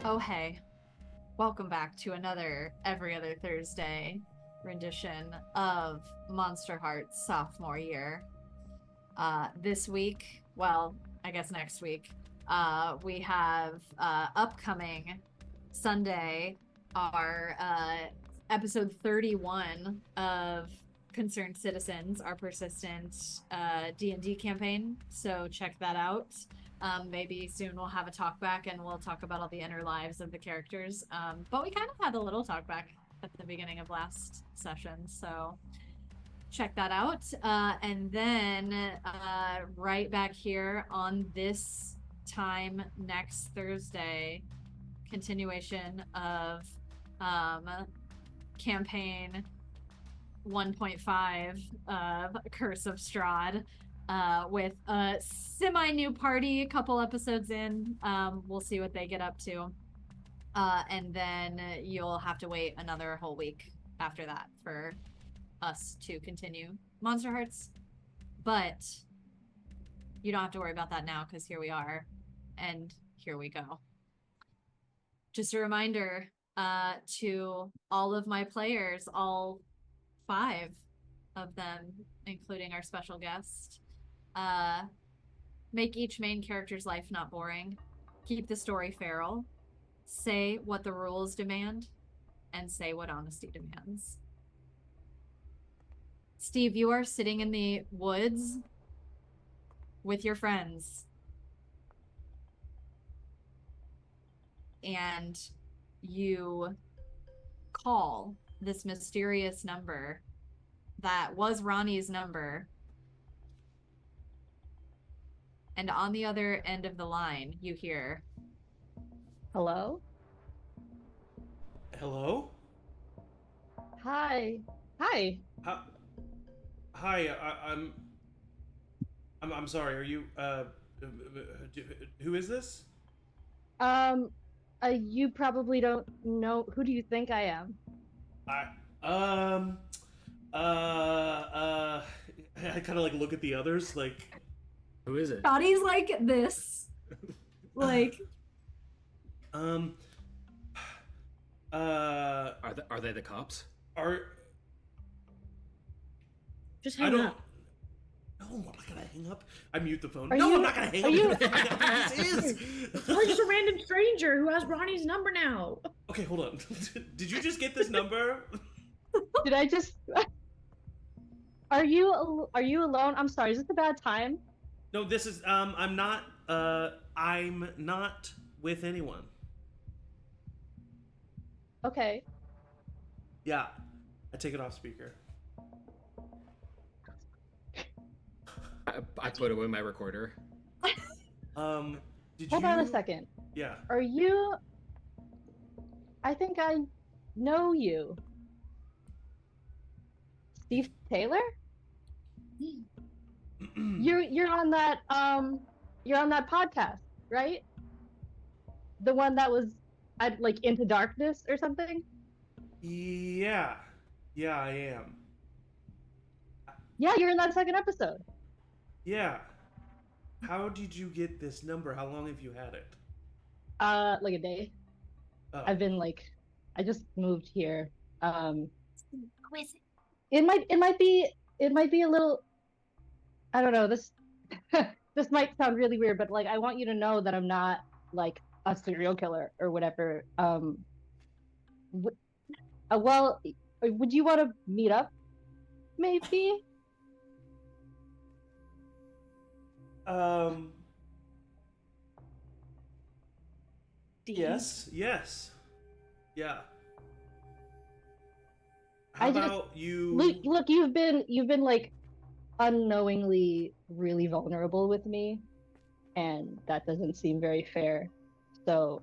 Oh, hey. Welcome back to another every other Thursday rendition of Monsterhearts Sophomore Year. This week, well, I guess next week, we have upcoming Sunday our episode 31 of Concerned Citizens, our persistent D&D campaign. So check that out. Maybe soon we'll have a talk back and we'll talk about all the inner lives of the characters. But we kind of had a little talk back at the beginning of last session, so check that out. And then right back here on this time next Thursday, continuation of campaign 1.5 of Curse of Strahd. With a semi-new party a couple episodes in. We'll see what they get up to. And then you'll have to wait another whole week after that for us to continue Monsterhearts. But you don't have to worry about that now because here we are. And here we go. Just a reminder to all of my players, all 5 of them, including our special guest. Make each main character's life not boring. Keep the story feral. Say what the rules demand, and say what honesty demands. Steve, you are sitting in the woods with your friends. And you call this mysterious number that was Ronnie's number. And on the other end of the line, you hear, Hello? Hello? Hi. Hi. Hi, I'm sorry. Are you who is this? Um, you probably don't know. Who do you think I am? I um uh I kind of like look at the others like Who is it? Body's like this. Like, um Are they the cops? are Just I hang don't up. No, I'm not gonna hang up. I mute the phone. Are No, you- I'm not gonna hang are up. you- Because I know who this is. Or just a random stranger who has Ronnie's number now. Okay, hold on. Did you just get this number? Did I just Are you alone? I'm sorry. Is this a bad time? No, this is I'm not with anyone. Okay. Yeah. I take it off speaker. I put away my recorder. Did Hold you on a second. Yeah. Are you I think I know you. Steve Taylor? You're on that podcast, right? The one that was like Into Darkness or something? Yeah. Yeah, I am. Yeah, you're in that second episode. Yeah. How did you get this number? How long have you had it? Like a day. Oh. I've been I just moved here. who is it? It might be a little, I don't know, this this might sound really weird, but I want you to know that I'm not like a serial killer or whatever. Well, would you want to meet up maybe? Um D? Yes. Yeah. How I just- about you Look, you've been like unknowingly really vulnerable with me, and that doesn't seem very fair. So,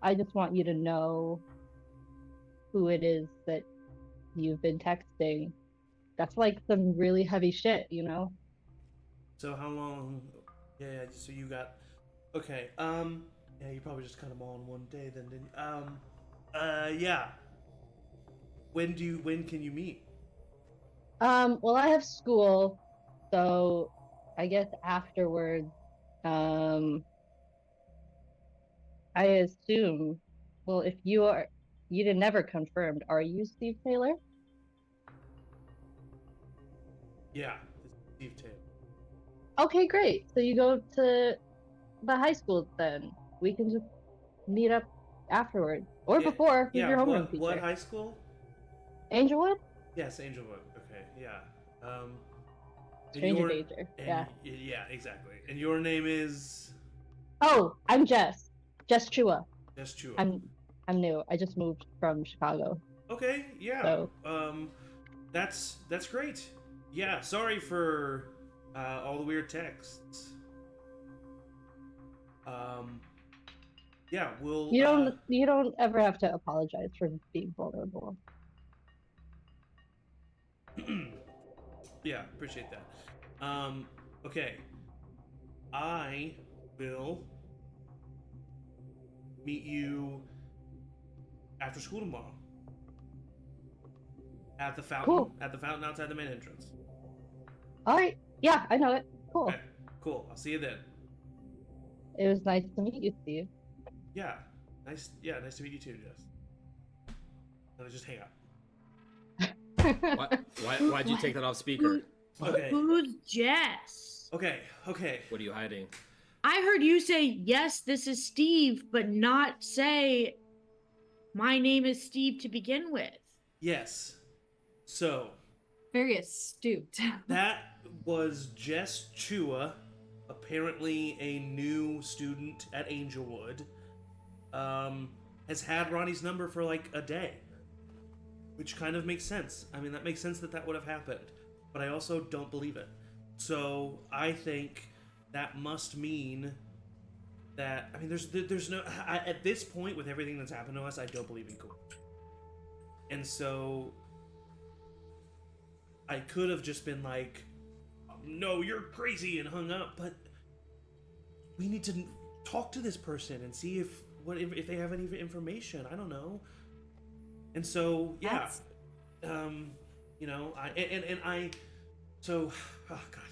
I just want you to know who it is that you've been texting. That's like some really heavy shit, So how long Yeah, so you got Okay. Yeah, you probably just cut them all in one day then, didn't you? Yeah. When can you meet? Well, I have school, so I guess afterwards. I assume. Well, if you did never confirmed. Are you Steve Taylor? Yeah, this is Steve Taylor. Okay, great. So you go to the high school then. We can just meet up afterwards or Yeah, before with yeah. your homeroom What teacher. high school? Angelwood? Yes, Angelwood. Okay, yeah. And Stranger danger. Yeah. yeah, exactly. And your name is Oh, I'm Jess. Jess Chua. Jess Chua. I'm new. I just moved from Chicago. Okay, yeah. So That's great. Yeah, sorry for all the weird texts. Yeah, we'll. you don't ever have to apologize for being vulnerable. Yeah, appreciate that. Okay. I will meet you after school tomorrow. At the fountain. Cool. At the fountain outside the main entrance. All right. Yeah, I know it. Cool. Okay, cool. I'll see you then. It was nice to meet you, Steve. Yeah. Nice to meet you too, Jess. Let's just hang out. Why'd you take that off speaker? Okay. Who's Jess? Okay. What are you hiding? I heard you say, yes, this is Steve, but not say, my name is Steve to begin with. Yes. So, Very astute. that was Jess Chua, apparently a new student at Angelwood. Has had Ronnie's number for like a day. Which kind of makes sense. I mean, that makes sense that would have happened. But I also don't believe it. So, I think that must mean that... I mean, there's no... at this point, with everything that's happened to us, I don't believe in coincidence. And so... I could have just been like, no, you're crazy, and hung up, but we need to talk to this person and see if they have any information. I don't know. And so, yeah, you know, oh God,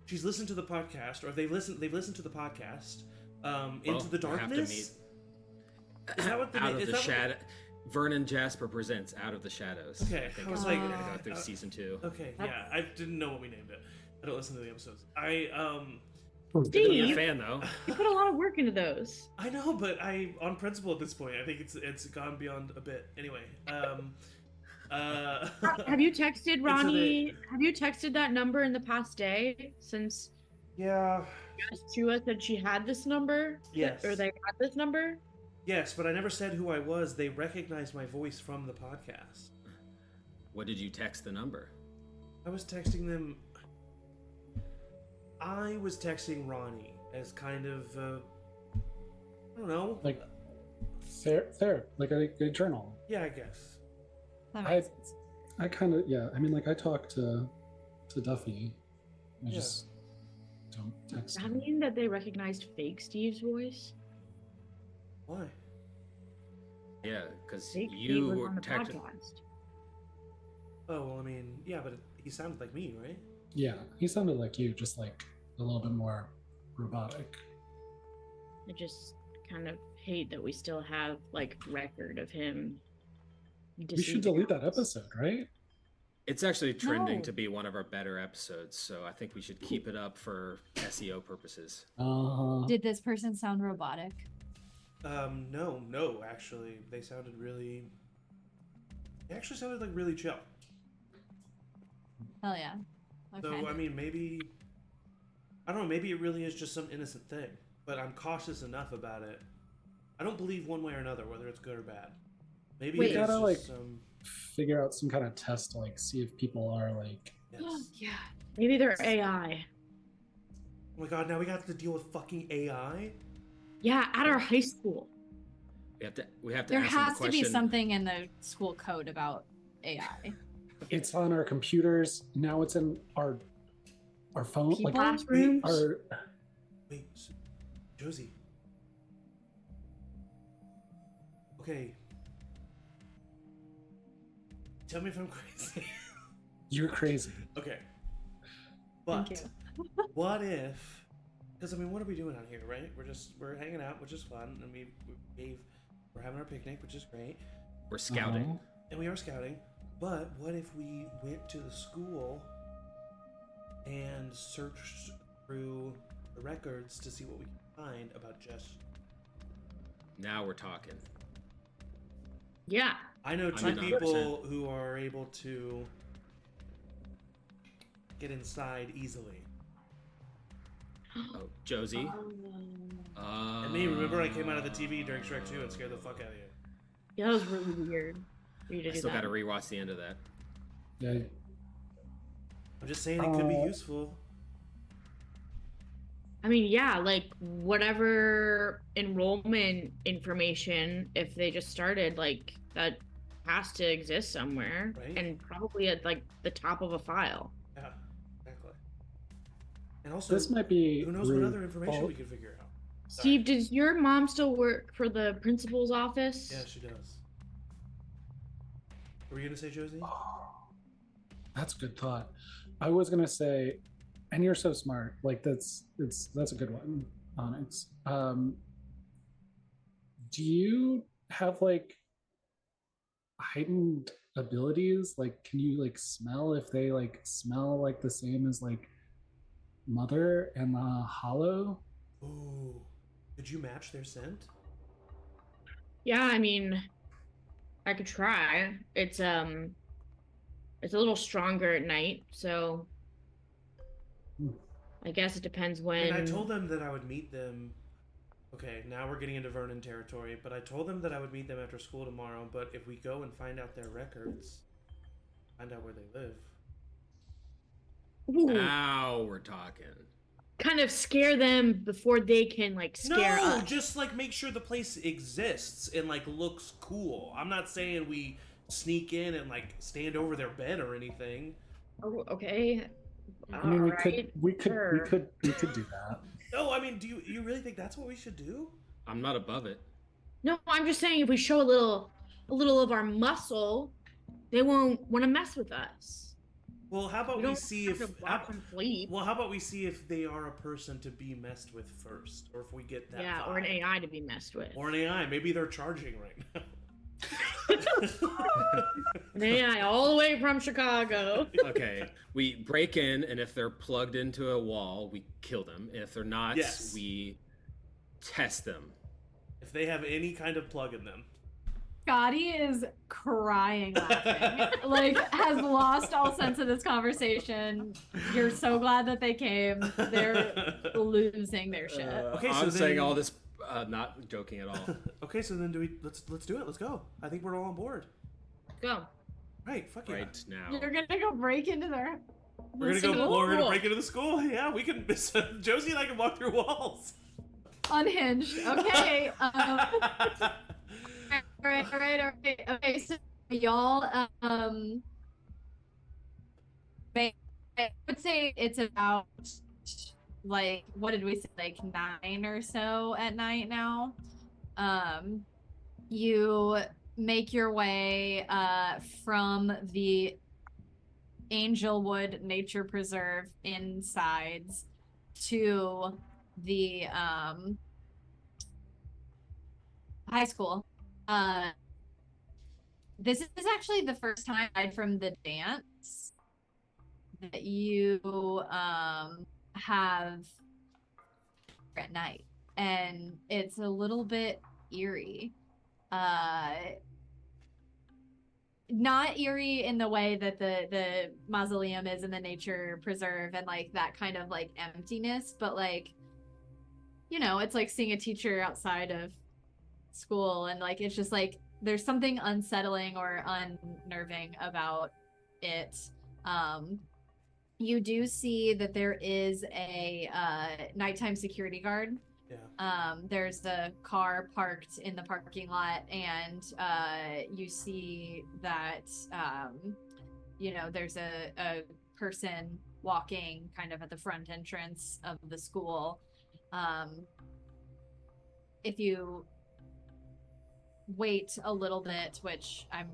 she's listened to the podcast, or they've listened to the podcast, Into the Darkness. Is that what the Out of the Shadow? Vernon Jasper presents Out of the Shadows. Okay, I I was think like, we're gonna go through season 2. Okay, yeah, I didn't know what we named it. I don't listen to the episodes. Steve, You're a fan though. you put a lot of work into those. I know, but on principle at this point, I think it's gone beyond a bit. Anyway, Have you texted Ronnie? Have you texted that number in the past day since? Yeah. Chua said she had this number. Yes. Or they had this number. Yes, but I never said who I was. They recognized my voice from the podcast. What did you text the number? I was texting them. I was texting Ronnie as kind of, I don't know. Like, like a journal. Yeah, I guess. That makes sense. I kind of, yeah. I mean, like, I talked to Duffy. I Yeah. just don't text Does that him. mean that they recognized fake Steve's voice? Why? Yeah, because Fake Steve you was were on the technically. podcast. Oh, well, I mean, yeah, but he sounded like me, right? Yeah, he sounded like you, just like a little bit more robotic. I just kind of hate that we still have like record of him. We should delete that episode, right? It's actually trending No. to be one of our better episodes, so I think we should keep it up for SEO purposes. Did this person sound robotic? No, actually. They sounded really... They actually sounded like really chill. Hell yeah. Okay. So, I mean, maybe... I don't know, maybe it really is just some innocent thing. But I'm cautious enough about it. I don't believe one way or another, whether it's good or bad. Maybe Wait. there's Gotta, just like- some... Figure out some kind of test to like see if people are like. Yes. Yeah. Maybe they're AI. Oh my god, now we got to deal with fucking AI? Yeah, at our high school. We have to There ask them the has to be question. something in the school code about AI. It's on our computers now. It's in our phone. People? Like Classrooms. our. Wait, Josie. Okay. Tell me if I'm crazy. You're crazy. Okay. But Thank what if... Because I mean, what are we doing out here, right? We're hanging out, which is fun, and we're having our picnic, which is great, We're scouting. and we are scouting. But what if we went to the school and searched through the records to see what we can find about Jess? Now we're talking. Yeah. I know two 100%. people who are able to get inside easily. Oh, Josie. And me, remember I came out of the TV during Shrek 2 and scared the fuck out of you. Yeah, that was really weird for you to I do still that. got to rewatch the end of that. Yeah. I'm just saying it could be useful. I mean, yeah, like whatever enrollment information, if they just started, like that has to exist somewhere, Right. and probably at like the top of a file. Yeah, exactly. And also, This might be who knows what rude, other information but- we could figure out. Steve, does your mom still work for the principal's office? Yeah, she does. What were you gonna say, Josie? That's a good thought. I was gonna say, and you're so smart. Like that's a good one, Onyx. Do you have like heightened abilities? Like, can you like smell if they like smell like the same as like Mother and the Hollow? Ooh, could you match their scent? Yeah, I mean, I could try. It's a little stronger at night, so I guess it depends when. And I told them that I would meet them. Okay, now we're getting into Vernon territory, but I told them that I would meet them after school tomorrow. But if we go and find out their records, find out where they live. Ooh, Now we're talking. kind of scare them before they can like scare No, us. just like make sure the place exists and like looks cool. I'm not saying we sneak in and like stand over their bed or anything. Oh, okay. I mean, we Alright, could sure. do that. No, I mean, do you really think that's what we should do? I'm not above it. No, I'm just saying if we show a little of our muscle, they won't want to mess with us. Well, how about We we don't see have if to watch them sleep. well, how about we see if they are a person to be messed with first, or if we get that Yeah, or an vibe. AI to be messed with. Or an AI. Maybe they're charging right now. An AI all the way from Chicago. Okay, we break in, and if they're plugged into a wall, we kill them. If they're not, Yes. we test them. If they have any kind of plug in them. Scotty is crying laughing. Like, has lost all sense of this conversation. You're so glad that they came. They're losing their shit. Okay, I'm so saying then- all this, not joking at all. Okay, so then let's do it. Let's go. I think we're all on board. Go. Right, fuck yeah. Right now. You're gonna go break into their. We're school? gonna break into the school. Yeah, we can. Josie and I can walk through walls. Unhinged. Okay. All right. Okay, so y'all, I would say it's about like, what did we say, like 9 or so at night now. You make your way from the Angelwood Nature Preserve insides to the high school. This is actually the first time, aside from the dance, that you have at night, and it's a little bit eerie. Not eerie in the way that the mausoleum is in the nature preserve, and like that kind of like emptiness, but like, you know, it's like seeing a teacher outside of school, and like it's just like there's something unsettling or unnerving about it. You do see that there is a nighttime security guard. Yeah. There's the car parked in the parking lot, and you see that you know, there's a person walking kind of at the front entrance of the school. If you wait a little bit, which I'm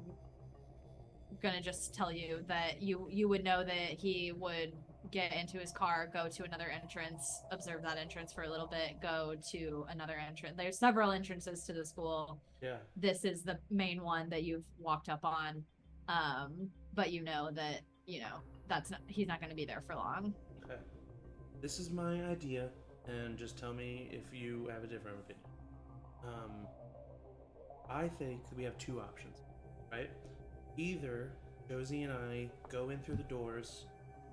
gonna just tell you that you would know that he would get into his car, go to another entrance, observe that entrance for a little bit, go to another entrance. There's several entrances to the school. Yeah. This is the main one that you've walked up on. But you know that, he's not going to be there for long. Okay. This is my idea, and just tell me if you have a different opinion. I think we have two options, right? Either Josie and I go in through the doors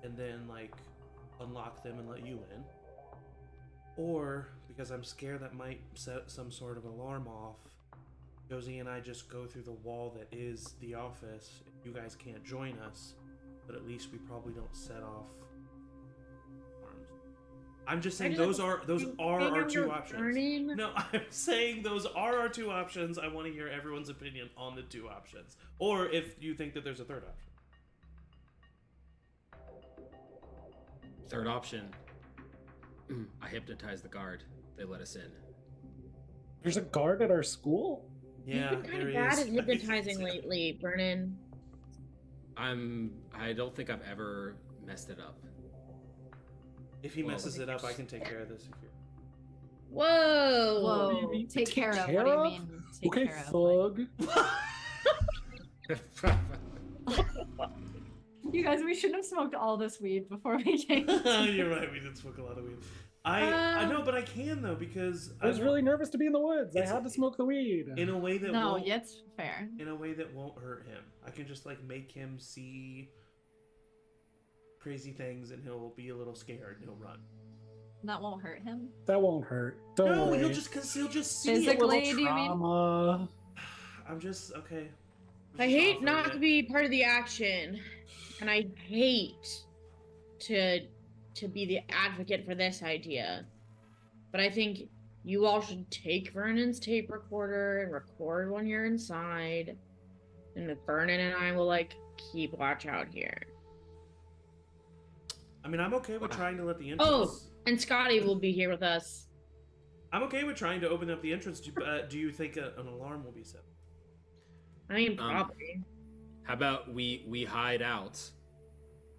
and then, like, unlock them and let you in. Or, because I'm scared that might set some sort of alarm off, Josie and I just go through the wall that is the office. You guys can't join us, but at least we probably don't set off alarms. I'm just saying those are our two options. Burning. No, I'm saying those are our two options. I want to hear everyone's opinion on the two options. Or if you think that there's a third option. Third option. I hypnotized the guard. They let us in. There's a guard at our school? Yeah, You've been kind there of bad is. at hypnotizing lately, Vernon. I don't think I've ever messed it up. If he messes it up, I can take care of this. If you're... Whoa! Whoa, take care of? What do you mean? Take Okay, care of? thug. You guys, we shouldn't have smoked all this weed before we came. You're right. We did smoke a lot of weed. I know, but I can though because I was really nervous to be in the woods. I It's- had to smoke the weed. in a way that No, won't, it's fair. in a way that won't hurt him. I can just like make him see crazy things, and he'll be a little scared and he'll run. That won't hurt him. That won't hurt. Don't No, worry. he'll just see Physically? it. do you mean? Trauma. I'm just okay. I hate not to be part of the action, and I hate to be the advocate for this idea. But I think you all should take Vernon's tape recorder and record when you're inside, and Vernon and I will like keep watch out here. I mean, I'm okay with trying to let the Oh, entrance. and Scotty will be here with us. I'm okay with trying to open up the entrance. Do you think an alarm will be set? I mean, probably. How about we hide out,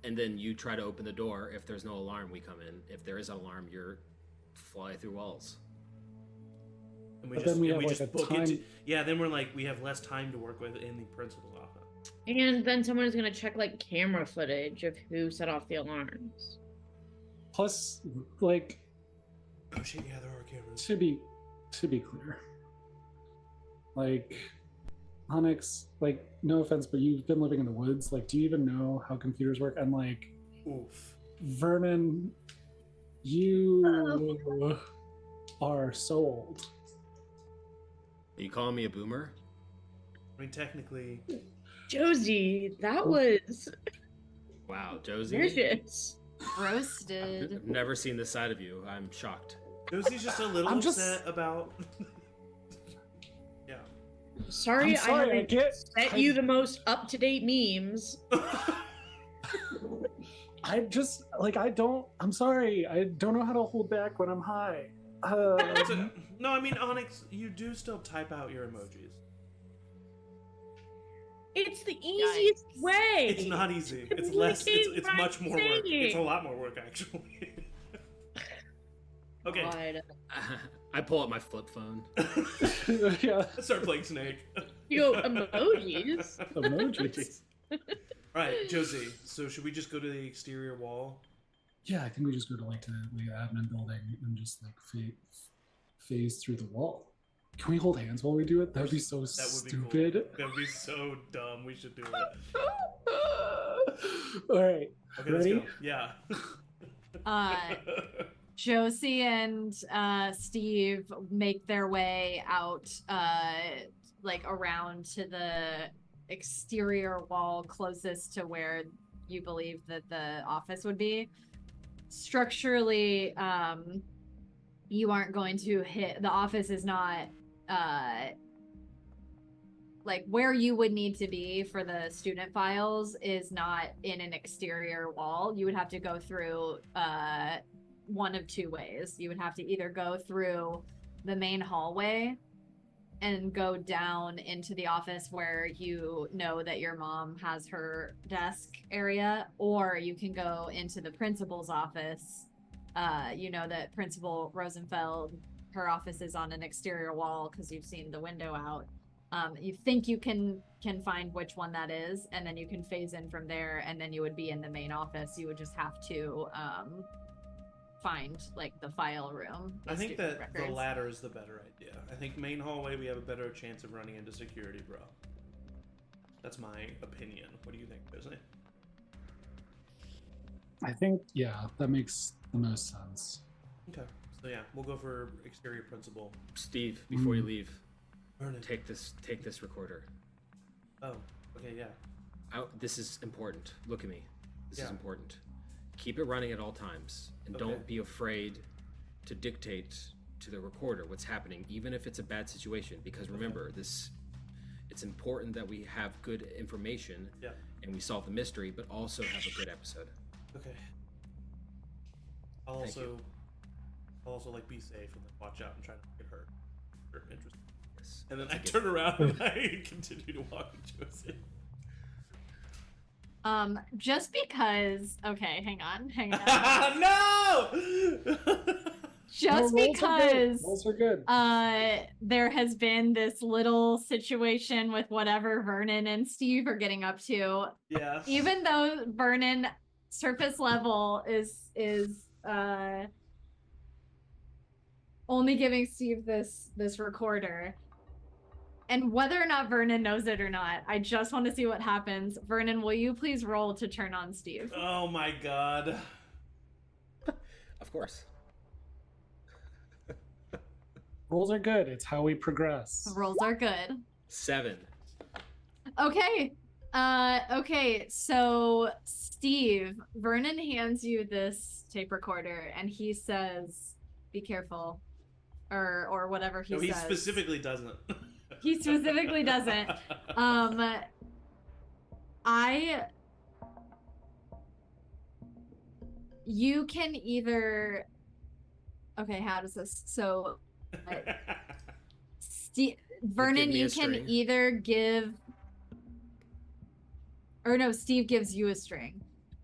and then you try to open the door. If there's no alarm, we come in. If there is an alarm, you're fly through walls. And we But just, then we and have, we like, just a book time- it. Yeah, then we're like we have less time to work with in the principal's office. And then someone is gonna check like camera footage of who set off the alarms. Plus, like, Oh shit! Yeah, there are cameras. to be clear, like, Onyx, like, no offense, but you've been living in the woods. Like, do you even know how computers work? And like, Oof. Vernon, you are so old. Are you calling me a boomer? I mean, technically, Josie, that was Wow, Josie. vicious. Roasted. I've never seen this side of you. I'm shocked. Josie's just a little I'm just- upset about. Yeah. Sorry, I'm sorry, I I get. sent you the most up-to-date memes. I just like I'm sorry. I don't know how to hold back when I'm high. No, I mean Onyx, you do still type out your emojis. It's the easiest Yikes. way. It's not easy. It's Communicate less. It's what much I'm more work. It's a saying. lot more work actually. Okay. God. I pull up my flip phone. Yeah, Let's start playing Snake. You go emojis. emojis. Right, Josie. So should we just go to the exterior wall? Yeah, I think we just go to like the admin building and just like phase through the wall. Can we hold hands while we do it? That'd be so That would be stupid. cool. That'd be so dumb. We should do it. All right. Okay, Ready? let's go. Yeah. Josie and Steve make their way out, like around to the exterior wall closest to where you believe that the office would be. Structurally, you aren't going to hit. The office is not like where you would need to be for the student files is not in an exterior wall. You would have to go through one of two ways. You would have to either go through the main hallway and go down into the office where you know that your mom has her desk area, or you can go into the principal's office. You know that Principal Rosenfeld, her office is on an exterior wall because you've seen the window out. You think you can find which one that is, and then you can phase in from there, and then you would be in the main office. You would just have to find like the file room. I think that records. the latter is the better idea. I think main hallway we have a better chance of running into security, bro. That's my opinion. What do you think, Disney? I think, yeah, that makes the most sense. Okay, so yeah, we'll go for exterior principal. Steve, before you leave, Vernon. take this recorder. Oh, okay, yeah. This is important. Look at me. This is Yeah. important. Keep it running at all times, and Okay. don't be afraid to dictate to the recorder what's happening, even if it's a bad situation. Because remember, it's important that we have good information, Yeah. and we solve the mystery, but also have a good episode. Okay. I'll Thank you. also like be safe and like watch out and try not to get hurt. Or interesting. Yes. And then I That's a turn around and I continue to walk with Josie. Just because. Okay, hang on. No! Just because Rolls are good. there has been this little situation with whatever Vernon and Steve are getting up to. Yeah. Even though Vernon surface level is only giving Steve this recorder. And whether or not Vernon knows it or not, I just want to see what happens. Vernon, will you please roll to turn on Steve? Oh my god. Of course. Rolls are good. It's how we progress. Rolls are good. 7. Okay. Okay, so Steve, Vernon hands you this tape recorder and he says, be careful. Or whatever he No, says. he specifically doesn't. He specifically doesn't. You can either. Okay, how does this? So, Vernon, me a you can string. either give. Or no, Steve gives you a string.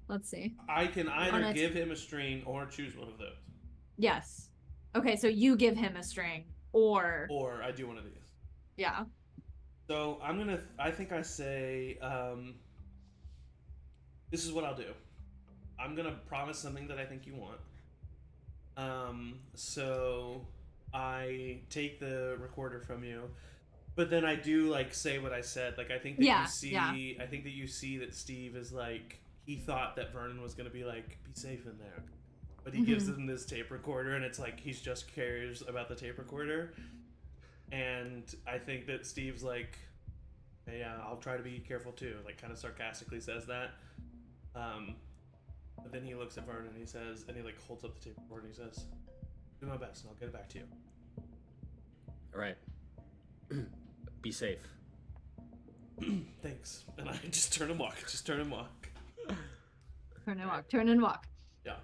Let's see. I can either On a- give him a string or choose one of those. Yes. Okay, so you give him a string, or Or I do one of these. yeah. So I think I say, this is what I'll do. I'm gonna promise something that I think you want. So I take the recorder from you, but then I do like say what I said. Like I think that you see, I think that you see that Steve is like, he thought that Vernon was gonna be like, be safe in there. But he gives him this tape recorder and it's like, he's just cares about the tape recorder. And I think that Steve's like, hey, yeah, I'll try to be careful too. Like, kind of sarcastically says that. But then he looks at Vernon and he says, and he like holds up the tape recorder and he says, do my best and I'll get it back to you. All right. Be safe. Thanks. And I just turn and walk. Turn and walk. Turn and walk. Yeah.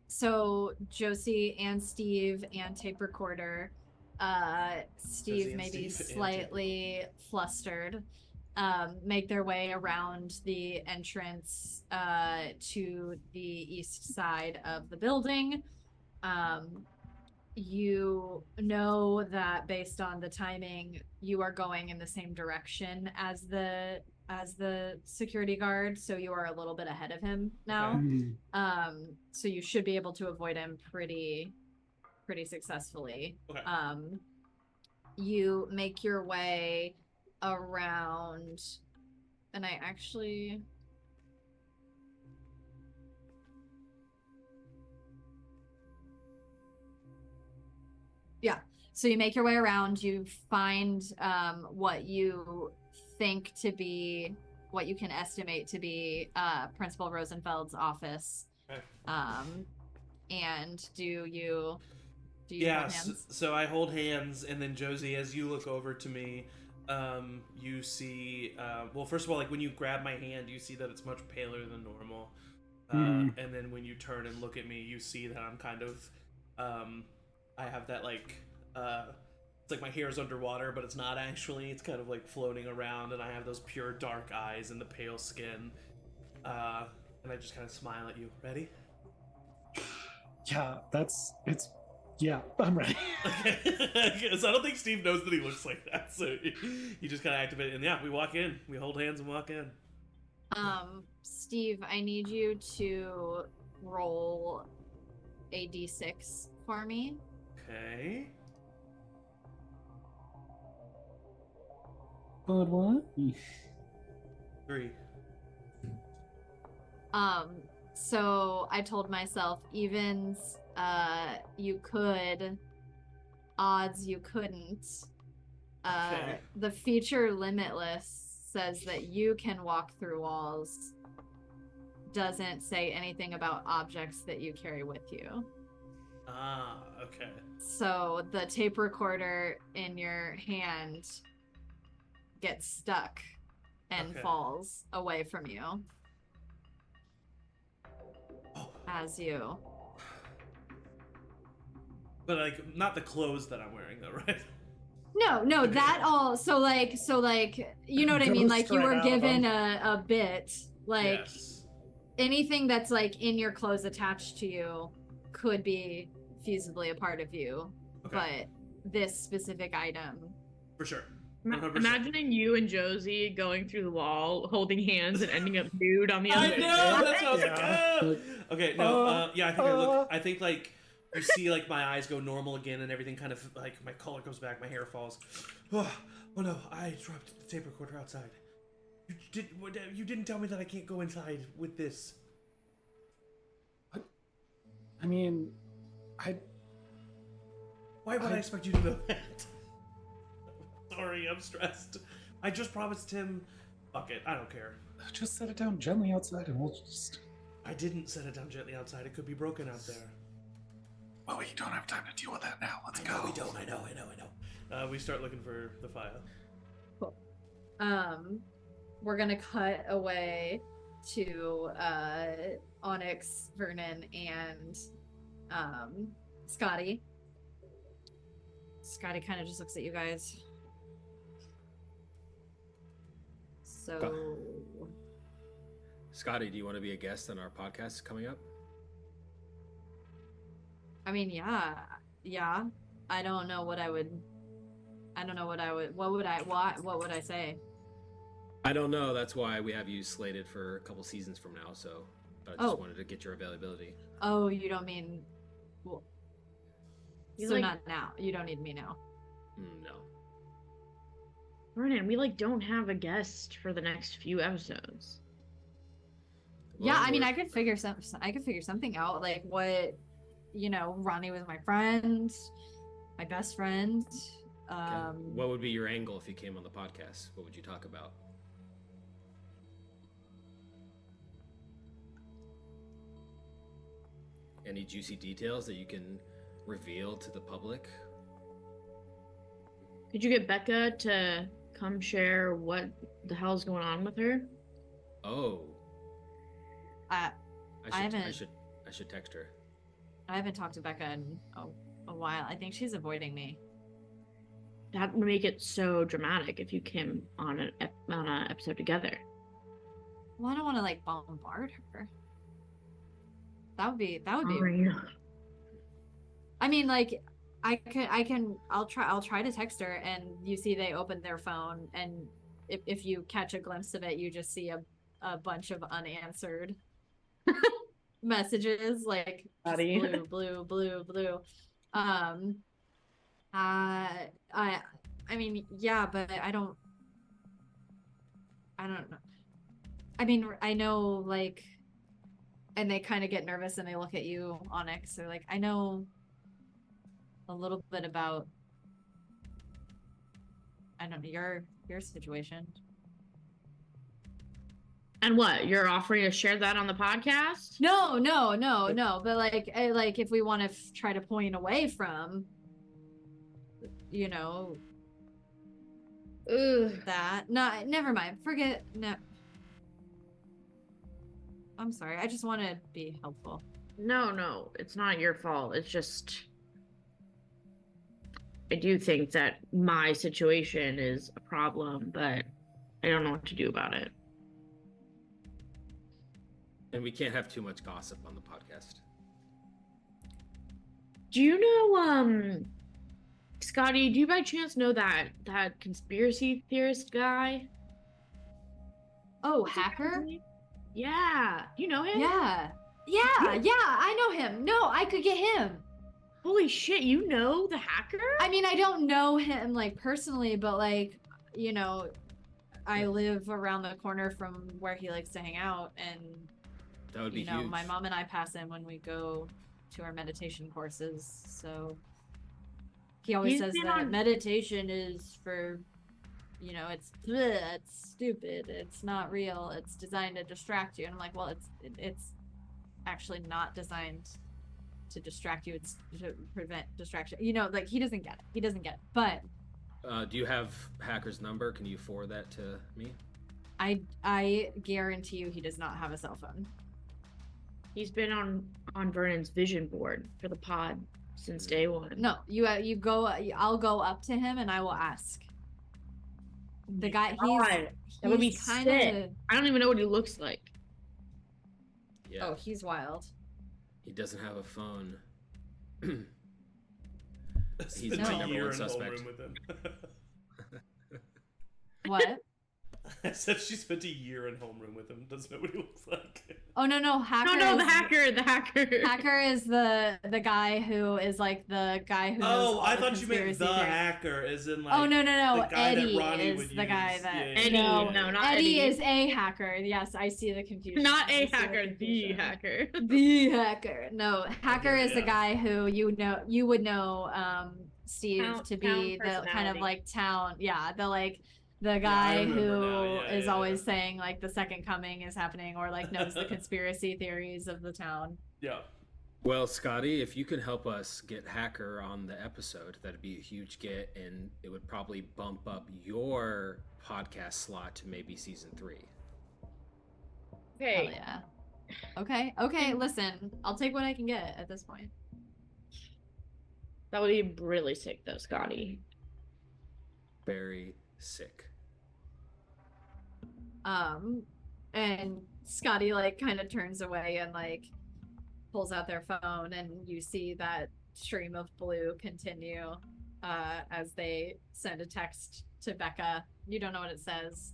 So Josie and Steve and tape recorder. Steve and maybe Steve and slightly flustered, make their way around the entrance to the east side of the building. You know that based on the timing, you are going in the same direction as the security guard, so you are a little bit ahead of him now. Mm. So you should be able to avoid him pretty successfully. Okay. You make your way around, and I actually. Yeah. So you make your way around, you find what you think to be, what you can estimate to be Principal Rosenfeld's office. Okay. And do you Yeah, hold hands? so I hold hands, and then Josie, as you look over to me, you see, well, first of all, like when you grab my hand, you see that it's much paler than normal. And then when you turn and look at me, you see that I'm kind of, I have that like, like my hair's underwater, but it's not actually. It's kind of like floating around, and I have those pure dark eyes and the pale skin. And I just kind of smile at you. Ready? Yeah, yeah, I'm ready. Okay. So I don't think Steve knows that he looks like that. So he just kind of activated, and yeah, we walk in. We hold hands and walk in. Steve, I need you to roll a d6 for me. Okay. But what? 3. So I told myself evens, you could, odds you couldn't. Okay. The feature limitless says that you can walk through walls. Doesn't say anything about objects that you carry with you. Ah, okay. So the tape recorder in your hand gets stuck and Okay. falls away from you Oh, as you. but like not the clothes that I'm wearing though, right? No, Okay. that all. So like, you know what I mean? Like you Ghost were right out of given them. a bit, like Yes. anything that's like in your clothes attached to you could be feasibly a part of you, Okay. but this specific item. For sure. 100%. Imagining you and Josie going through the wall, holding hands, and ending up nude on the other I know. That's what I was like. Yeah. Ah! Okay. No. Yeah. I think like you see like my eyes go normal again, and everything kind of like my color comes back, my hair falls. Oh no! I dropped the tape recorder outside. You didn't tell me that I can't go inside with this. I mean, Why would I expect you to know that? Sorry, I'm stressed. I just promised him. Fuck it, I don't care. just set it down gently outside and we'll just... I didn't set it down gently outside. It could be broken out there. Well, we don't have time to deal with that now. Let's I know we don't. I know. We start looking for the file. Cool. We're gonna cut away to Onyx, Vernon, and Scotty. Scotty kind of just looks at you guys. So, Scotty, do you want to be a guest on our podcast coming up? I mean, yeah. I don't know what I would. What would I say? I don't know. That's why we have you slated for a couple seasons from now. So I just wanted to get your availability. Oh, you don't mean. Well, He's so like- not now. You don't need me now. No. Vernon, we don't have a guest for the next few episodes. Yeah, Well, I mean, we're- I could figure something out. Like what, Ronnie was my friend, my best friend. Okay. What would be your angle if you came on the podcast? What would you talk about? Any juicy details that you can reveal to the public? Could you get Becca to come share what the hell's going on with her? Oh, I I haven't- should text her. I haven't talked to Becca in a while. I think she's avoiding me. That would make it so dramatic if you came on an episode together. Well, I don't want to like bombard her. That would be. Fine. I mean, like, I'll try to text her, and you see they open their phone, and if you catch a glimpse of it, you just see a bunch of unanswered messages, like just Buddy. blue. I mean, yeah, but I don't know. I mean, I know, like, and they kind of get nervous and they look at you, Onyx. They're like, I know a little bit about, I don't know, your situation. And what? You're offering to share that on the podcast? No. But like if we want to try to point away from, Ugh. that. No, never mind. Forget. No. I'm sorry. I just want to be helpful. No, it's not your fault. It's just I do think that my situation is a problem, but I don't know what to do about it. And we can't have too much gossip on the podcast. Do you know, Scotty, do you by chance know that conspiracy theorist guy? Oh, hacker? Yeah. You know him? Yeah, I know him. No, I could get him. Holy shit, you know the hacker? I mean, I don't know him like personally, but like, you know, I live around the corner from where he likes to hang out, and That would be you know, huge. my mom and I pass him when we go to our meditation courses. So he always He's says been that on- meditation is for, you know, it's stupid, it's not real, it's designed to distract you. And I'm like, well, it's actually not designed to distract you, it's to prevent distraction. You know, like he doesn't get it. But Do you have Hacker's number? Can you forward that to me? I guarantee you he does not have a cell phone. He's been on Vernon's vision board for the pod since day one. No, you go. I'll go up to him and I will ask. The guy, God, that would be he's kind sick. of. I don't even know what he looks like. Yeah. Oh, he's wild. He doesn't have a phone. Spent my a number year one in suspect. homeroom with him. What? I said she spent a year in homeroom with him. Doesn't know what he looks like. Oh no, hacker. No, is, the hacker. Hacker is the guy who is like the guy who. knows Oh, all I the thought you meant conspiracy the theories. hacker, as in like. Oh no, the guy that Eddie Ronnie is would the guy use. that. Yeah, Eddie, yeah, no, yeah. not Eddie Eddie. is a hacker. Yes, I see the confusion. Not I a see the hacker, the confusion. hacker. The hacker. No, hacker Okay, is the yeah. guy who you would know, Steve, Town- to town be the kind of personality. like town. Yeah, the I guy remember who now. Yeah, is yeah, always yeah. saying like the second coming is happening, or like knows the conspiracy theories of the town. Yeah. Well, Scotty, if you could help us get Hacker on the episode, that'd be a huge get, and it would probably bump up your podcast slot to maybe season 3. Okay. Hell yeah. Okay. Listen, I'll take what I can get at this point. That would be really sick though, Scotty. Very sick. And Scotty like kind of turns away and like pulls out their phone, and you see that stream of blue continue as they send a text to Becca. You don't know what it says.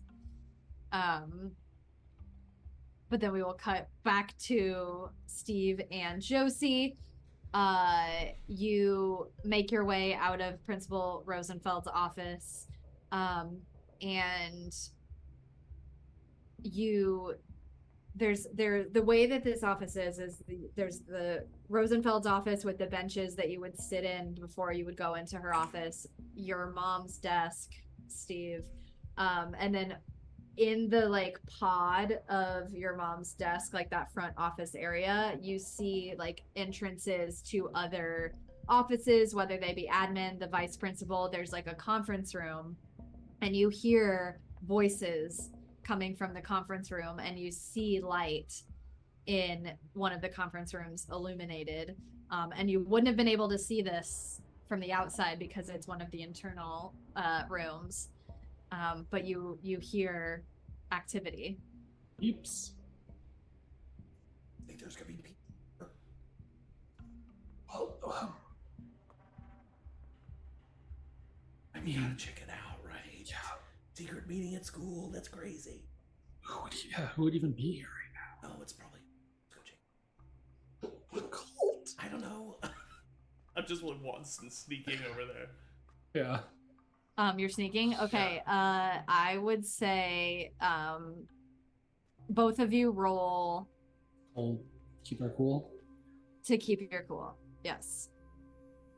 But then we will cut back to Steve and Josie. You make your way out of Principal Rosenfeld's office, and the way that this office is there's the Rosenfeld's office with the benches that you would sit in before you would go into her office, your mom's desk, Steve, and then in the like pod of your mom's desk, like that front office area, you see like entrances to other offices, whether they be admin, the vice principal. There's like a conference room, and you hear voices coming from the conference room, and you see light in one of the conference rooms illuminated, and you wouldn't have been able to see this from the outside because it's one of the internal rooms, but you hear activity. Oops. I think there's gonna be people. Oh. I We gotta mean, check it out, right? yeah. Secret meeting at school. That's crazy. Who would even be here right Oh, it's probably. Let's go check. now? What cult? I don't know. I'm just once sneaking over there. Yeah. You're sneaking. Okay. I would say both of you roll I'll keep our cool. to keep your cool. Yes.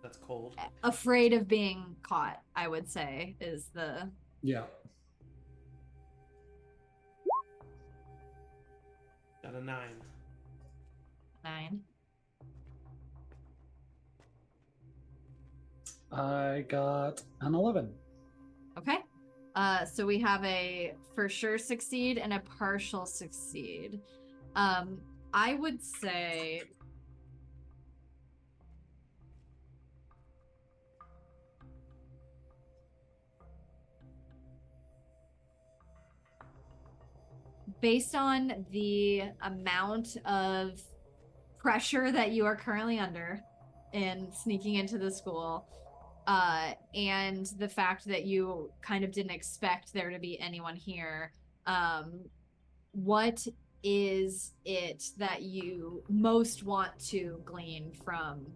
That's cold. Afraid of being caught, I would say, is the Yeah. Got a 9. 9. I got an 11. Okay. So we have a for sure succeed and a partial succeed. I would say based on the amount of pressure that you are currently under in sneaking into the school, and the fact that you kind of didn't expect there to be anyone here, what is it that you most want to glean from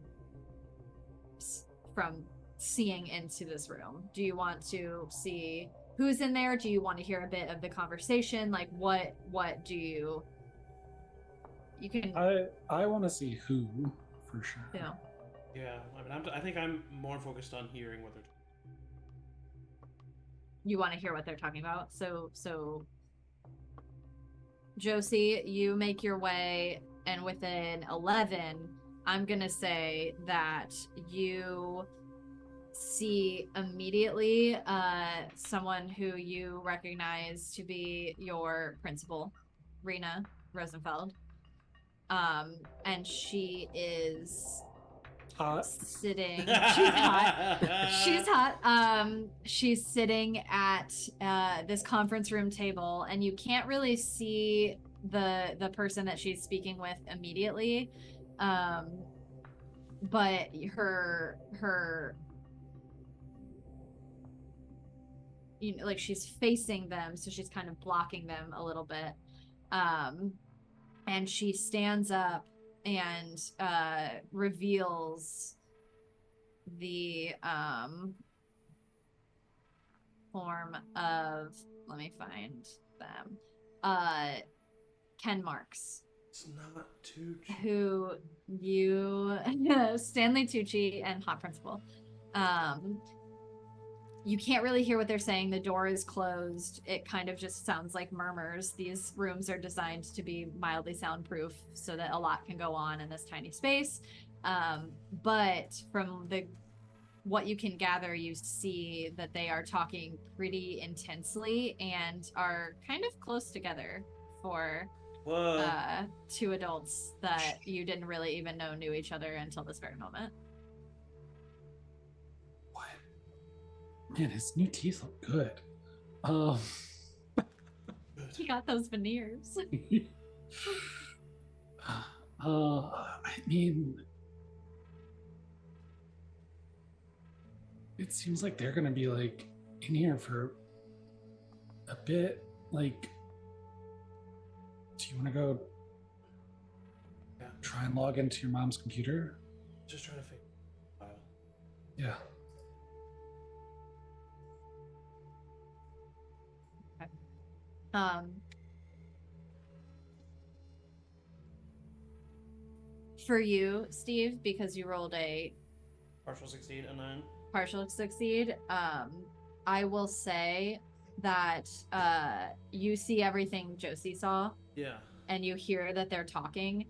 seeing into this room? Do you want to see who's in there? Do you want to hear a bit of the conversation? Like, what do you can I want to see who for sure. you know? Yeah, I mean, I think I'm more focused on hearing what they're. You want to hear what they're talking about. So Josie, you make your way, and within 11, I'm gonna say that you see immediately someone who you recognize to be your principal, Rena Rosenfeld. And she is Hot. sitting. She's hot. She's hot. She's sitting at this conference room table, and you can't really see the person that she's speaking with immediately. But her you know, like, she's facing them, so she's kind of blocking them a little bit. And she stands up and reveals the form of, let me find them, Ken Marks. It's not Tucci. Who you Stanley Tucci and Hot Principal. You can't really hear what they're saying. The door is closed. It kind of just sounds like murmurs. These rooms are designed to be mildly soundproof so that a lot can go on in this tiny space. But from what you can gather, you see that they are talking pretty intensely and are kind of close together for two adults that you didn't really even know knew each other until this very moment. What? Man, his new teeth look good. He got those veneers. I mean, it seems like they're gonna be like in here for a bit. Like, do you want to go try and log into your mom's computer? Just trying to figure it out. Yeah. For you, Steve, because you rolled a Partial succeed and 9. partial succeed, I will say that you see everything Josie saw. Yeah. And you hear that they're talking.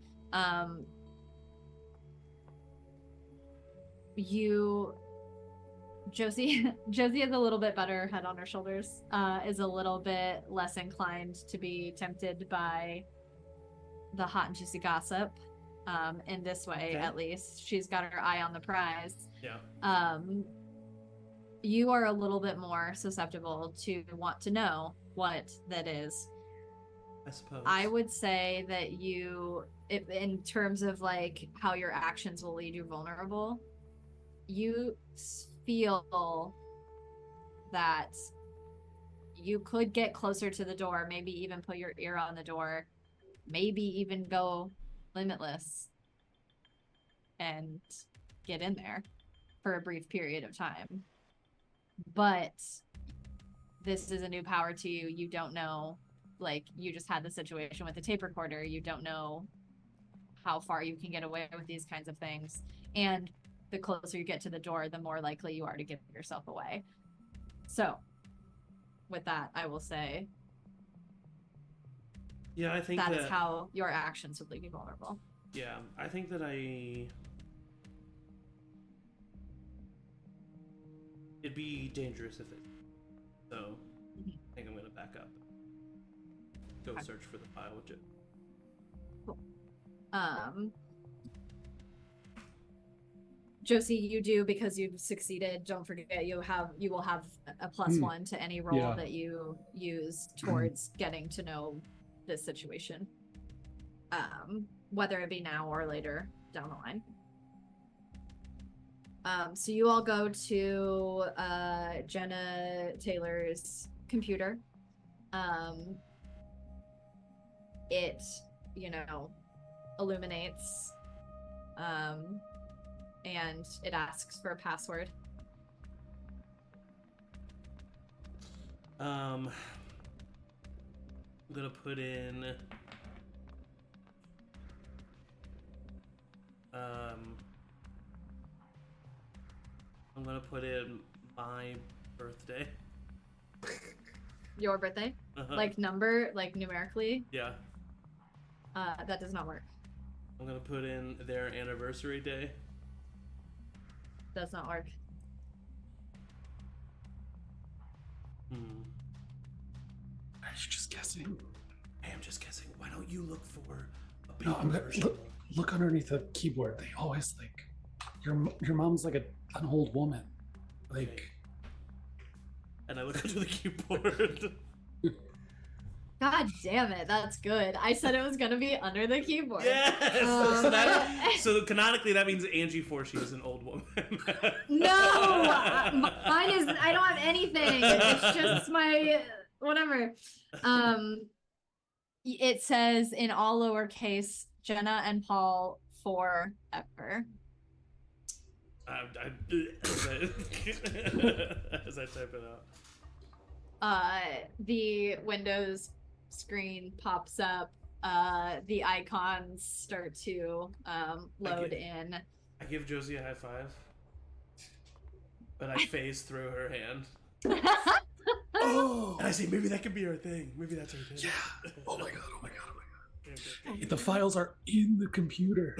Josie has a little bit better head on her shoulders, is a little bit less inclined to be tempted by the hot and juicy gossip, in this way, Okay. at least. She's got her eye on the prize. Yeah. You are a little bit more susceptible to want to know what that is. I suppose. I would say that in terms of like how your actions will lead you vulnerable, you feel that you could get closer to the door, maybe even put your ear on the door, maybe even go limitless and get in there for a brief period of time. But this is a new power to you. You don't know, like, you just had the situation with the tape recorder. You don't know how far you can get away with these kinds of things. And the closer you get to the door, the more likely you are to give yourself away. So, with that, I will say, yeah, I think that is how your actions would leave you vulnerable. Yeah, I think that it'd be dangerous if it. So, I think I'm gonna back up. Go Okay. search for the file with it. Cool. Josie, you do, because you've succeeded. Don't forget, you will have a +1 to any roll Yeah. that you use towards getting to know this situation, whether it be now or later down the line. So you all go to Jenna Taylor's computer. It, illuminates, and it asks for a password. I'm gonna put in I'm gonna put in my birthday. Your birthday? Uh-huh. Like number, like numerically? Yeah. That does not work. I'm gonna put in their anniversary day. Does not work. Are you just guessing? I am just guessing. Why don't you look for a big No, I'm gonna version? look underneath the keyboard. They always like your mom's like an old woman. Like, Okay. And I look under the keyboard. God damn it, that's good. I said it was gonna be under the keyboard. Yes. So canonically, that means Angie Forshee is an old woman. No, mine is. I don't have anything. It's just my whatever. It says in all lowercase, Jenna and Paul forever. As I type it out. The Windows screen pops up. The icons start to load in. I give Josie a high five, but I phase through her hand. oh, And I say, maybe that could be our thing. Maybe that's our thing. yeah. Oh my god. Okay. The files are in the computer.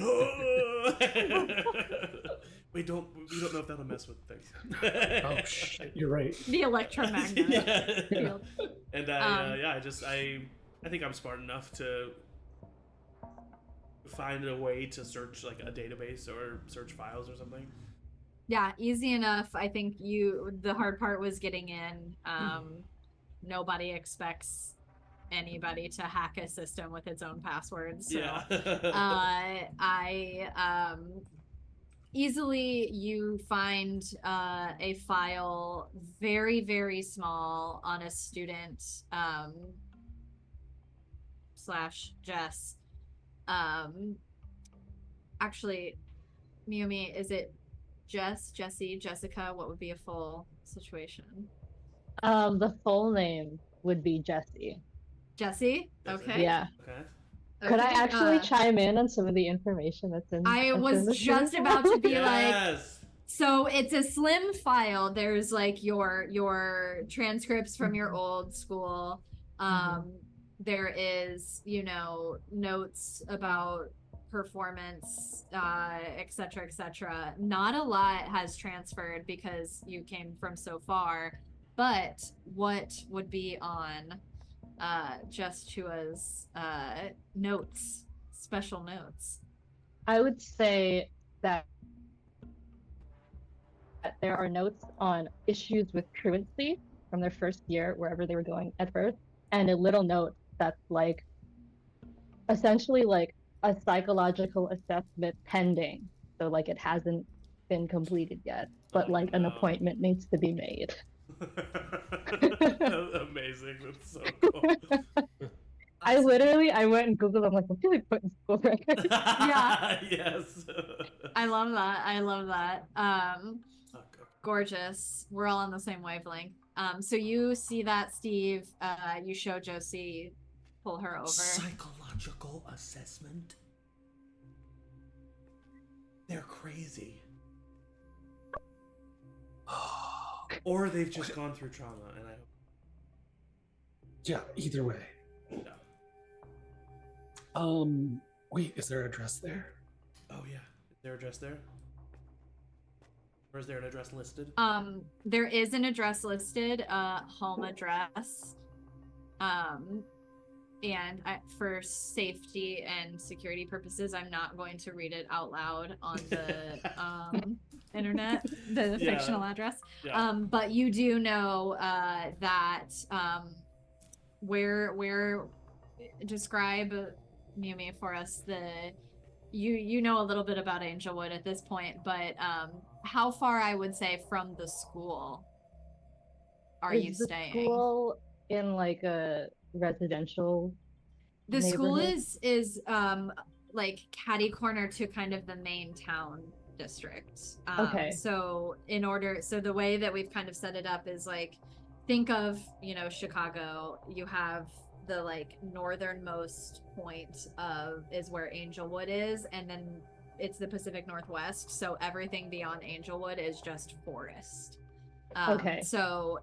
we don't know if that'll mess with things. Oh shit, you're right. The electromagnetic Yeah. field. And I think I'm smart enough to find a way to search like a database or search files or something. Yeah, easy enough. I think the hard part was getting in. Nobody expects anybody to hack a system with its own passwords. So, Yeah. easily you find a file very, very small on a student / Jess. Actually, Mayumi, is it Jess, Jessie, Jessica? What would be a full situation? The full name would be Jessie. Jessie? Okay. Yeah. Okay. Could I Okay, actually chime in on some of the information that's in? I that's in was the just screen? about to be like, Yes. so it's a slim file. There's like your transcripts from your old school. There is, notes about performance, et cetera, Not a lot has transferred because you came from so far, but what would be on just Chua's notes, special notes? I would say that there are notes on issues with truancy from their first year, wherever they were going at first, and a little note that's like essentially like a psychological assessment pending. So like it hasn't been completed yet, but like an appointment needs to be made. Amazing. That's so cool. I went and Googled, I'm like, what do they put in school records? Yeah. Yes. I love that. Gorgeous. We're all on the same wavelength. So you see that, Steve. You show Josie, pull her over. Psychological assessment? They're crazy. Or they've just gone through trauma, and I hope. Yeah, either way. No. Wait, is there an address there? Oh yeah. Is there an address there? Or is there an address listed? There is an address listed, home address. And for safety and security purposes, I'm not going to read it out loud on the internet, the fictional address. Yeah. But you do know that where describe, Mayumi, for us you know a little bit about Angelwood at this point, but how far, I would say, from the school are you Is the staying? school in like a residential The school neighborhood? is like catty corner to kind of the main town district. Okay. So the way that we've kind of set it up is like, think of, Chicago. You have the like northernmost point is where Angelwood is, and then it's the Pacific Northwest. So everything beyond Angelwood is just forest. Okay. So,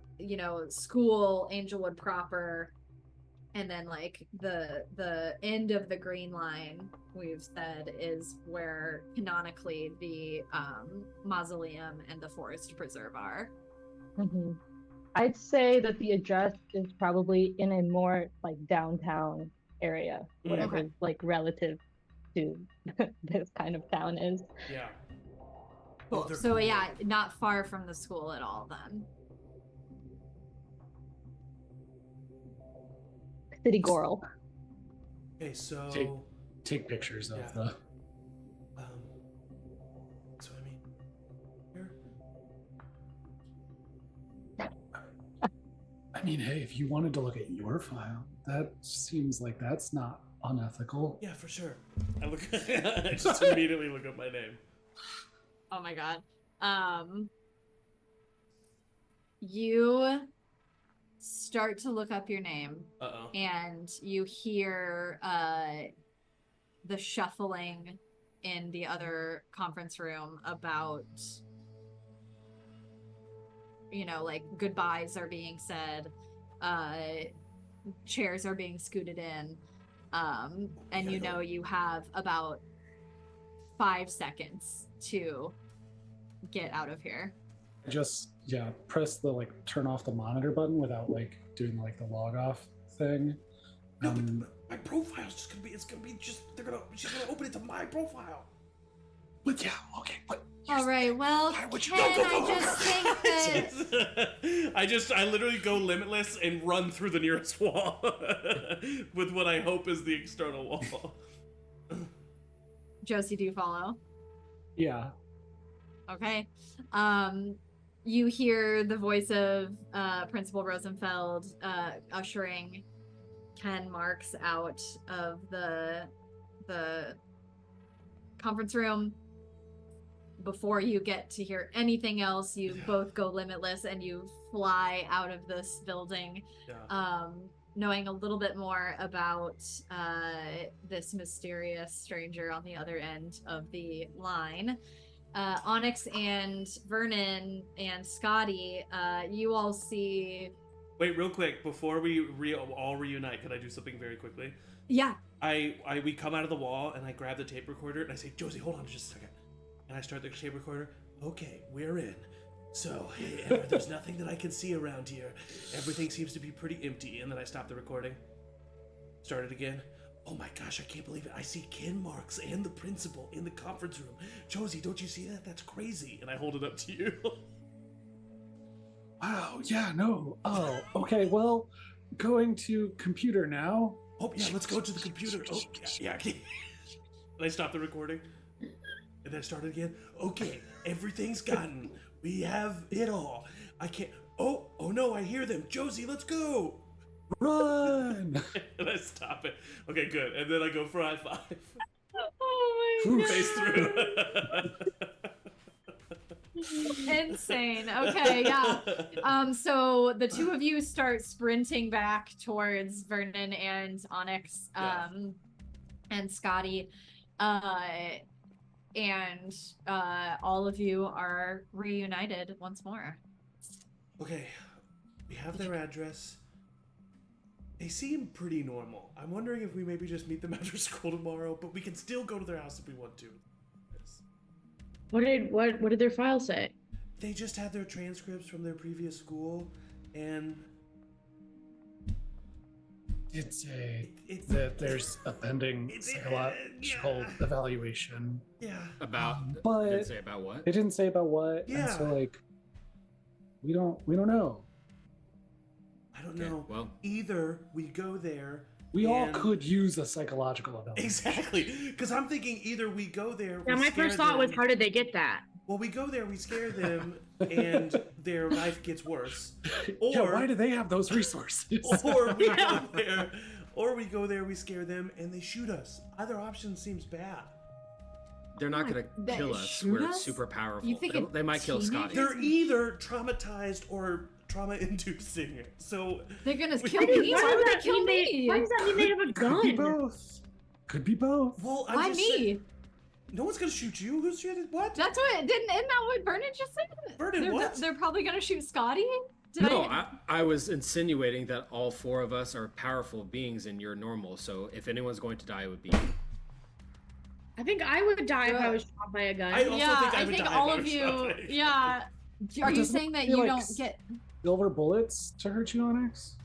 school, Angelwood proper, and then like the end of the green line, we've said, is where canonically the mausoleum and the forest preserve are. Mm-hmm. I'd say that the address is probably in a more like downtown area, whatever Okay. like relative to this kind of town is. Yeah. Cool. they're So cool. yeah, not far from the school at all then. City Goral. Okay, so Take pictures of Yeah. the. So I mean, here. I mean, hey, if you wanted to look at your file, that seems like that's not unethical. Yeah, for sure. I just immediately look up my name. Oh my god. You start to look up your name, Uh-oh. and you hear the shuffling in the other conference room about, like goodbyes are being said, chairs are being scooted in, and you have about 5 seconds to get out of here. Just press the like turn off the monitor button without like doing like the log off thing. No, but my profile's just gonna be. It's gonna be just. She's gonna open it to my profile. But yeah, okay. But All right. Well, why would you Ken, go, I just think that I literally go limitless and run through the nearest wall with what I hope is the external wall. Josie, do you follow? yeah. Okay. You hear the voice of Principal Rosenfeld ushering Ken Marks out of the conference room. Before you get to hear anything else, you both go limitless and you fly out of this building, knowing a little bit more about this mysterious stranger on the other end of the line. Onyx and Vernon and Scotty, you all see... Wait, real quick, before we all reunite, could I do something very quickly? Yeah. We come out of the wall, and I grab the tape recorder, and I say, Josie, hold on just a second. And I start the tape recorder. Okay, we're in. So, hey, Amber, there's nothing that I can see around here. Everything seems to be pretty empty. And then I stop the recording. Start it again. Oh my gosh, I can't believe it. I see Ken Marks and the principal in the conference room. Josie, don't you see that? That's crazy. And I hold it up to you. Wow. Yeah. No. Oh. Okay. Well, going to computer now. Oh yeah, let's go to the computer. Oh yeah. And I stop the recording. And then I start it again. Okay, everything's gotten. We have it all. I can't. Oh no, I hear them. Josie, let's go. Run! And I stop it. Okay, good. And then I go for high five. Oh my Face through. Insane. Okay, yeah. So the two of you start sprinting back towards Vernon and Onyx, and Scotty, and all of you are reunited once more. Okay, we have their address. They seem pretty normal. I'm wondering if we maybe just meet them after school tomorrow, but we can still go to their house if we want to. What did their file say? They just had their transcripts from their previous school, and It's that there's a pending psychological evaluation. Yeah. About But didn't say about what? they didn't say about what. Yeah. And so like we don't know. I don't Okay, know. well. Either we go there We all could use a psychological ability. Exactly, because I'm thinking either we go there. Yeah, we my scare first thought was, them- how did they get that? Well, we go there, we scare them, and their life gets worse. Or Yeah, why do they have those resources? or we go there, we scare them, and they shoot us. Either option seems bad. They're not gonna They kill us. shoot We're us? super powerful. You think They might kill Scotty. They're either traumatized or trauma-inducing. So They're gonna We- kill me. Why would they kill Why me? does that mean they have a Could be gun? both. Could be both. well, I'm Why just me? saying- no one's gonna shoot you. Who's shooting? What? That's what isn't that what Vernon just said? Vernon, they're, what? They're probably gonna shoot Scotty. Did No, I was insinuating that all four of us are powerful beings and you're normal. So if anyone's going to die, it would be you. I think I would die if I was shot by a gun. I also Yeah, think I I would think die if all I of was you. shot. Yeah. Are you Doesn't saying that feel you like don't get? silver bullets to hurt you, Onyx?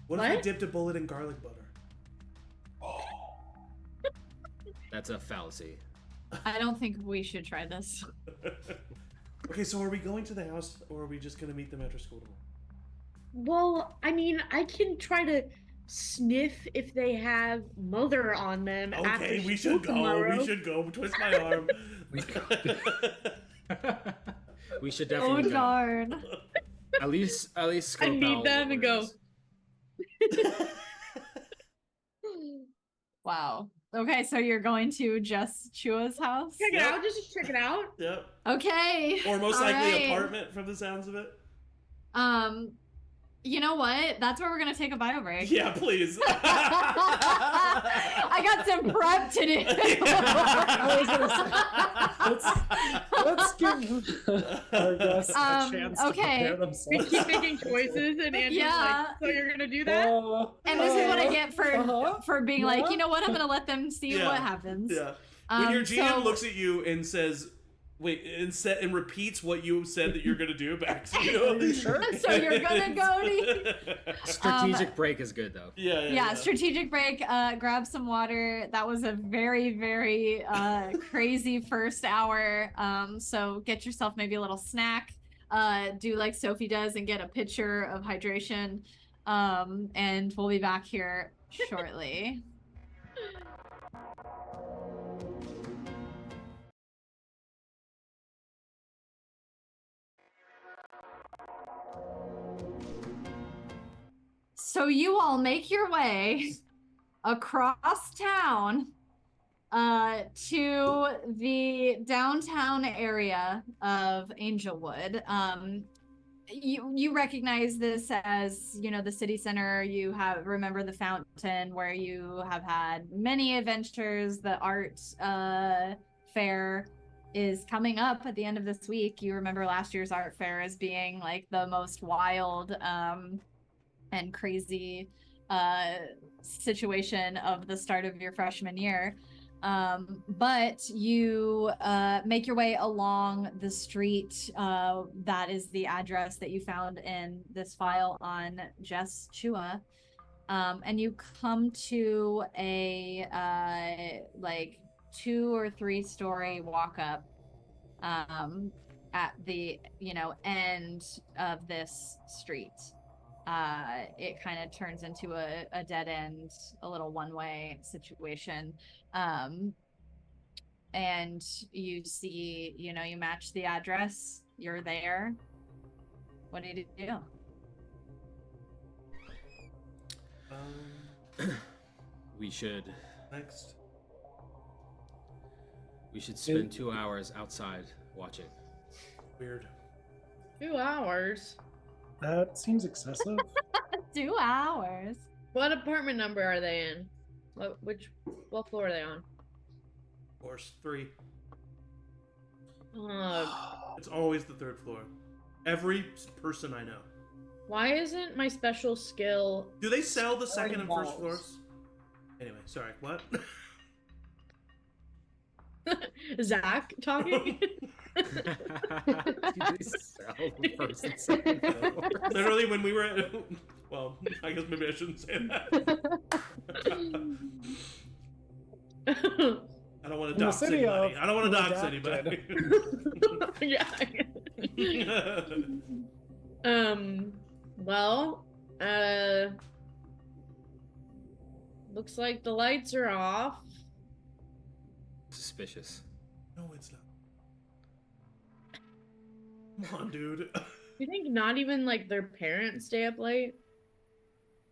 What if we What? dipped a bullet in garlic butter? That's a fallacy. I don't think we should try this. Okay, so are we going to the house, or are we just gonna meet them after school tomorrow? Well, I mean, I can try to sniff if they have mother on them. Okay, after we school should go. tomorrow. We should go. Twist my arm. We should Oh definitely go. darn! At least scope meet out them what and it go. is. Wow. Okay, so you're going to Jess Chua's house? Check it Yep. out. Just check it out. Yep. Okay. Or most all likely right. apartment from the sounds of it. You know what? That's where we're gonna take a bio break. Yeah, please. I got some prep to do. I was gonna say, let's give our guests a chance to okay. prepare We themselves. keep making choices, and Andrew's Yeah. like, "So you're gonna do that?" And this is what I get Uh-huh. for being like, Yeah. you know what? I'm gonna let them see Yeah. what happens. Yeah. When your GM so- looks at you and says, "Wait," and repeats what you said that you're gonna do back to you. Are you sure? So you're gonna go to Strategic break is good though. yeah, strategic break. Grab some water. That was a very, very crazy first hour. So get yourself maybe a little snack. Do like Sophie does and get a pitcher of hydration. And we'll be back here shortly. So you all make your way across town to the downtown area of Angelwood. You recognize this as, you know, the city center. You remember the fountain where you have had many adventures. The art fair is coming up at the end of this week. You remember last year's art fair as being like the most wild and crazy situation of the start of your freshman year. But you make your way along the street. That is the address that you found in this file on Jess Chua. And you come to a like 2 or 3 story walk up at the, you know, end of this street. It kind of turns into a dead end, a little one-way situation. And you see, you know, you match the address, you're there. What do you do? We should Next. spend 2 hours outside watching. Weird. 2 hours. That seems excessive. 2 hours. What apartment number are they in? What floor are they on? Course 3. Uh, It's always the 3rd floor. Every person I know. why isn't my special skill? Do they sell the 2nd and 1st walls. floors? Anyway, sorry. What? Zach talking? Literally, when we were at, well, I guess maybe I shouldn't say that. I don't want to In the dox city anybody. of I don't want to dox redacted. anybody. yeah. Well, Looks like the lights are off. Suspicious. No, it's not. Come on, dude. You think not even like their parents stay up late?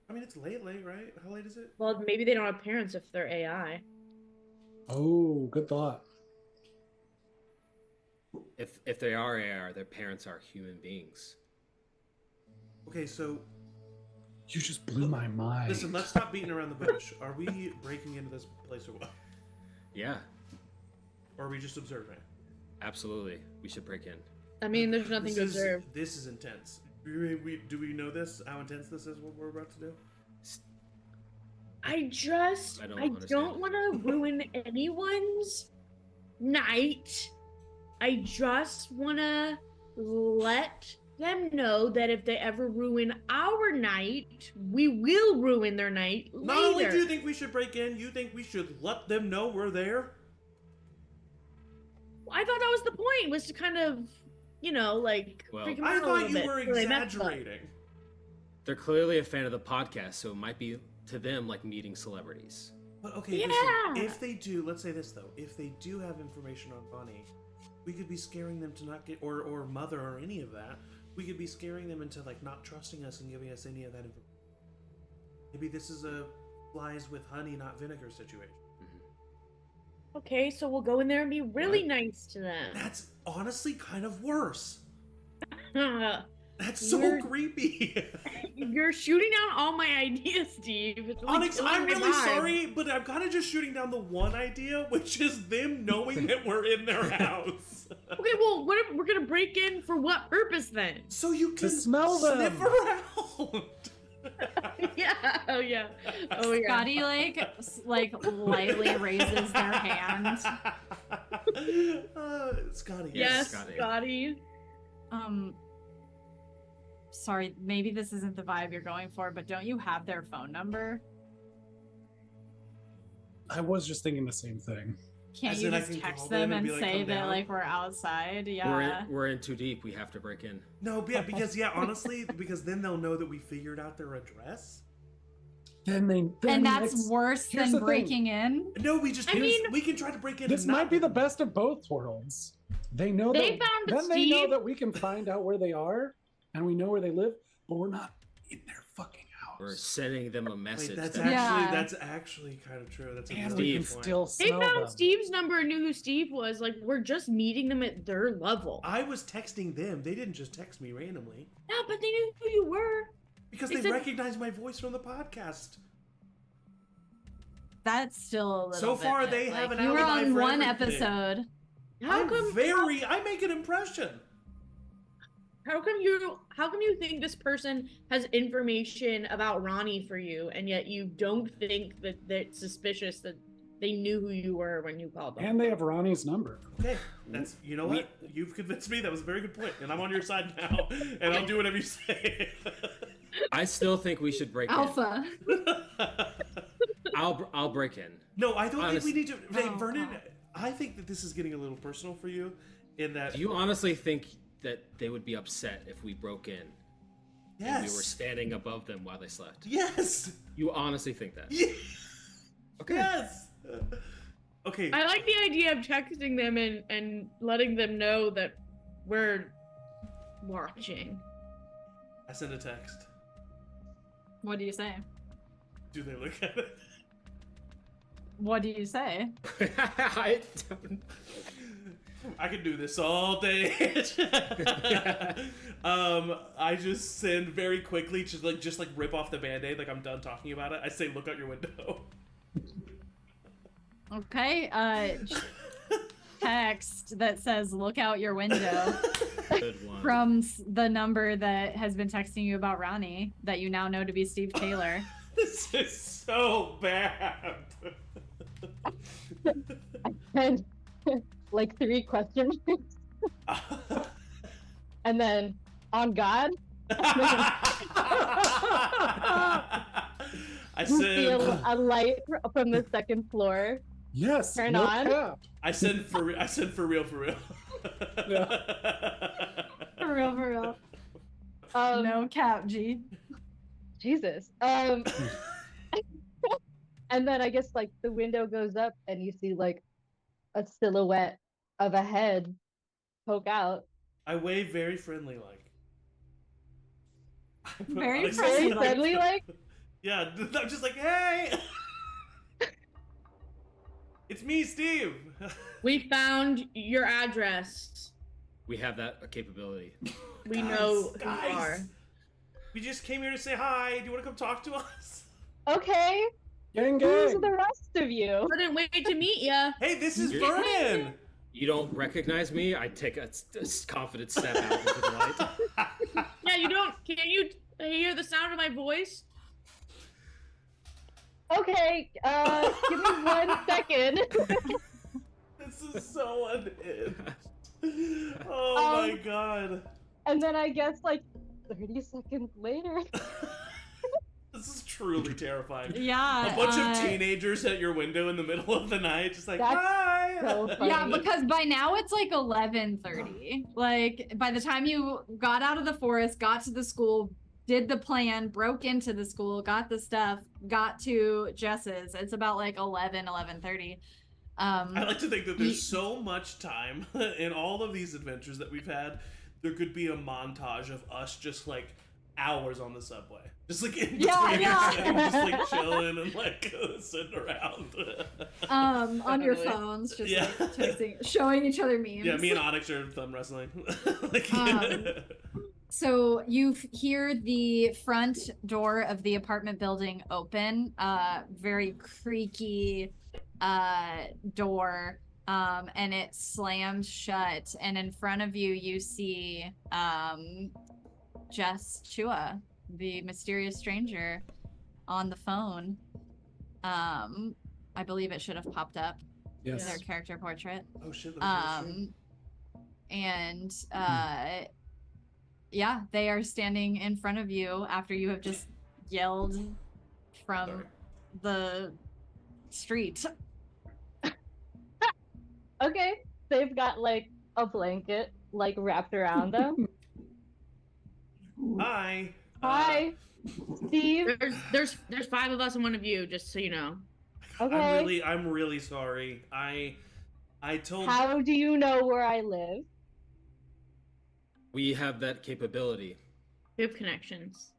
I mean, it's late, right? How late is it? Well, maybe they don't have parents if they're AI. Oh, good thought. If they are AR, their parents are human beings. Okay, so You just blew my mind. listen, let's stop beating around the bush. Are we breaking into this place or what? Yeah, Or are we just observing? absolutely. We should break in. I mean, there's nothing to observe. This is intense. Do we know this? How intense this is? What we're about to do? I don't don't understand. want to ruin anyone's night. I just want to let them know that if they ever ruin our night, we will ruin their night later. Not only do you think we should break in, you think we should let them know we're there? I thought that was the point, was to kind of, like, Well, freak 'em I out a thought little you bit were so they messed up. exaggerating. They're clearly a fan of the podcast, so it might be to them like meeting celebrities. But okay, Yeah. listen, if they do, let's say this though, if they do have information on Bonnie, we could be scaring them to not get, or Mother or any of that, we could be scaring them into like not trusting us and giving us any of that information. Maybe this is a flies with honey, not vinegar situation. Okay, so we'll go in there and be really What? nice to them. That's honestly kind of worse. That's so You're- creepy. You're shooting down all my ideas, Steve. It's really Onyx, killing I'm my really vibe. sorry, but I'm kind of just shooting down the one idea, which is them knowing that we're in their house. Okay, well, we're gonna break in for what purpose then? So you To can smell them. sniff around. Yeah. Oh yeah. Oh yeah. Scotty lightly raises their hand. Scotty. Yes, Scotty. Scotty. Sorry, maybe this isn't the vibe you're going for, but don't you have their phone number? I was just thinking the same thing. Can't As you in I just can text call them them and and be like, say "Come that down"? like we're outside? Yeah. We're in too deep. We have to break in. No, yeah, because honestly, because then they'll know that we figured out their address. Then And that's it's- worse here's than the thing. breaking in. No, we mean, can try to break in. This and not might be the break in. best of both worlds. They know They that. found Then they know Steve. that we can find out where they are, and we know where they live, but we're not in their fucking house. We're sending them a message. Wait, that's that- Yeah. actually kind of true. That's a And really we can good point. still They smell found them. Steve's number and knew who Steve was. Like, we're just meeting them at their level. I was texting them. They didn't just text me randomly No, but they knew who you were. because They they said- recognized my voice from the podcast. That's still a little So bit far, bit, they like, have an you were alibi on for one everything. episode. I make an impression. How come you think this person has information about Ronnie for you, and yet you don't think that it's suspicious that they knew who you were when you called them? And they have Ronnie's number. Okay, that's you know what? You've convinced me. That was a very good point, and I'm on your side now, and I'll do whatever you say. I still think we should break in. Alpha. I'll break in. No, I don't think we need to. Hey, Oh, Vernon, God. I think that this is getting a little personal for you, in that Do you honestly think that they would be upset if we broke in and we were yes, standing above them while they slept? yes, You honestly think that? Okay. yes. Okay, I like the idea of texting them and letting them know that we're watching. I send a text. What do you say? Do they look at it? What do you say? I don't... I could do this all day. I just send very quickly, just like rip off the band-aid, like I'm done talking about it. I say, look out your window. Okay. Text that says "Look out your window" Good one. from the number that has been texting you about Ronnie, that you now know to be Steve Taylor. This is so bad. And like 3 question marks. And then on God, I you see send. a light from the 2nd floor. Yes. Turn no on. cap. I send for real. For real. For real, for real. Um, No cap, G. Jesus. And And then I guess like the window goes up and you see like a silhouette of a head poke out. I wave very friendly like. I put Very Onyx's Very friendly, friendly like. Yeah, I'm just like, hey! It's me, Steve! We found your address. We have that capability. We Guys, know who you guys. are. We just came here to say hi. Do you want to come talk to us? Okay, Gang, who's gang. the rest of you? I didn't wait to meet ya. Hey, this is You're- Vernon! You don't recognize me? I take a confident step out into the light. Yeah, you don't. Can you hear the sound of my voice? Okay, give me 1 second. This is so unhinged. Oh my god. And then I guess like 30 seconds later. This is truly terrifying. Yeah. A bunch of teenagers at your window in the middle of the night, just like, That's hi! so funny. Yeah, because by now it's like 11:30. Like by the time you got out of the forest, got to the school, did the plan, broke into the school, got the stuff, got to Jess's, it's about like 11:30. I like to think that there's so much time in all of these adventures that we've had. There could be a montage of us just like hours on the subway, just like in between, just like chilling and like sitting around. On your phones, just Yeah. like texting, showing each other memes. Yeah, me and Onyx are thumb wrestling. Like, So you hear the front door of the apartment building open, very creaky door, and it slams shut. And in front of you, you see Jess Chua, the mysterious stranger, on the phone. I believe it should have popped up. Yes. Their character portrait. oh shit. Let me And yeah, they are standing in front of you after you have just yelled from Sorry. the street. Okay, they've got like a blanket like wrapped around them. Hi. Hi, Steve. There's 5 of us and 1 of you, just so you know. Okay. I'm really sorry. I told. How do you know where I live? We have that capability. We have connections.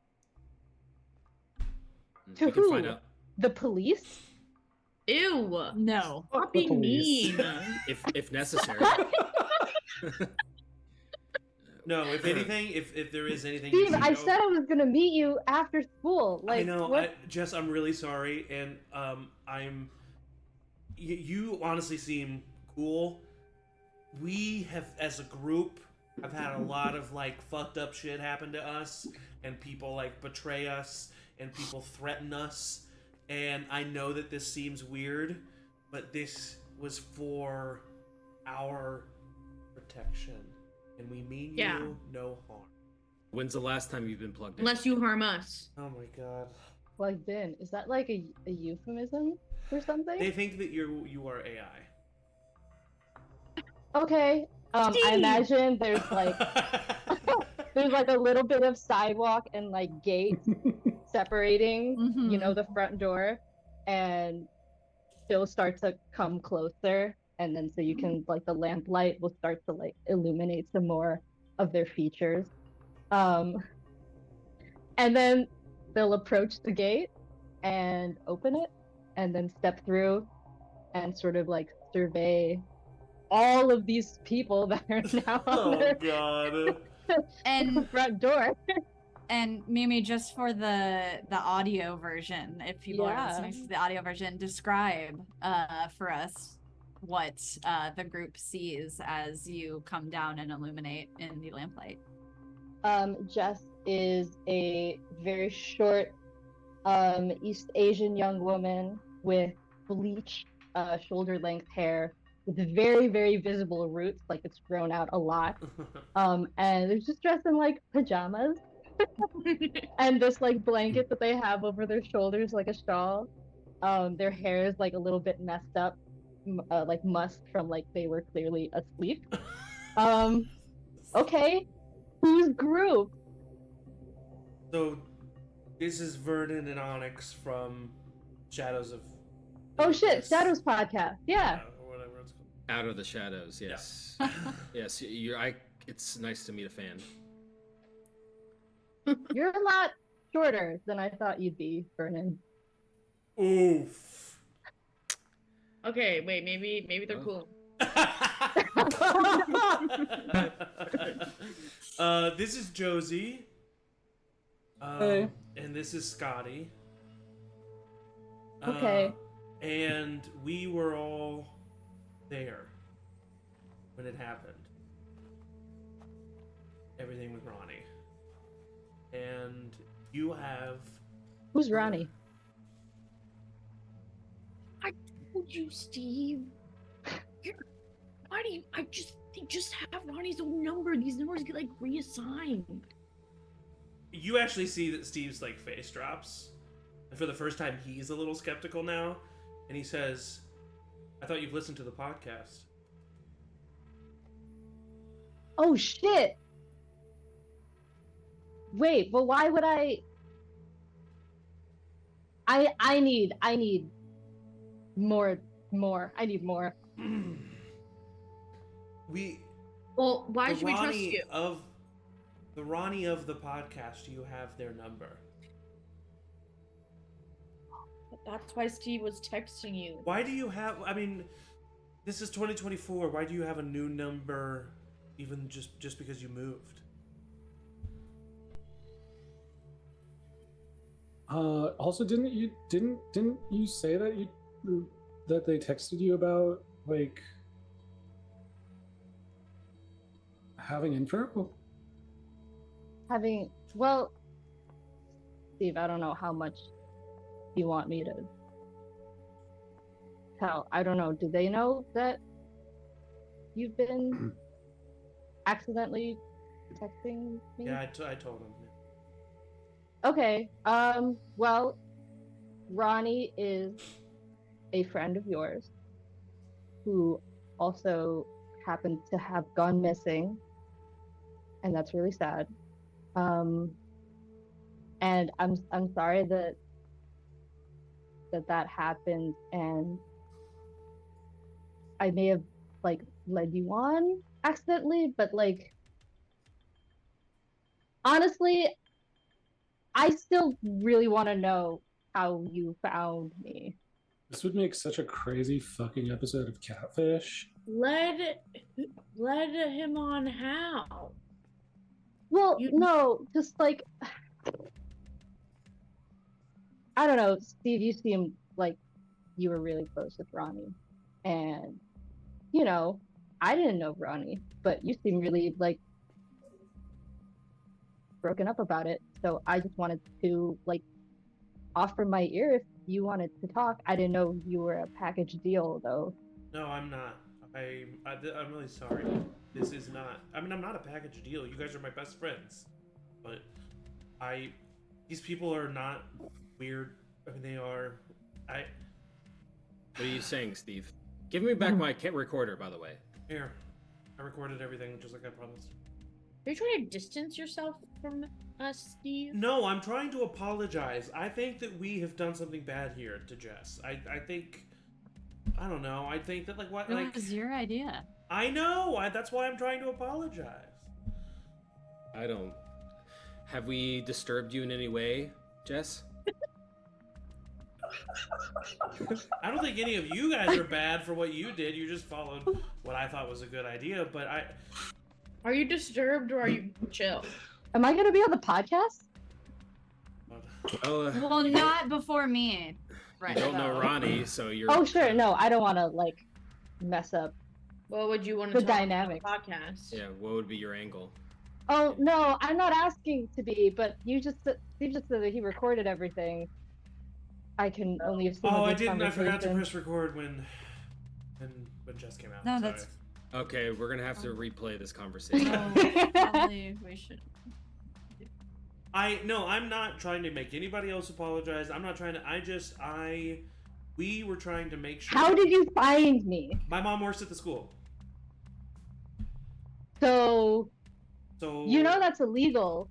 To We can find who? out The police? Ew. No. Stop being police. mean. if necessary. No, if anything, if there is anything. Steve, you should I know- said I was gonna meet you after school. Like, I know, what? Jess. I'm really sorry, and you honestly seem cool. We have, as a group, have had a lot of like fucked up shit happen to us, and people like betray us, and people threaten us. And I know that this seems weird, but this was for our protection, and we mean Yeah. you no harm. When's the last time you've been plugged in? Unless you harm us. Oh my god. Plugged in. Is that like a euphemism for something? They think that you are AI. Okay. I Steve! imagine there's like a little bit of sidewalk and like gate separating, you know, the front door, and she'll start to come closer, and then so you can like the lamplight will start to like illuminate some more of their features. And then they'll approach the gate and open it, and then step through and sort of like survey all of these people that are now on Oh their god. And front door. and Mimi, just for the audio version, if people are Yeah. listening to the audio version, describe for us what the group sees as you come down and illuminate in the lamplight. Jess is a very short East Asian young woman with bleached shoulder-length hair with very, very visible roots, like it's grown out a lot. And they're just dressed in like pajamas and this like blanket that they have over their shoulders, like a shawl. Their hair is like a little bit messed up, like mussed from like they were clearly asleep. Okay, whose group? So, this is Vernon and Onyx from Shadows of Oh shit, Yes. Shadows podcast. Yeah. Or whatever it's called. Out of the shadows, yes. Yes, it's nice to meet a fan. You're a lot shorter than I thought you'd be, Vernon. Oof. Okay, wait, maybe they're cool. This is Josie. Hey. And this is Scotty. Okay. And we were all there when it happened. Everything with Ronnie. And you have... Who's Ronnie? I told you, Steve. Why do you? They just have Ronnie's old number. These numbers get like reassigned. You actually see that Steve's like face drops. And for the first time, he's a little skeptical now. And he says, I thought you've listened to the podcast. Oh shit! Wait, but why would I need more. I need more. Well, why should we trust Ronnie you? The Ronnie of the podcast, you have their number. That's why Steve was texting you. Why do you have... I mean, this is 2024. Why do you have a new number even just because you moved? Also, didn't you say that they texted you about like having info? Well, Steve, I don't know how much you want me to tell. I don't know. Do they know that you've been accidentally texting me? Yeah, I told him. Okay. Well, Ronnie is a friend of yours who also happened to have gone missing, and that's really sad. And I'm sorry that happened, and I may have like led you on accidentally, but like honestly, I still really want to know how you found me. This would make such a crazy fucking episode of Catfish. Led him on how? Well, no, just like I don't know, Steve, you seem like you were really close with Ronnie. And, you know, I didn't know Ronnie, but you seem really like broken up about it. So I just wanted to like offer my ear if you wanted to talk. I didn't know you were a package deal though. No, I'm not. I'm really sorry. This is not... I mean, I'm not a package deal. You guys are my best friends. But these people are not weird. I mean, they are... What are you saying, Steve? Give me back my recorder, by the way. Here. I recorded everything just like I promised. Are you trying to distance yourself from us, Steve? No, I'm trying to apologize. I think that we have done something bad here to Jess. I think... I don't know. I think that, like, what... It was your idea. I know! That's why I'm trying to apologize. Have we disturbed you in any way, Jess? I don't think any of you guys are bad for what you did. You just followed what I thought was a good idea, but Are you disturbed or are you chill? Am I gonna be on the podcast? Well, not before me. Right. You don't know Ronnie, so you're... Oh sure, no, I don't wanna like mess up. What would you want to The talk dynamics. about the podcast? Yeah, what would be your angle? Oh no, I'm not asking to be, but Steve just said that he recorded everything. I can only assume. Oh, I this didn't. I forgot to conversation- press record when Jess came out. No, Sorry. that's Okay, we're gonna have to replay this conversation. probably we should. I'm not trying to make anybody else apologize. I'm not trying to. We were trying to make sure. How did you find me? My mom works at the school, So so you know that's illegal.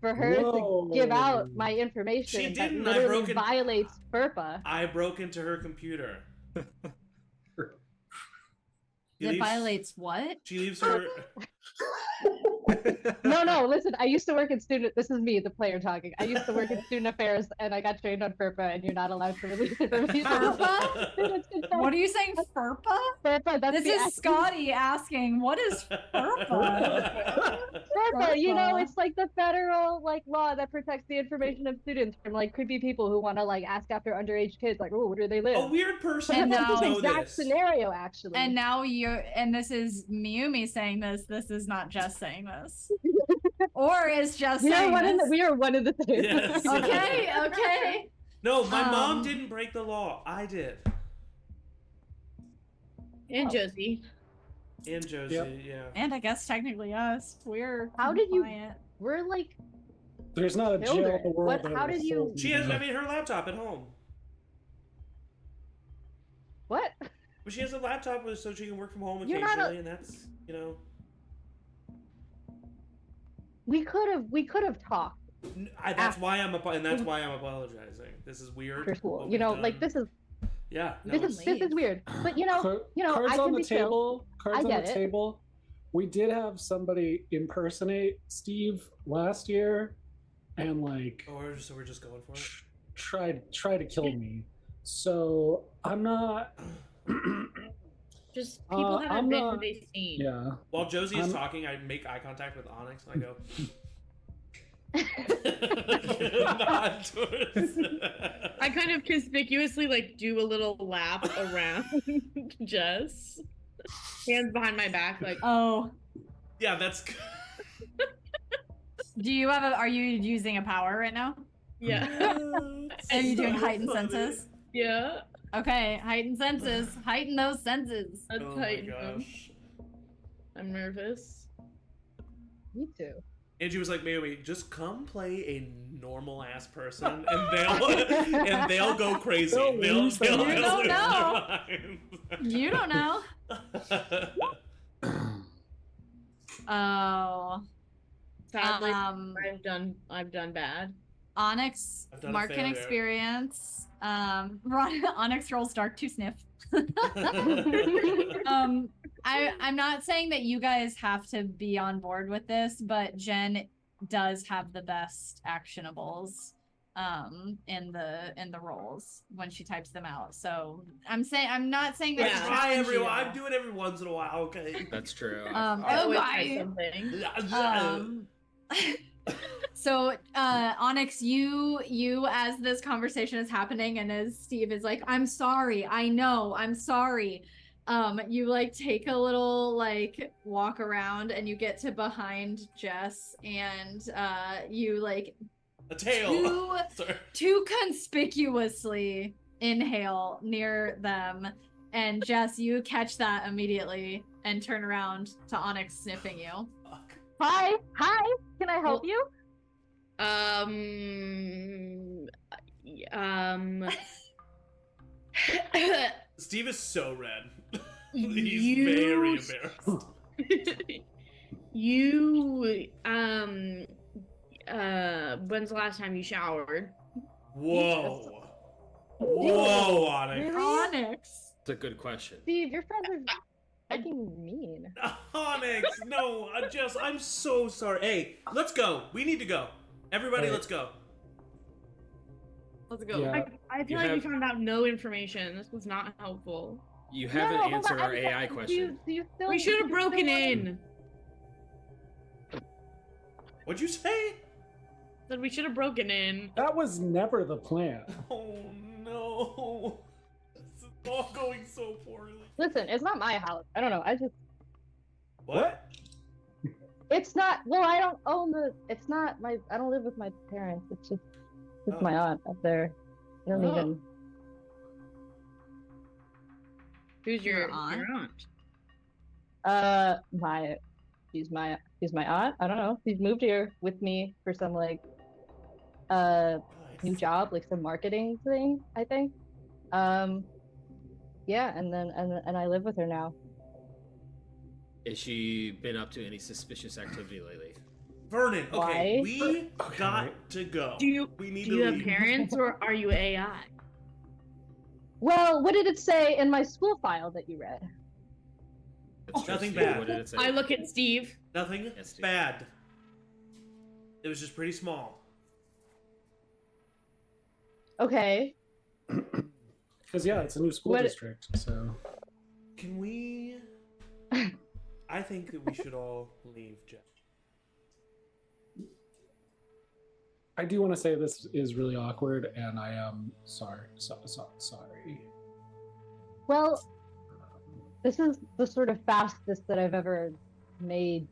for her to give out Whoa. my information She that didn't. I literally broke in- violates FERPA. I broke into her computer. She It leaves- violates what? She leaves her. No, listen, I used to work in student. This is me, the player talking. I used to work in student affairs, and I got trained on FERPA, and you're not allowed to release information. FERPA? What are you saying, FERPA? FERPA, that's This the is Scotty asking, what is FERPA? FERPA, you know, FERPA. it's like the federal law that protects the information of students from creepy people who want to ask after underage kids, oh, where do they live? A weird person And would now- this know exact this. scenario, actually. And now and this is Mayumi saying this. This is not Jess saying this. Or is Jess saying this? we are one of the things. Yes. Okay. No, my mom Um, didn't break the law. I did. And Josie. And Josie, Yep. yeah. And I guess technically us. We're How did you- compliant. We're There's not a jail in Children. the world. What- that how will did you- hold She has, her laptop at home. what? But she has a laptop so she can work from home You're not occasionally, and that's, We could have talked that's why I'm apologizing. This is weird. after school. what You we've know, done. this is Yeah. No, this is it's- weird. But you know, Cards I on can the be chill. table. Cards I on get the it. table. We did have somebody impersonate Steve last year, and so we're just going for it. try to kill me. So I'm not. Just people haven't I'm been not- who they've seen. Yeah. While Josie is I'm- talking, I make eye contact with Onyx and I go. Nod towards- I kind of conspicuously do a little lap around Jess. Hands behind my back, Oh, Yeah, that's. are you using a power right now? yeah. Are you doing So heightened funny. senses? Yeah. Okay, heightened senses. Heighten those senses. That's Oh my heightened. gosh. I'm nervous. Me too. Angie was like, Mayumi, just come play a normal ass person, and they'll go crazy. They'll They'll lose their they'll minds. You don't lose their know. minds. You don't know. Oh. Sadly, I've done bad. Onyx I've done a market failure. experience. Onyx rolls dark to sniff. I'm not saying that you guys have to be on board with this, but Jenn does have the best actionables in the roles when she types them out. So I'm not saying that. Yeah. to Try challenge everyone. you. I'm doing every once in a while. Okay. That's true. I Oh, always try guys. something. So Onyx, you as this conversation is happening and as Steve is like, I'm sorry, I know, I'm sorry. You take a little walk around and you get to behind Jess and you a tail. Sorry. too conspicuously inhale near them, and Jess, you catch that immediately and turn around to Onyx sniffing you. Fuck. Hi, can I help you? Steve is so red. You- He's very embarrassed. When's the last time you showered? Whoa. Whoa, Onyx. Really? Onyx. It's a good question. Steve, your friends are fucking mean. Onyx, no, I'm so sorry. Hey, let's go. We need to go. Everybody, Hey. let's go. Let's go. Yeah. I feel You like we have- found out no information. This was not helpful. You haven't hold on, answered our I'm AI sorry, question. Do you still, We should do have you broken still wanna- in. What'd you say? Said we should have broken in. That was never the plan. Oh no. This is all going so poorly. Listen, it's not my house. I don't know. What? It's not. Well, I don't own the. It's not my. I don't live with my parents. It's just. It's Oh. my aunt up there. I don't Oh. even. Who's your Your aunt? aunt? She's my aunt. I don't know. She's moved here with me for some new Nice. job, some marketing thing, I think. Yeah, and I live with her now. Has she been up to any suspicious activity lately? Vernon, okay, Why? we Okay. got to go. We need Do to you have leave. parents or are you AI? Well, what did it say in my school file that you read? That's true, Nothing Steve. bad. What did it say? I look at Steve. Nothing Yes, Steve. bad. It was just pretty small. Okay. Because yeah, it's a new school What- district, so Can we? I think that we should all leave, Jeff. I do want to say this is really awkward, and I am sorry. Sorry. Well, this is the sort of fastest that I've ever made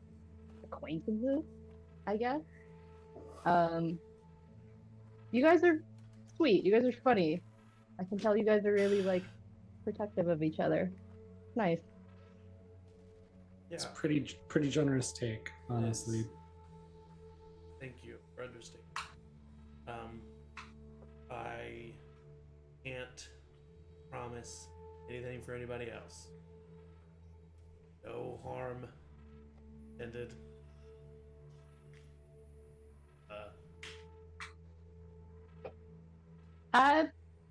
acquaintances, I guess. You guys are sweet. You guys are funny. I can tell you guys are really like protective of each other. Nice. Yeah. It's pretty generous take, honestly. Thank you for understanding. I can't promise anything for anybody else. No harm intended.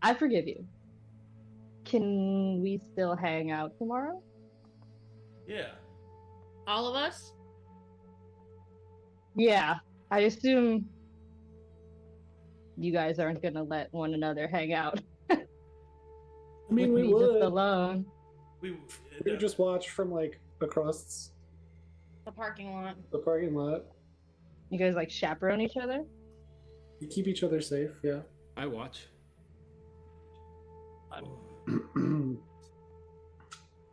I forgive you. Can we still hang out tomorrow? Yeah. All of us? Yeah. I assume you guys aren't gonna let one another hang out. I mean, with we me just would. alone. We We would just watch from like across The parking lot. the parking lot. You guys like chaperone each other? We keep each other safe. Yeah. I watch.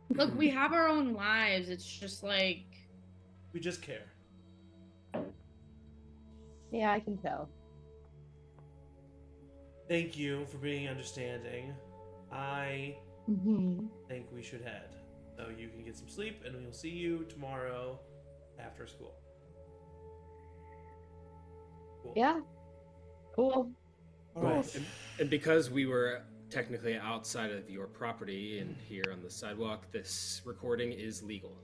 Look, we have our own lives. It's just like we just care. Yeah, I can tell. Thank you for being understanding. I think we should head. So you can get some sleep, and we'll see you tomorrow after school. Cool. Yeah. Cool. All right. And because we were technically outside of your property and here on the sidewalk, this recording is legal.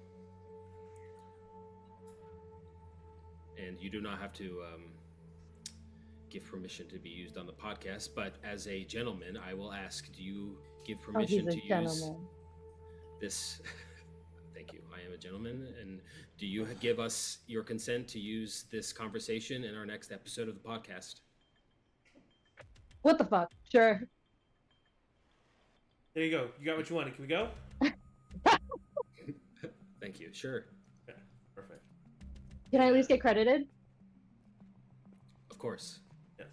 And you do not have to give permission to be used on the podcast, but as a gentleman, I will ask, do you give permission to use this? Thank you. I am a gentleman. And do you give us your consent to use this conversation in our next episode of the podcast? What the fuck? Sure. There you go. You got what you wanted. Can we go? Thank you. Sure. Okay. Perfect. Can I at least get credited? Of course. Yes.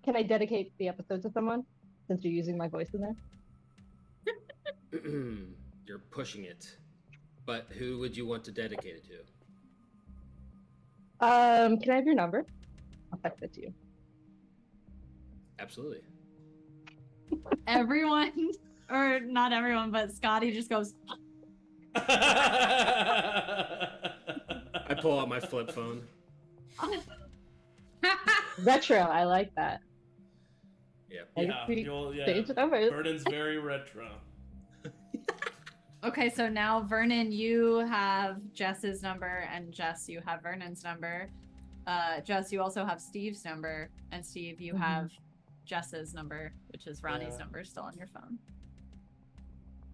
Can I dedicate the episode to someone? Since you're using my voice in there? You're pushing it. But who would you want to dedicate it to? Can I have your number? I'll text it to you. Absolutely. Everyone, or not everyone, but Scotty just goes, I pull out my flip phone. Retro, I like that. Yeah. Yeah. Change the numbers. Vernon's very retro. okay, so now Vernon, you have Jess's number, and Jess, you have Vernon's number. Jess, you also have Steve's number, and Steve, you have Jess's number, which is Ronnie's number, still on your phone.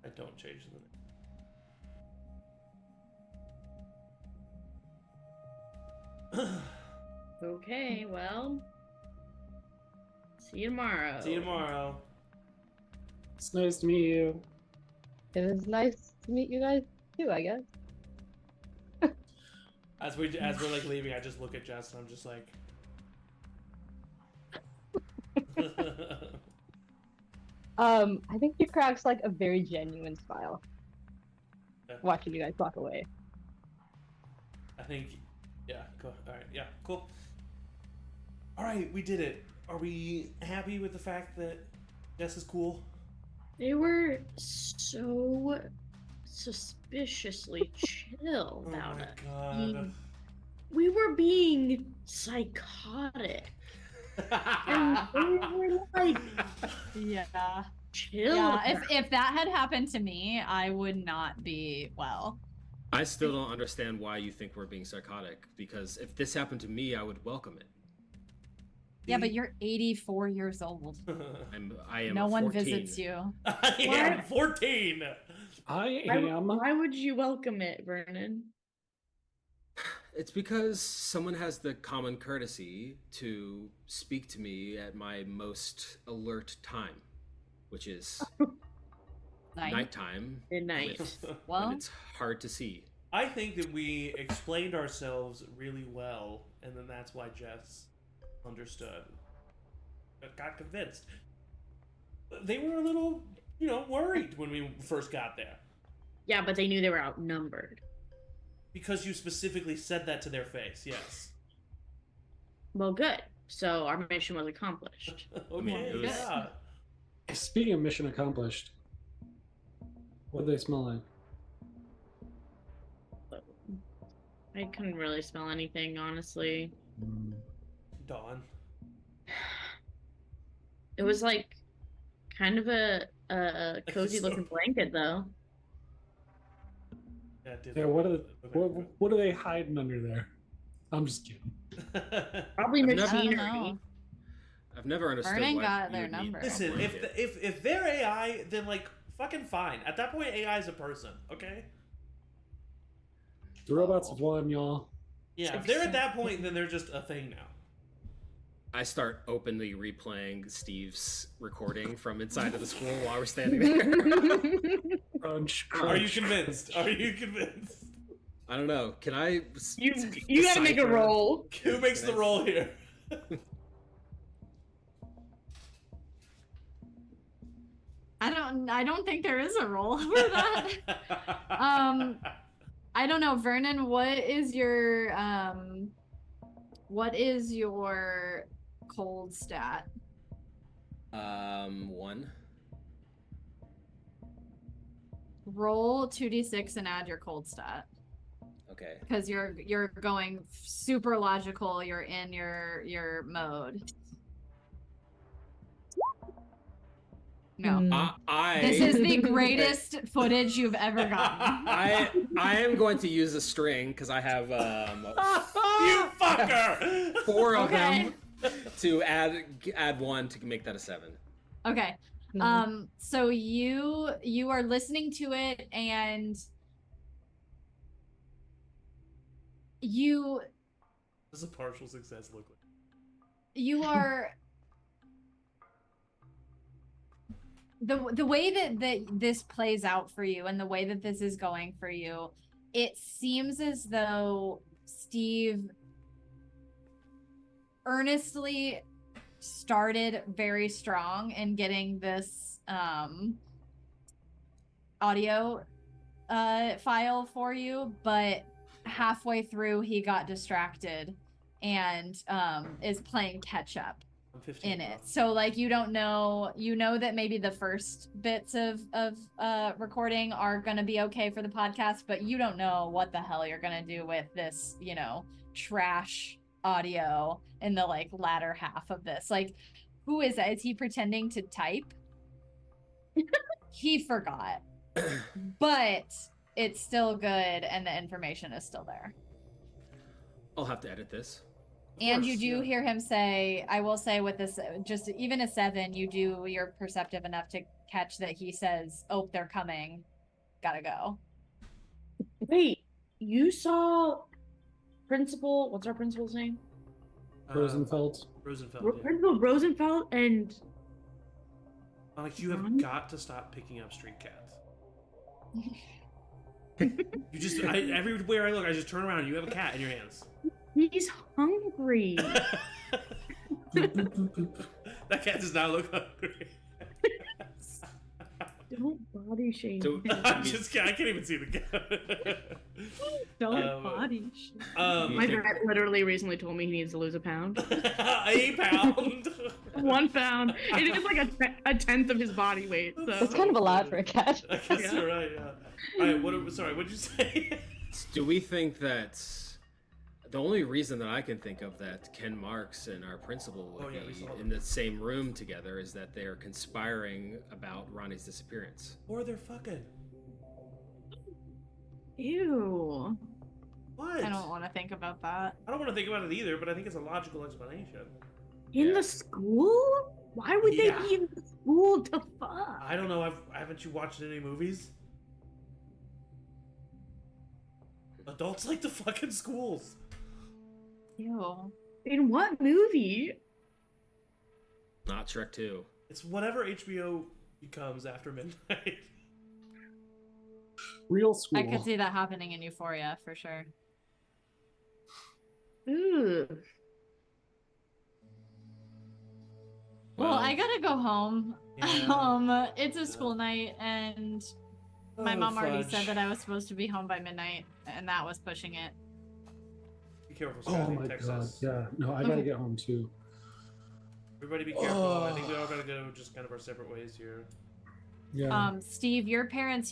I don't change the name. okay, well. See you tomorrow. See you tomorrow. It's nice to meet you. It was nice to meet you guys too, I guess. As we're like leaving, I just look at Jess and I'm just like. I think you cracks like a very genuine smile. Yeah. Watching you guys walk away. I think, yeah. Cool. All right. Yeah. Cool. All right, we did it. Are we happy with the fact that Jess is cool? They were so suspiciously chill about it. Oh my god. We were being psychotic. And they were like Yeah. chill. Yeah, if that had happened to me, I would not be well. I still don't understand why you think we're being psychotic, because if this happened to me, I would welcome it. Yeah, but you're 84 years old. I am. No one 14. visits you. I am 14. I am. Why would you welcome it, Vernon? It's because someone has the common courtesy to speak to me at my most alert time, which is nighttime. Midnight. Well, and it's hard to see. I think that we explained ourselves really well, and then that's why Jess understood. Got convinced. They were a little, worried when we first got there. Yeah, but they knew they were outnumbered. Because you specifically said that to their face, yes. Well, good. So our mission was accomplished. Okay, It was- yeah. Speaking of mission accomplished, what do they smell like? I couldn't really smell anything, honestly. Dawn. It was like kind of a cozy looking blanket, though. Yeah, what are they hiding under there? I'm just kidding. Probably I've never- machinery. I've never understood Vernon why got you their would need number. a Listen, blanket. if they're AI, then fucking fine. At that point, AI is a person, okay? The robots have won, y'all. Yeah, if they're at that point, then they're just a thing now. I start openly replaying Steve's recording from inside of the school while we're standing there. Crunch, Are you crunch. convinced? Are you convinced? I don't know. Can I? You gotta make a decipher- roll. Who makes the roll here? I don't think there is a role for that. I don't know, Vernon, what is your cold stat? 1. Roll 2d6 and add your cold stat. Okay. Because you're going super logical, you're in your mode. No. This is the greatest footage you've ever gotten. I am going to use a string because I have You fucker! 4 of Okay. them to add 1 to make that a 7. Okay. So you are listening to it and you Does a partial success look like? you are the way that this plays out for you and the way that this is going for you, it seems as though Steve earnestly started very strong in getting this audio file for you, but halfway through he got distracted and is playing catch up I'm 15. in it. So you don't know, that maybe the first bits of recording are going to be okay for the podcast, but you don't know what the hell you're going to do with this, trash audio in the latter half of this. Who is that? Is he pretending to type? He forgot. But it's still good and the information is still there. I'll have to edit this. And you do hear him say, I will say with this, just even a 7, you're perceptive enough to catch that he says, oh, they're coming. Gotta go. Wait, you saw Principal, what's our principal's name? Rosenfeld. Rosenfeld. Yeah. Principal Rosenfeld and Onyx, you have got to stop picking up street cats. You just everywhere I look, I just turn around and you have a cat in your hands. he's hungry. That cat does not look hungry. Don't body shame. So- him. I'm just kidding. I can't even see the cat. Don't body shame. Um, My vet literally recently told me he needs to lose a pound. a pound. 1 pound. It is like a tenth of his body weight. So That's kind of a lot for a cat. I guess you're right. Yeah. All right. Sorry. What'd you say? Do we think that the only reason that I can think of that Ken Marks and our principal would we saw be in the same room together is that they are conspiring about Ronnie's disappearance? Or they're fucking. Ew. What? I don't want to think about that. I don't want to think about it either, but I think it's a logical explanation. In the school? Why would they Yeah. be in the school to fuck? I don't know. Haven't you watched any movies? Adults like to fuck in schools. Ew. In what movie? Not Shrek 2. It's whatever HBO becomes after midnight. Real school. I could see that happening in Euphoria for sure. Ooh. Well, I gotta go home. Yeah. It's a school night, and my Oh, mom already fudge. said that I was supposed to be home by midnight, and that was pushing it. Be careful, Oh Scotty, my Texas. god. Yeah. No, I gotta get home too. Everybody be careful. I think we all gotta go just kind of our separate ways here. Yeah. Steve, your parents,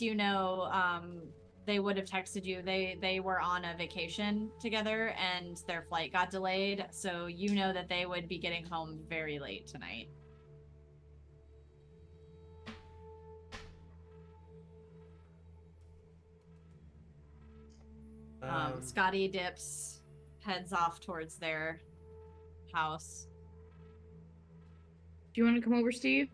they would have texted you. They were on a vacation together, and their flight got delayed, so you know that they would be getting home very late tonight. Scotty dips, heads off towards their house. Do you want to come over, Steve?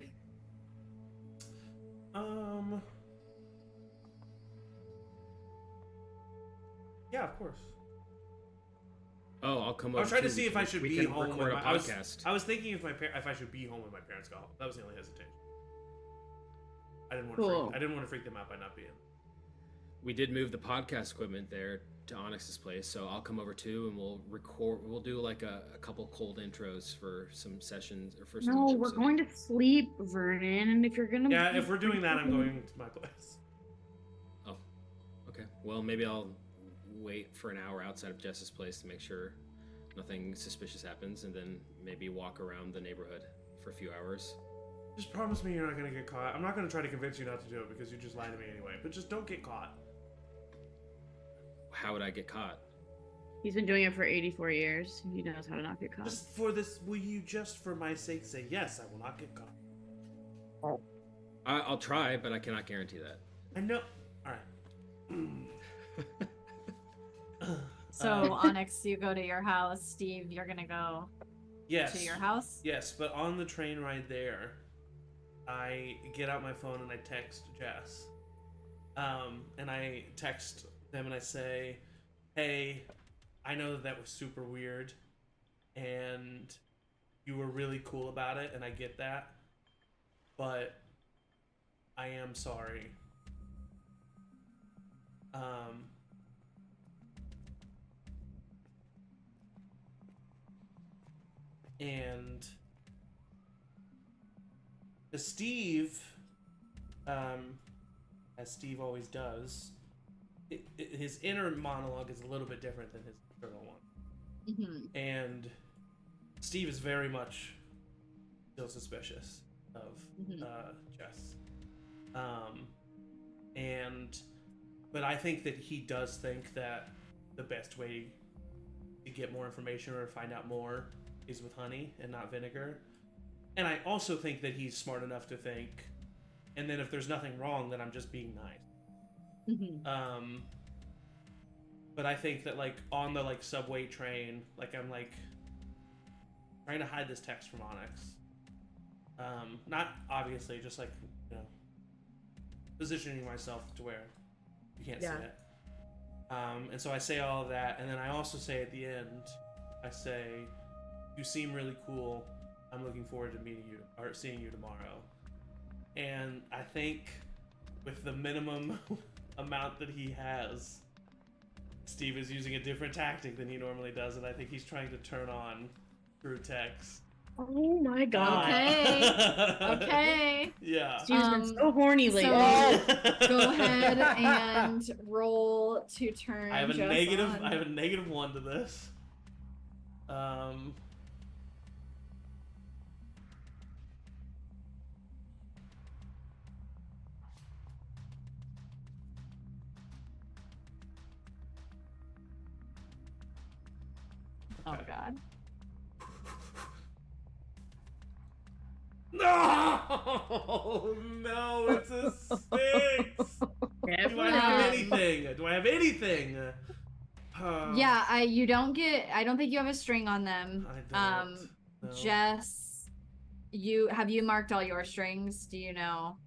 Yeah, of course. Oh, I'll come I over. was trying to too. see if I should we be can home record when a my, podcast. I was thinking if I should be home when my parents got home. That was the only hesitation. I didn't want to freak them out by not being. We did move the podcast equipment there to Onyx's place, so I'll come over too, and we'll record. We'll do like a couple cold intros for some sessions or for some. No, we're going to sleep, Vernon. And if you're gonna, Yeah, if we're doing that, I'm going to my place. Oh, okay. Well, maybe I'll wait for an hour outside of Jess's place to make sure nothing suspicious happens, and then maybe walk around the neighborhood for a few hours. Just promise me you're not going to get caught. I'm not going to try to convince you not to do it because you just lied to me anyway. But just don't get caught. How would I get caught? He's been doing it for 84 years. He knows how to not get caught. Just for this, will you just for my sake say yes? I will not get caught. I'll try, but I cannot guarantee that. I know. All right. So, Onyx, you go to your house. Steve, you're gonna go Yes. to your house? Yes, but on the train ride there, I get out my phone and I text Jess. And I text them and I say, hey, I know that was super weird and you were really cool about it and I get that, but I am sorry. And Steve, as Steve always does, his inner monologue is a little bit different than his external one. Mm-hmm. And Steve is very much still suspicious of Jess. But I think that he does think that the best way to get more information or find out more is with honey and not vinegar. And I also think that he's smart enough to think, and then if there's nothing wrong, then I'm just being nice. Mm-hmm. But I think that like on the like subway train, like I'm like trying to hide this text from Onyx. Not obviously, just like, you know, positioning myself to where you can't see it. And so I say all of that, and then I also say at the end, I say, you seem really cool. I'm looking forward to meeting you or seeing you tomorrow. And I think with the minimum amount that he has, Steve is using a different tactic than he normally does, and I think he's trying to turn on through text. Oh my god. Okay. Yeah. Steve's been so horny lately. So go ahead and roll to turn. I have a Jess negative. on. I have a -1 to this. Oh god. No, no, it's a 6. gift. Do I have anything? Do I have anything? Yeah, I don't think you have a string on them. I don't. No. Jess, have you marked all your strings? Do you know?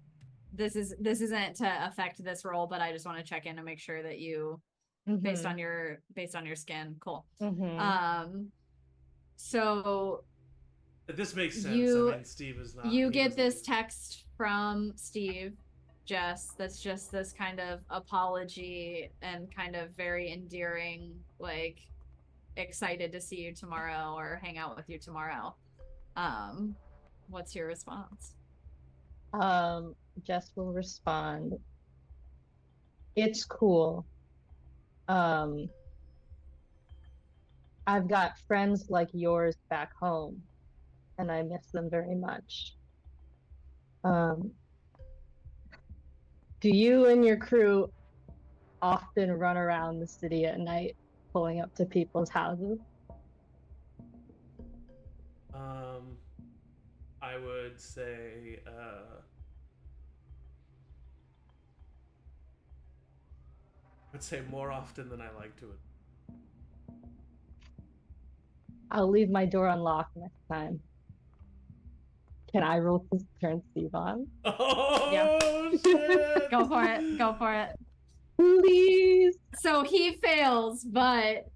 This isn't to affect this roll, but I just want to check in and make sure that you based on your skin. Cool. So this makes sense. I mean, Steve is not. You get this text from Steve, Jess, that's just this kind of apology and kind of very endearing, like excited to see you tomorrow or hang out with you tomorrow. What's your response? Jess will respond. It's cool. I've got friends like yours back home, and I miss them very much. Do you and your crew often run around the city at night, pulling up to people's houses? I would say, more often than I like to. I'll leave my door unlocked next time. Can I roll to turn Steve on? Oh, yeah. Shit! Go for it. Go for it. Please. So he fails, but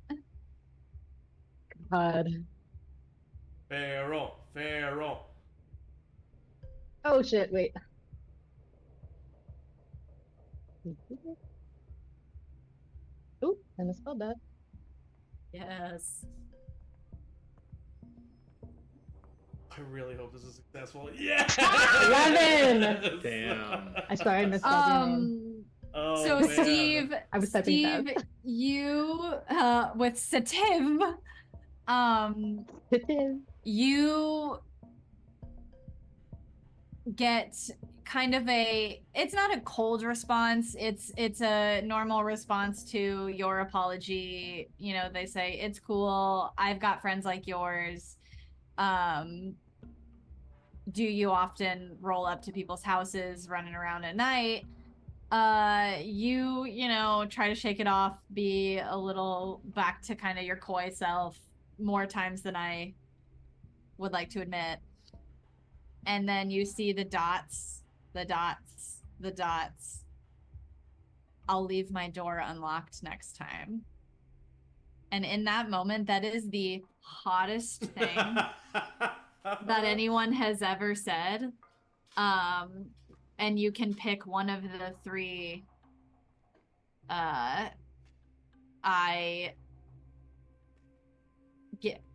God. Fair roll. Oh shit! Wait. Oh, I misspelled that. yes. I really hope this is successful. Yeah. 11. Damn. I started misspelled your name. Oh, so man. Steve, I was typing fast. You with Sativ, you get kind of it's not a cold response, it's a normal response to your apology. You know, they say, it's cool, I've got friends like yours. Do you often roll up to people's houses running around at night? You know, try to shake it off, be a little back to kind of your coy self more times than I would like to admit. And then you see the dots. I'll leave my door unlocked next time. And in that moment, that is the hottest thing that anyone has ever said. And you can pick one of the three. I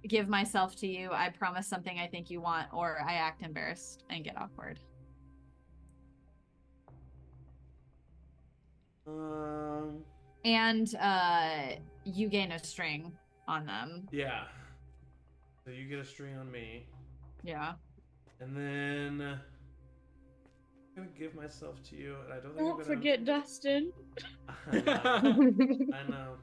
give myself to you, I promise something I think you want, or I act embarrassed and get awkward. And you gain a string on them. Yeah. So you get a string on me. Yeah. And then I'm gonna give myself to you, and I don't think Don't I'm gonna forget Dustin. I know.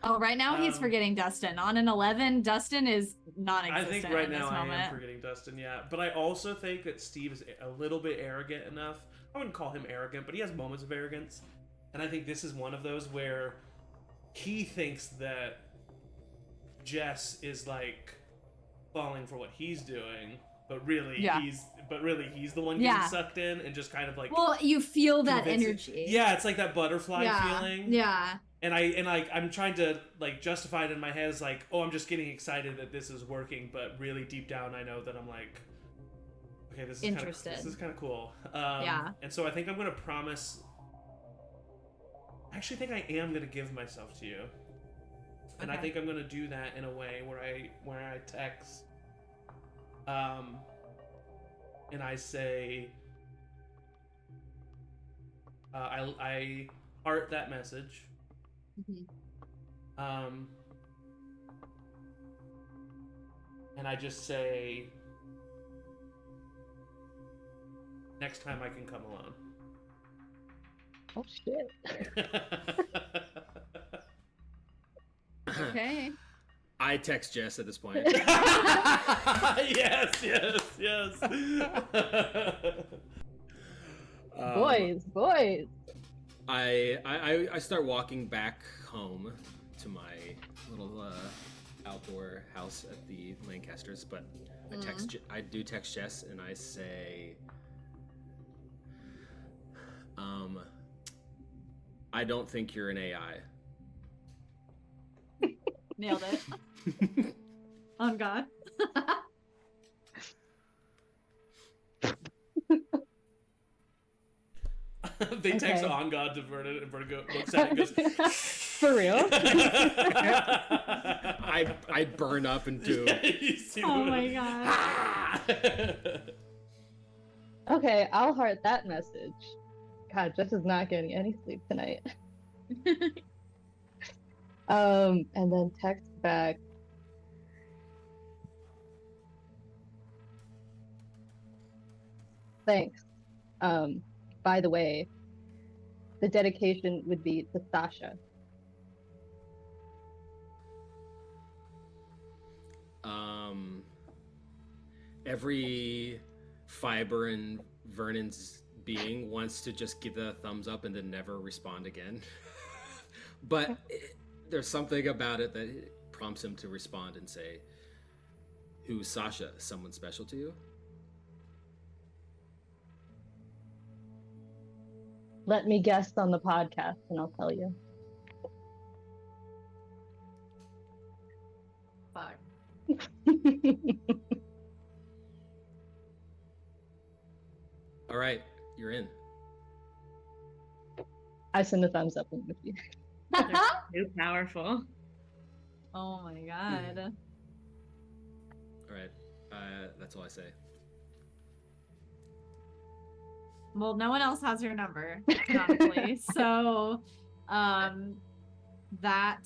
Oh, right now he's forgetting Dustin. On an 11, Dustin is non-existent. I think right in this now I moment. am forgetting Dustin, yeah. But I also think that Steve is a little bit arrogant enough. I wouldn't call him arrogant, but he has moments of arrogance. And I think this is one of those where he thinks that Jess is like falling for what he's doing, but really he's the one getting sucked in and just kind of like. Well, you feel that energy. Yeah, it's like that butterfly feeling. Yeah. And I'm trying to like justify it in my head as like, oh, I'm just getting excited that this is working, but really deep down I know that I'm like, okay, this is interested. This is kind of cool. Yeah. And so I think I'm gonna promise. I actually think I am gonna give myself to you, and I think I'm gonna do that in a way where I text, and I say, I heart that message. And I just say, next time I can come alone. Oh shit. Okay. I text Jess at this point. Yes. Boys. I start walking back home to my little outdoor house at the Lancasters, but I do text Jess and I say, I don't think you're an AI. Nailed it. On God. They text on God to Vernon, and Vernon looks at it and goes, For real? I burn up and do. Oh my God. Okay, I'll heart that message. God, Jess is not getting any sleep tonight. And then text back. Thanks. By the way, the dedication would be to Sasha. Every fiber in Vernon's being wants to just give a thumbs up and then never respond again. But there's something about it that prompts him to respond and say, "Who's Sasha? Someone special to you?" Let me guest on the podcast and I'll tell you. Fuck. All right, you're in. I send a thumbs up with you. Too powerful. Oh my God. All right, that's all I say. Well, no one else has your number, canonically. So, that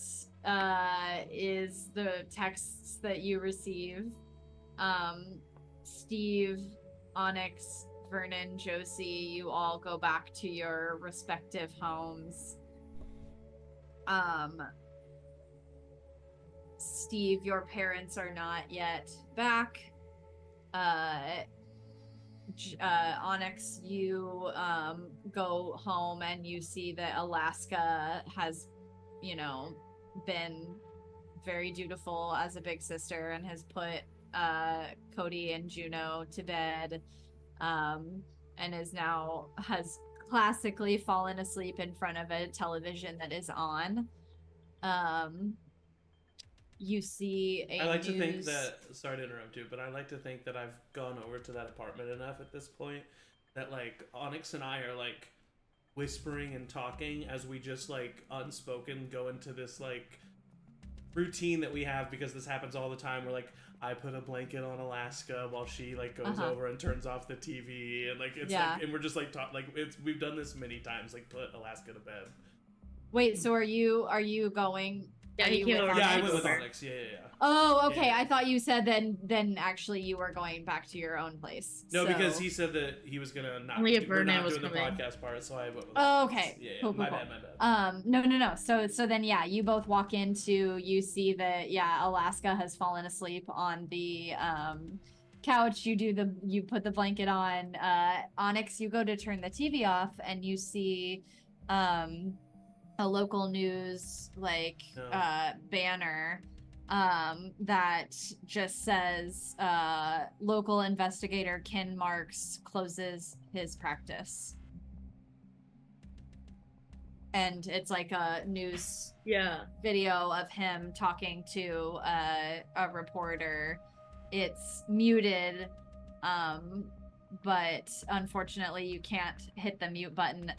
is the texts that you receive. Steve, Onyx, Vernon, Josie, you all go back to your respective homes. Steve, your parents are not yet back. Onyx, you go home and you see that Alaska has, been very dutiful as a big sister and has put Cody and Juno to bed, and has classically fallen asleep in front of a television that is on. You see a I like to think news- that, sorry to interrupt you, but I like to think that I've gone over to that apartment enough at this point that, like, Onyx and I are, like, whispering and talking as we just, like, unspoken go into this, like, routine that we have, because this happens all the time, where, like, I put a blanket on Alaska while she, like, goes over and turns off the TV, and, like, it's like, and we're just, like, we've done this many times, like, put Alaska to bed. Wait, so are you going? Yeah, are he you came with over. Onyx? Yeah, I went with Onyx. Yeah. Oh, okay. Yeah. I thought you said then actually you were going back to your own place. No, so... because he said that he was gonna not. Only if we're Vernon not was doing the coming. podcast part, so I went with. Oh, Onyx. okay. Yeah. Cool. My bad. No. So then, yeah, you both walk into. You see that, yeah, Alaska has fallen asleep on the couch. You put the blanket on. Onyx, you go to turn the TV off, and you see a local news banner that just says local investigator Ken Marks closes his practice. And it's like a news video of him talking to a reporter. It's muted, but unfortunately you can't hit the mute button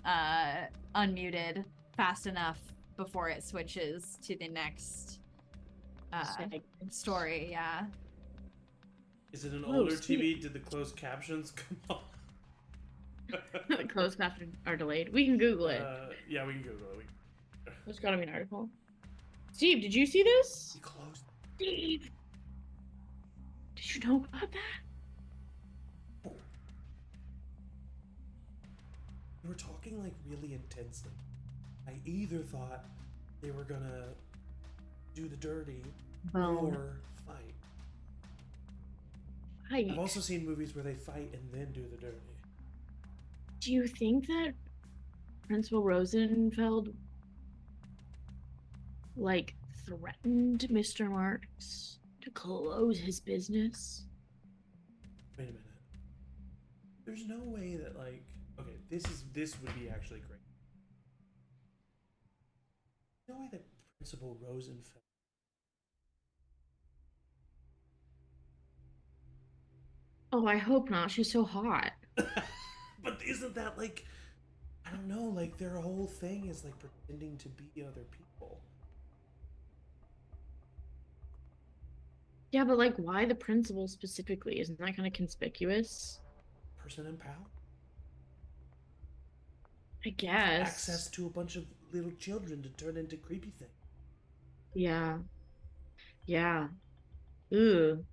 unmuted fast enough before it switches to the next story. Yeah. Is it an older TV? Did the closed captions come on? The closed captions are delayed. We can Google it. Yeah, we can Google it. There's gotta be an article. Steve, did you see this? We closed. Steve, did you know about that? We were talking like really intensely. I either thought they were gonna do the dirty or fight. I've also seen movies where they fight and then do the dirty. Do you think that Principal Rosenfeld, like, threatened Mr. Marks to close his business? Wait a minute. There's no way that, like, okay, this would be actually great. No way that Principal Rosenfeld. Oh, I hope not. She's so hot. But isn't that like, I don't know, like their whole thing is like pretending to be other people. Yeah, but like, why the principal specifically? Isn't that kind of conspicuous? Person in power. I guess. Access to a bunch of little children to turn into creepy things. Yeah. Yeah. Ooh.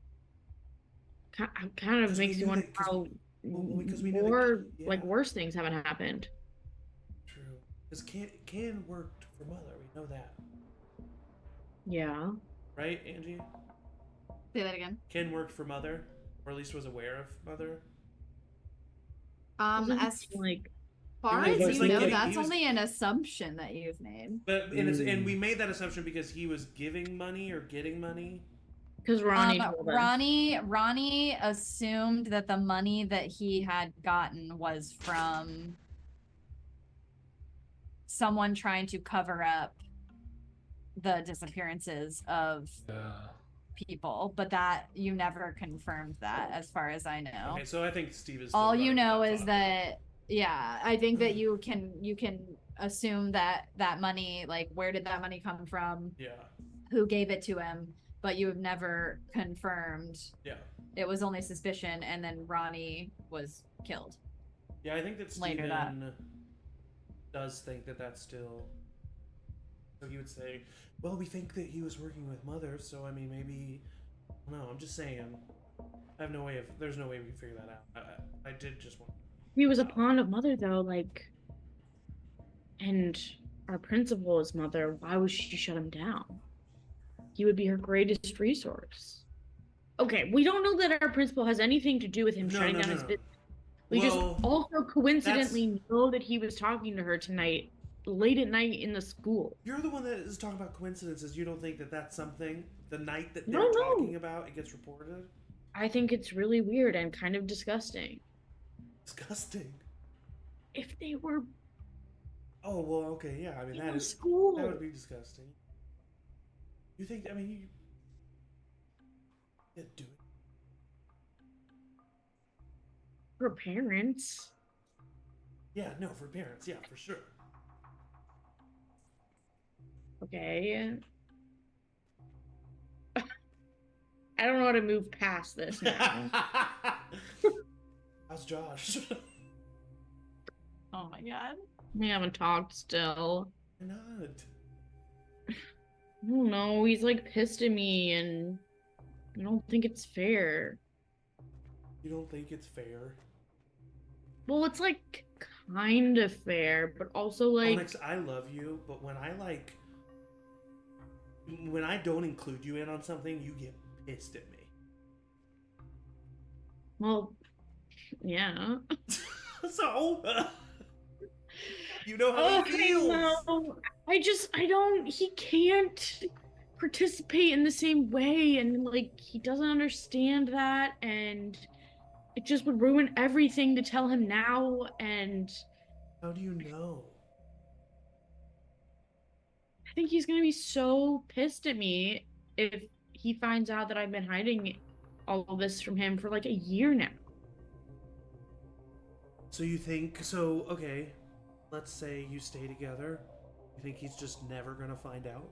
Kind of makes you wonder how because we more knew that, like worse things haven't happened. True. Because Can worked for Mother. We know that. Yeah. Right, Angie? Say that again. Ken worked for Mother, or at least was aware of Mother. As like far He as was you like know, getting- that's he was- only an assumption that you've made. But and we made that assumption because he was giving money or getting money. Because Ronnie told us. Ronnie assumed that the money that he had gotten was from someone trying to cover up the disappearances of people, but that you never confirmed that, as far as I know. Okay, so I think Steve is. All you know is that, yeah, I think that you can assume that money, like, where did that money come from? Yeah. Who gave it to him? But you have never confirmed. Yeah. It was only suspicion, and then Ronnie was killed. Yeah, I think that Steven does think that that's still. So he would say, "Well, we think that he was working with Mother, so I mean, maybe." No, I'm just saying. I have no way of. There's no way we can figure that out. I did just want. He was a pawn of Mother, though, like, and our principal's mother. Why would she shut him down? He would be her greatest resource. Okay, we don't know that our principal has anything to do with him shutting down his business. We just also coincidentally know that he was talking to her tonight, late at night in the school. You're the one that is talking about coincidences. You don't think that that's something, the night that they're talking about, it gets reported? I think it's really weird and kind of disgusting. Disgusting? If they were... Oh, well, okay, yeah. I mean, that would be disgusting. You think, I mean, you... Yeah, do it. For parents. Yeah, no, for parents, yeah, for sure. Okay. I don't know how to move past this now. How's Josh? Oh my god. We haven't talked still. Why not? I don't know, he's like pissed at me and I don't think it's fair. You don't think it's fair? Well, it's like kind of fair, but also like... Onyx, I love you, but when I don't include you in on something, you get pissed at me. Well, yeah. So, you know how he feels. He can't participate in the same way, and like he doesn't understand that, and it just would ruin everything to tell him now. And how do you know? I think he's gonna be so pissed at me if he finds out that I've been hiding all of this from him for like a year now. So you think okay, let's say you stay together. You think he's just never gonna find out?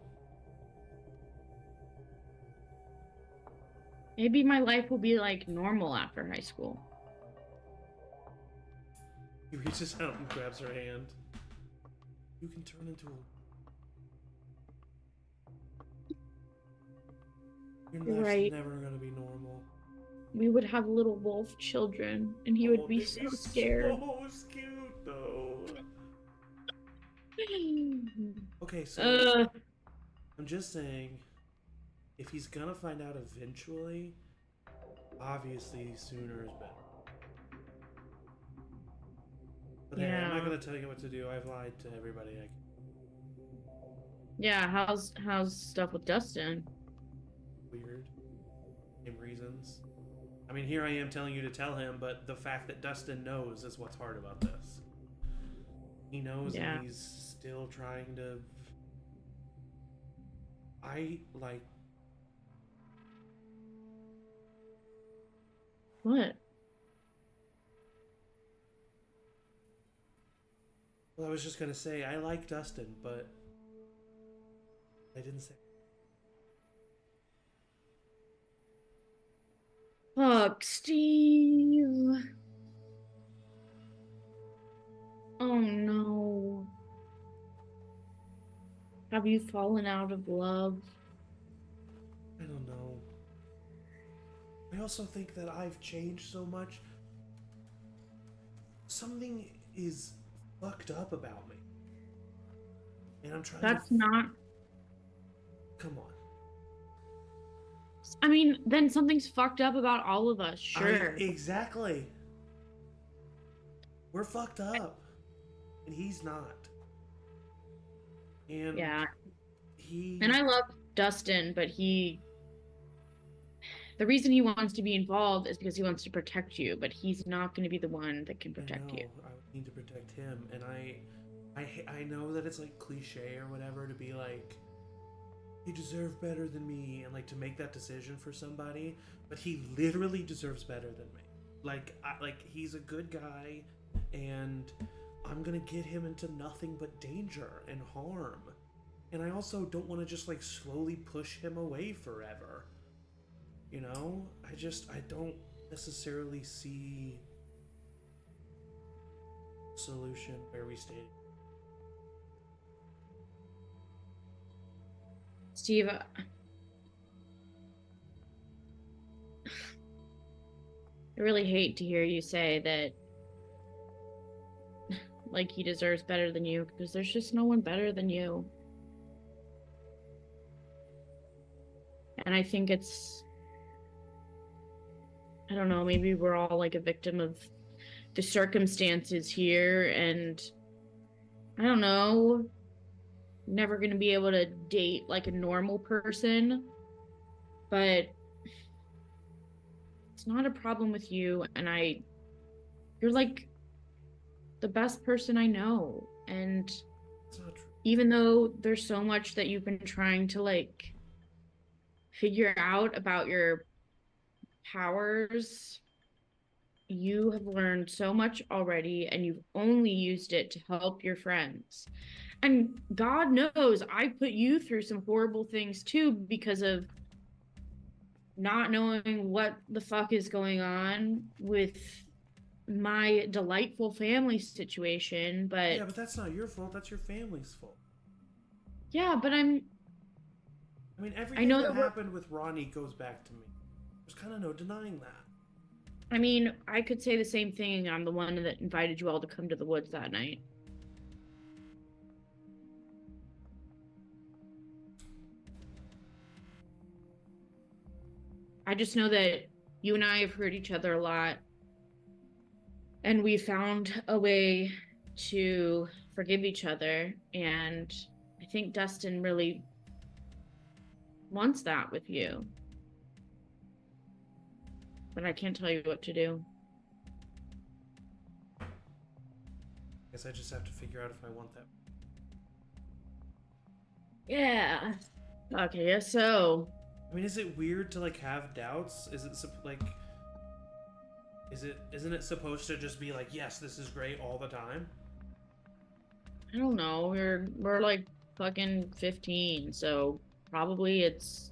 Maybe my life will be like normal after high school. He reaches out and grabs her hand. You can turn into a... Your life's never gonna be normal. We would have little wolf children, and he would be so scared. So cute, though. Okay, so I'm just saying, if he's gonna find out eventually, obviously sooner is better. But hey, I'm not gonna tell you what to do. I've lied to everybody. Yeah, how's stuff with Dustin? Weird. Same reasons. I mean, here I am telling you to tell him, but the fact that Dustin knows is what's hard about this. He knows, Yeah. and he's still trying to. What? Well, I was just gonna say I like Dustin, but I didn't say. Fuck, Steve. Oh no. Have you fallen out of love? I don't know. I also think that I've changed so much. Something is fucked up about me. And I'm trying That's to... not... Come on. I mean, then something's fucked up about all of us, sure. Exactly. We're fucked up. And he's not. And yeah. he... And I love Dustin, but the reason he wants to be involved is because he wants to protect you, but he's not going to be the one that can protect you. I need to protect him, and I know that it's like cliche or whatever to be like, you deserve better than me, and like to make that decision for somebody, but he literally deserves better than me. Like he's a good guy, and I'm gonna get him into nothing but danger and harm. And I also don't want to just like slowly push him away forever. You know? I don't necessarily see a solution where we stay. Steve, I really hate to hear you say that like he deserves better than you, because there's just no one better than you. And I think I don't know, maybe we're all like a victim of the circumstances here, and I don't know, never gonna be able to date like a normal person, but it's not a problem with you, and you're like the best person I know, and It's not true. even though there's so much that you've been trying to like figure out about your powers, you have learned so much already, and you've only used it to help your friends. And God knows I put you through some horrible things too, because of not knowing what the fuck is going on with my delightful family situation. But Yeah, but that's not your fault. That's your family's fault. yeah, but I mean, everything know that happened with Ronnie goes back to me. There's kind of no denying that. I mean, I could say the same thing. I'm the one that invited you all to come to the woods that night. I just know that you and I have hurt each other a lot, and we found a way to forgive each other, and I think Dustin really wants that with you. But I can't tell you what to do. I guess I just have to figure out if I want that. Yeah. Okay, so... I mean, is it weird to like have doubts? Isn't it supposed to just be like, yes, this is great all the time? I don't know. We're like fucking 15, so probably it's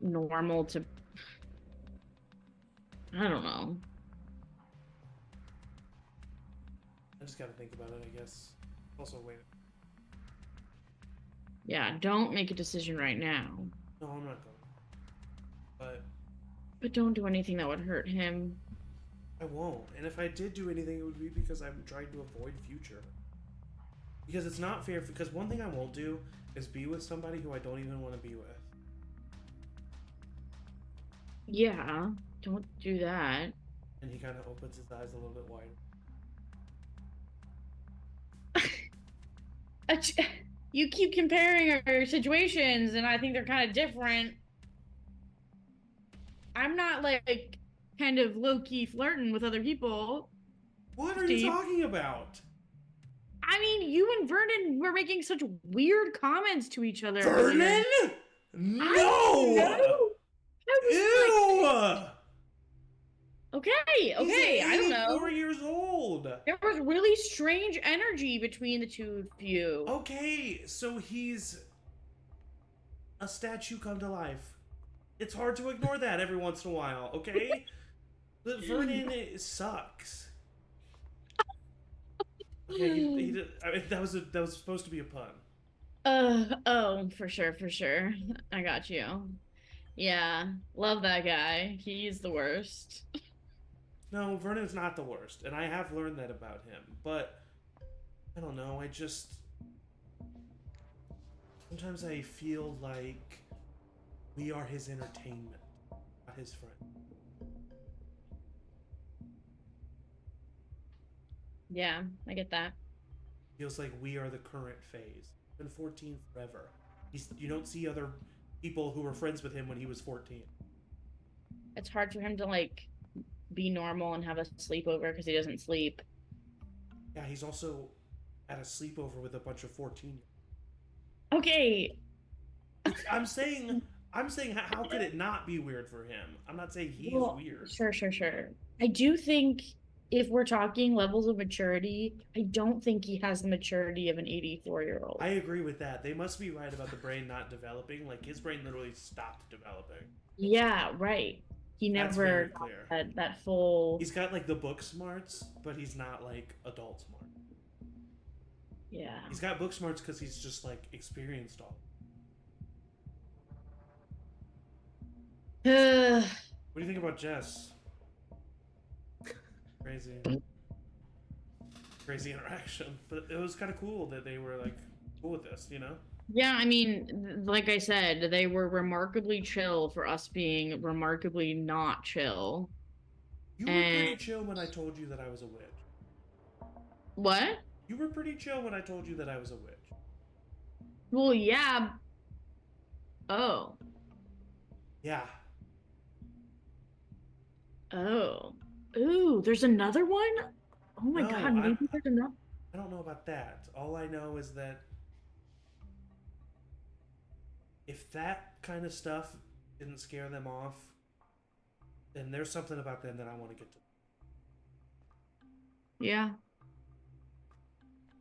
normal to... I don't know. I just gotta think about it, I guess. Also, wait. Yeah, don't make a decision right now. No, I'm not going. But don't do anything that would hurt him. I won't. And if I did do anything, it would be because I'm trying to avoid future. Because it's not fair, because one thing I won't do is be with somebody who I don't even want to be with. Yeah, don't do that. And he kind of opens his eyes a little bit wider. You keep comparing our situations, and I think they're kind of different. I'm not like kind of low-key flirting with other people. What are Steve. you talking about? I mean, you and Vernon were making such weird comments to each other. Vernon? Earlier. No! Ew! Okay, He's I don't know. 4 years old. There was really strange energy between the two of you. Okay, so he's a statue come to life. It's hard to ignore that every once in a while, okay? But Vernon sucks. Okay, I mean, that was supposed to be a pun. Oh, for sure. I got you. Yeah, love that guy. He's the worst. No, Vernon's not the worst, and I have learned that about him. But I don't know. Sometimes I feel like we are his entertainment, not his friend. Yeah, I get that. Feels like we are the current phase. He's been 14 forever. You don't see other people who were friends with him when he was 14. It's hard for him to like be normal and have a sleepover because he doesn't sleep. Yeah, he's also at a sleepover with a bunch of 14-year-olds. Okay. I'm saying how could it not be weird for him? I'm not saying he's weird. Sure. I do think if we're talking levels of maturity, I don't think he has the maturity of an 84-year-old. I agree with that. They must be right about the brain not developing. Like, his brain literally stopped developing. Yeah, right. He never had that full... He's got, like, the book smarts, but he's not, like, adult smart. Yeah. He's got book smarts because he's just, like, experienced all. What do you think about Jess? Crazy interaction. But it was kind of cool that they were, like, cool with this, you know? Yeah, I mean, like I said, they were remarkably chill for us being remarkably not chill. You were pretty chill when I told you that I was a witch. What? You were pretty chill when I told you that I was a witch. Well, yeah. Oh. Yeah. Oh. Ooh, there's another one? Oh my god, maybe there's another. I don't know about that. All I know is that if that kind of stuff didn't scare them off, then there's something about them that I want to get to. Yeah.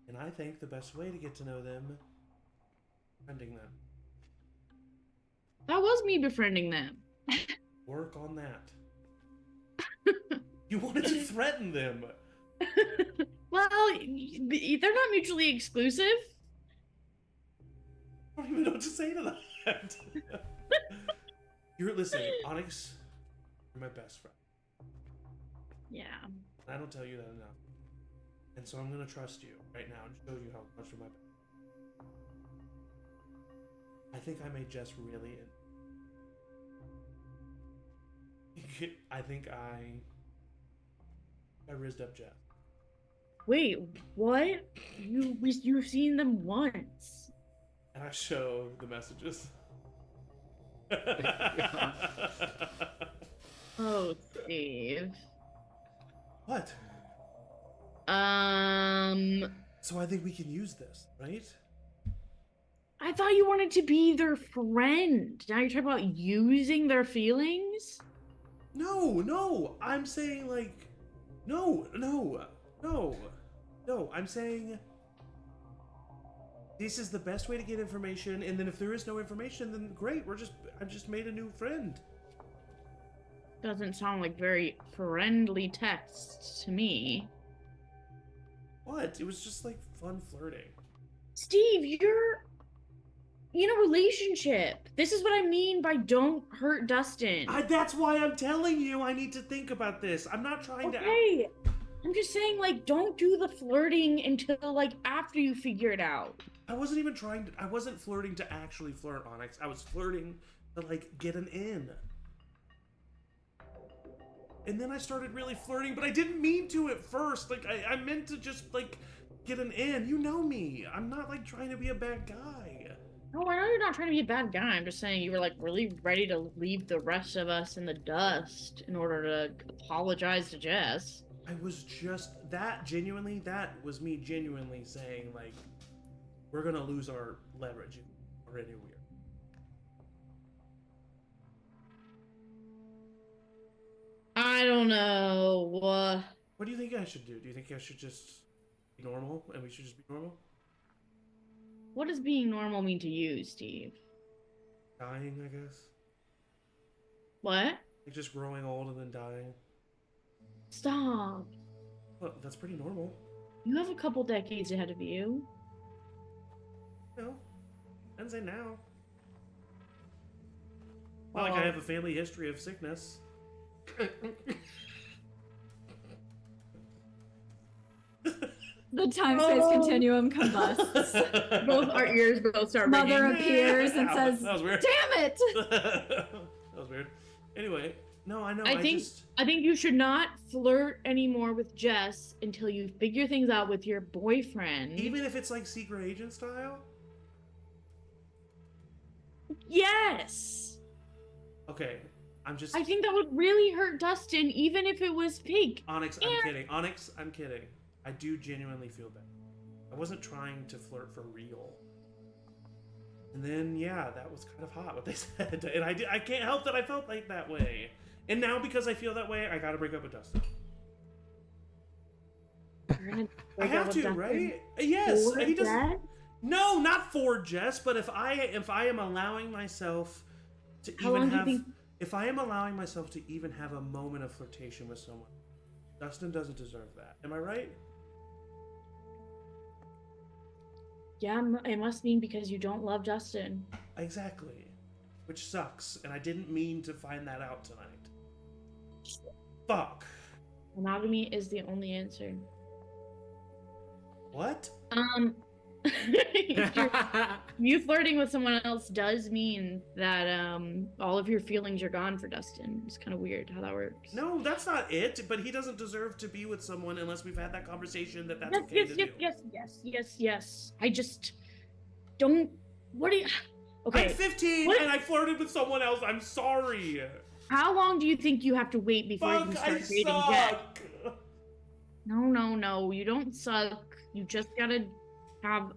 And I think the best way to get to know them, befriending them. That was me befriending them. Work on that. You wanted to threaten them. Well, they're not mutually exclusive. I don't even know what to say to that. Listen, Onyx, you're my best friend. Yeah. I don't tell you that enough. And so I'm going to trust you right now and show you how much you're my best friend. I think I made Jess really... I think I rizzed up Jess. Wait, what? You've seen them once. And I show the messages. Oh, Steve. What? So I think we can use this, right? I thought you wanted to be their friend. Now you're talking about using their feelings? No. I'm saying, like... No. I'm saying... This is the best way to get information, and then if there is no information, then great, I've just made a new friend. Doesn't sound like very friendly text to me. What? It was just, like, fun flirting. Steve, you're in a relationship. This is what I mean by don't hurt Dustin. That's why I'm telling you I need to think about this. I'm not trying to... Okay. I'm just saying, like, don't do the flirting until, like, after you figure it out. I wasn't flirting to actually flirt, Onyx. I was flirting to, like, get an in. And then I started really flirting, but I didn't mean to at first. Like, I meant to just, like, get an in. You know me. I'm not like trying to be a bad guy. No, I know you're not trying to be a bad guy. I'm just saying you were like really ready to leave the rest of us in the dust in order to apologize to Jess. I was just that was me genuinely saying like, we're gonna lose our leverage or anywhere. I don't know. What do you think I should do? Do you think I should just be normal and we should just be normal? What does being normal mean to you, Steve? Dying, I guess. What? Like just growing old and then dying. Stop. Well, that's pretty normal. You have a couple decades ahead of you. No. I didn't say now. Not like I have a family history of sickness. The time-space continuum combusts. Both our ears start ringing. Mother appears and says, that was weird. "Damn it!" That was weird. Anyway, no, I know. I think you should not flirt anymore with Jess until you figure things out with your boyfriend. Even if it's like secret agent style? Yes. Okay, I think that would really hurt Dustin, even if it was fake. Onyx, I'm kidding. Onyx, I'm kidding. I do genuinely feel bad. I wasn't trying to flirt for real. And then, yeah, that was kind of hot what they said. And I can't help that I felt like that way. And now because I feel that way, I gotta break up with Dustin. I have to, right? Yes. He doesn't. No, not for Jess, but if I am allowing myself to if I am allowing myself to even have a moment of flirtation with someone, Dustin doesn't deserve that. Am I right? Yeah, it must mean because you don't love Dustin. Exactly. Which sucks, and I didn't mean to find that out tonight. Fuck. Monogamy is the only answer. What? You flirting with someone else does mean that all of your feelings are gone for Dustin. It's kind of weird how that works. No, that's not it. But he doesn't deserve to be with someone unless we've had that conversation that's okay to do. Yes. I just don't. What do you? Okay. I'm 15 and I flirted with someone else. I'm sorry. How long do you think you have to wait before you can start dating Jess? No. You don't suck. You just gotta have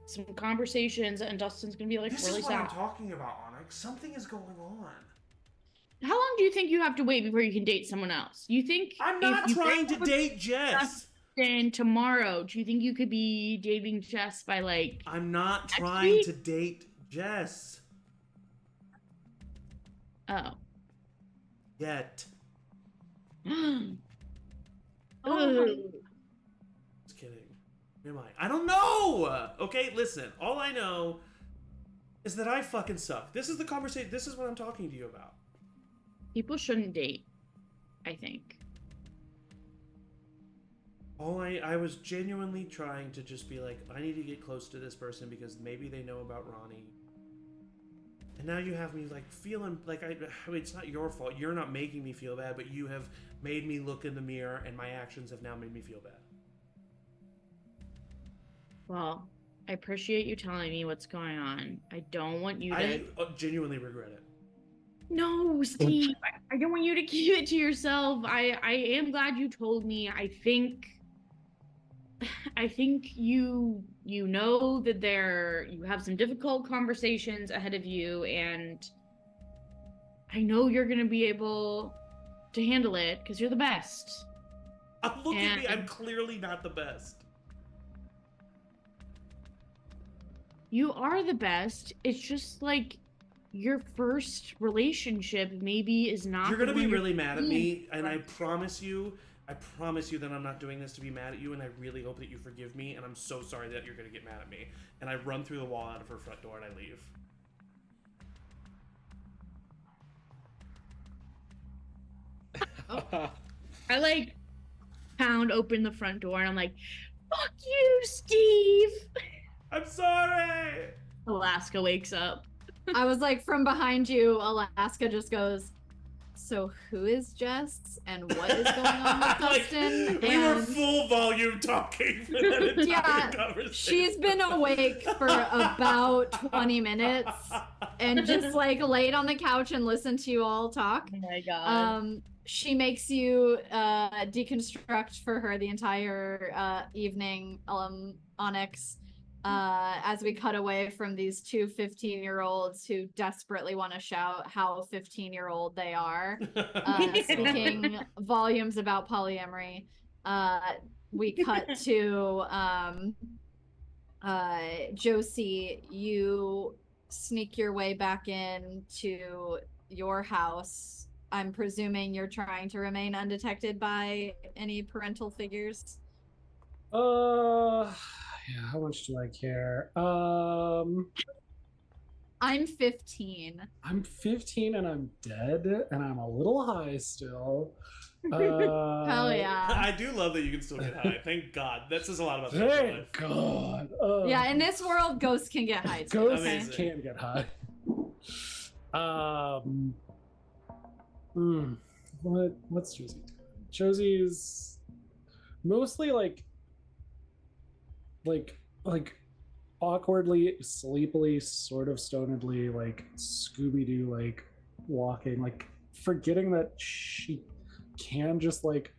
some conversations, and Dustin's gonna be like this really is what sad. I'm talking about, Onyx. Something is going on. How long do you think you have to wait before you can date someone else? You think I'm not trying to date Jess. Then tomorrow, do you think you could be dating Jess by like? I'm not trying to date Jess. Oh. Yet. Oh. Just kidding. Am I? I don't know! Okay, listen. All I know is that I fucking suck. This is the conversation. This is what I'm talking to you about. People shouldn't date, I think. I was genuinely trying to just be like, I need to get close to this person because maybe they know about Ronnie. And now you have me like feeling like I mean, it's not your fault. You're not making me feel bad, but you have made me look in the mirror and my actions have now made me feel bad. Well, I appreciate you telling me what's going on. I don't want you to... I genuinely regret it. No, Steve. I don't want you to keep it to yourself. I am glad you told me. I think you know that you have some difficult conversations ahead of you, and I know you're going to be able to handle it because you're the best. Look at me. I'm clearly not the best. You are the best. It's just like your first relationship maybe is not. You're gonna be really mad at me, and I promise you that I'm not doing this to be mad at you, and I really hope that you forgive me, and I'm so sorry that you're gonna get mad at me. And I run through the wall out of her front door and I leave. I like pound open the front door and I'm like, fuck you, Steve. I'm sorry. Alaska wakes up. I was like, from behind you, Alaska just goes, So who is Jess and what is going on with Dustin? We were full volume talking for that entire conversation. She's been awake for about 20 minutes and just like laid on the couch and listened to you all talk. Oh my god. She makes you deconstruct for her the entire evening, Onyx. As we cut away from these two 15-year-olds who desperately want to shout how 15-year-old they are, speaking volumes about polyamory. We cut to Josie. You sneak your way back into your house. I'm presuming you're trying to remain undetected by any parental figures. Yeah, how much do I care? I'm 15. I'm 15 and I'm dead and I'm a little high still. Hell yeah. I do love that you can still get high. Thank God. That says a lot about Thank God. Yeah, in this world, ghosts can get high too. Ghosts Amazing. can get high. What's Josie doing? Josie's mostly like awkwardly, sleepily, sort of stonedly, like Scooby-Doo, like walking, like forgetting that she can just like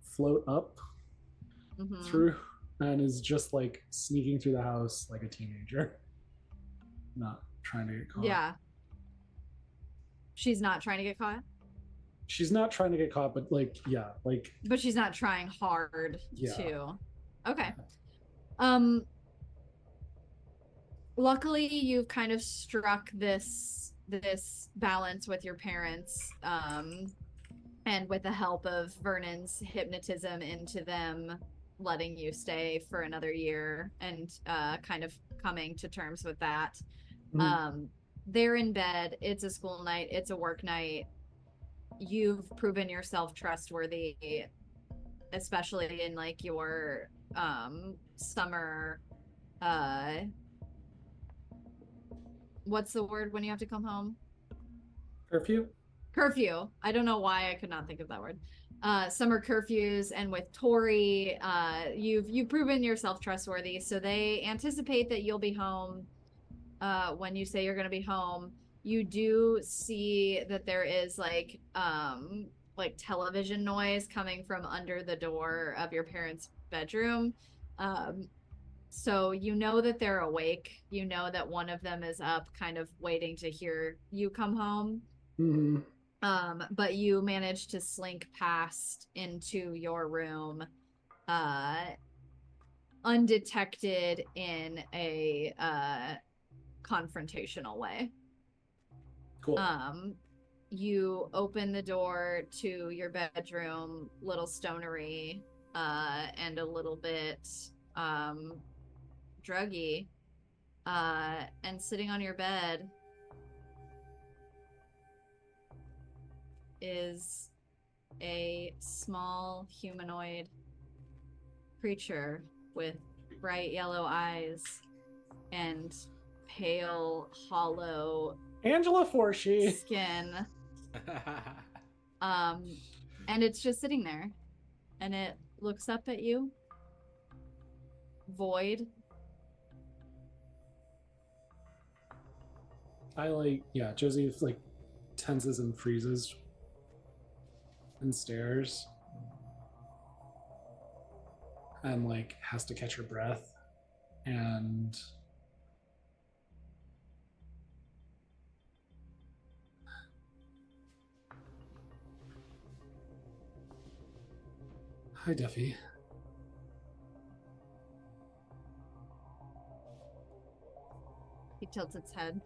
float up through, and is just like sneaking through the house like a teenager, not trying to get caught. Yeah. She's not trying to get caught? She's not trying to get caught, but like, yeah, like. But she's not trying hard to. Okay. Luckily you've kind of struck this balance with your parents, and with the help of Vernon's hypnotism into them letting you stay for another year and kind of coming to terms with that. They're in bed, it's a school night, it's a work night. You've proven yourself trustworthy, especially in like your summer what's the word when you have to come home? Curfew. I don't know why I could not think of that word. Summer curfews, and with Tori, you've proven yourself trustworthy, so they anticipate that you'll be home when you say you're going to be home. You do see that there is like television noise coming from under the door of your parents' bedroom. So you know that they're awake. You know that one of them is up kind of waiting to hear you come home. But you manage to slink past into your room undetected in a confrontational way. Cool. You open the door to your bedroom, little stonery, and a little bit druggy, and sitting on your bed is a small humanoid creature with bright yellow eyes and pale, hollow Angela Forshee skin. And it's just sitting there, and it looks up at you, void. Josie like tenses and freezes and stares and like has to catch her breath, and hi Duffy. He tilts its head.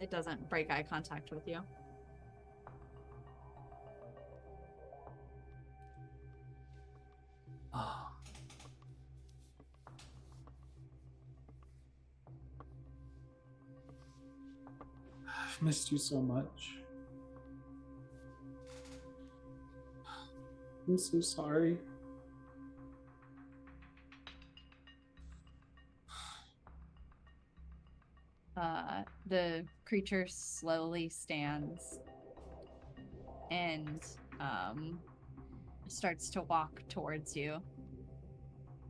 It doesn't break eye contact with you. Oh. I've missed you so much. I'm so sorry. The creature slowly stands and starts to walk towards you.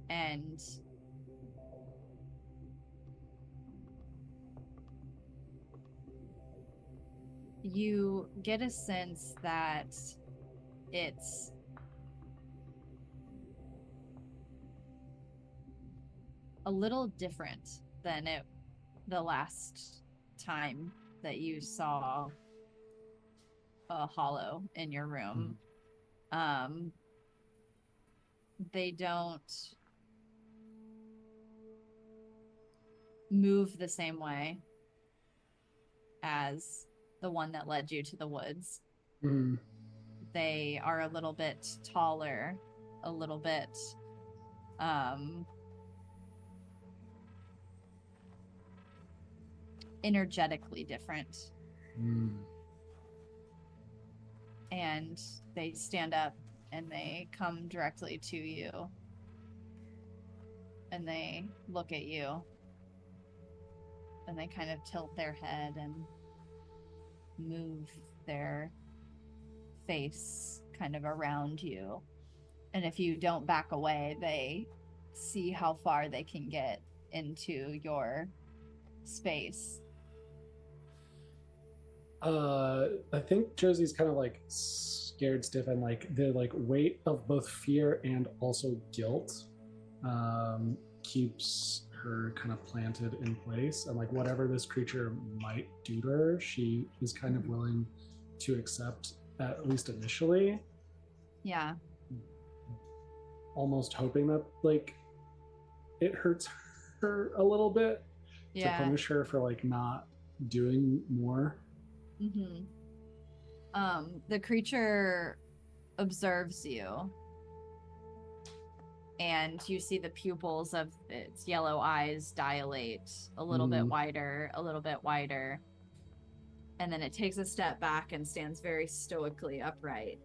And you get a sense that it's a little different than the last time that you saw a hollow in your room. They don't move the same way as the one that led you to the woods. They are a little bit taller, a little bit energetically different. And they stand up and they come directly to you. And they look at you. And they kind of tilt their head and move their face kind of around you. And if you don't back away, they see how far they can get into your space. I think Josie's kind of like scared stiff, and like the like weight of both fear and also guilt keeps her kind of planted in place, and like whatever this creature might do to her, she is kind of willing to accept, at least initially. Yeah. Almost hoping that like it hurts her a little bit to punish her for like not doing more. The creature observes you, and you see the pupils of its yellow eyes dilate a little bit wider, a little bit wider, and then it takes a step back and stands very stoically upright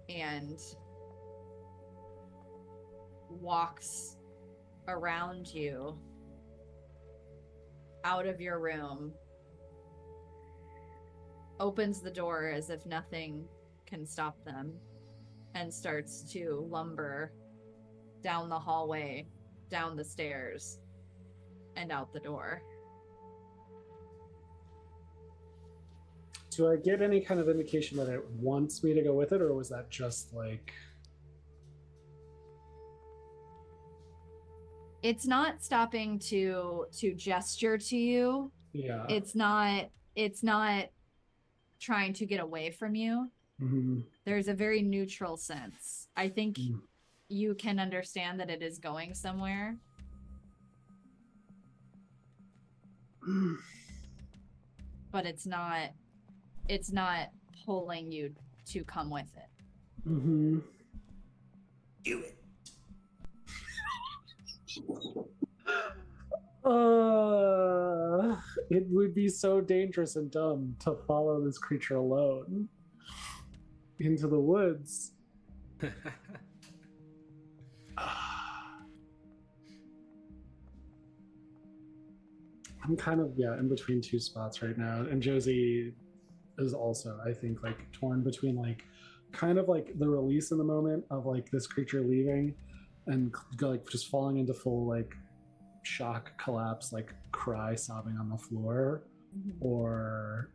and walks around you out of your room, opens the door as if nothing can stop them, and starts to lumber down the hallway, down the stairs, and out the door. Do I get any kind of indication that it wants me to go with it, or was that just like... It's not stopping to gesture to you. Yeah. It's not trying to get away from you. There's a very neutral sense. I think you can understand that it is going somewhere. But it's not pulling you to come with it. Do it. It would be so dangerous and dumb to follow this creature alone into the woods. I'm kind of in between two spots right now, and Josie is also, I think, like torn between like kind of like the release in the moment of like this creature leaving and like just falling into full like shock, collapse, like cry, sobbing on the floor, or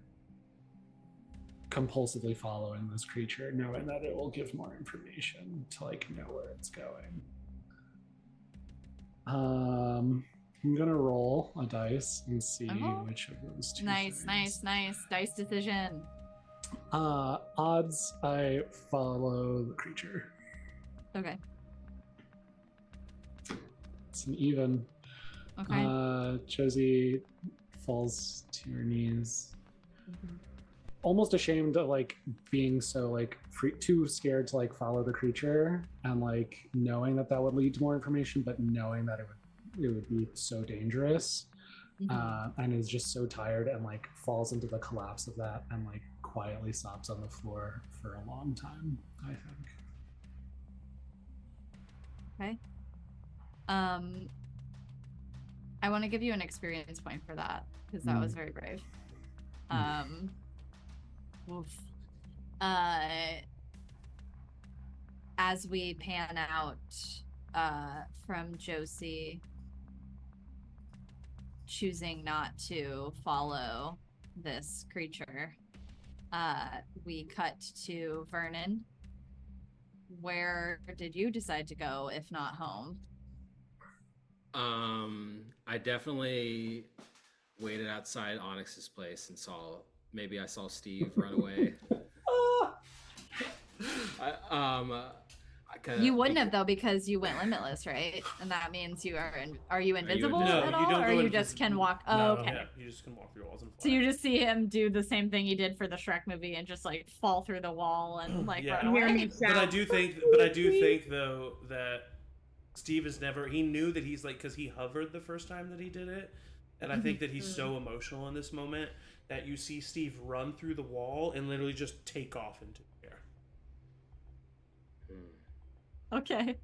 compulsively following this creature, knowing that it will give more information to like know where it's going. I'm gonna roll a dice and see which of those two. Nice. Dice decision. Odds, I follow the creature. Okay. It's an even. Okay. Josie falls to her knees, almost ashamed of like being so like too scared to like follow the creature, and like knowing that would lead to more information, but knowing that it would be so dangerous, and is just so tired, and like falls into the collapse of that and like quietly sobs on the floor for a long time, I think. Okay. I want to give you an experience point for that, because that was very brave. Oof. As we pan out from Josie choosing not to follow this creature, we cut to Vernon. Where did you decide to go, if not home? I dedefinitely waited outside Onyx's place and maybe I saw Steve run away. You wouldn't have though, because you went limitless, right? And that means you are you invisible No, at you all, don't or go you just can walk? Oh, No. okay. Yeah, you just can walk through walls and fly. So you just see him do the same thing he did for the Shrek movie and just like fall through the wall and like Yeah. run away. But I do think though that Steve is never. He knew that he's like, because he hovered the first time that he did it, and I think that he's so emotional in this moment that you see Steve run through the wall and literally just take off into the air. Okay.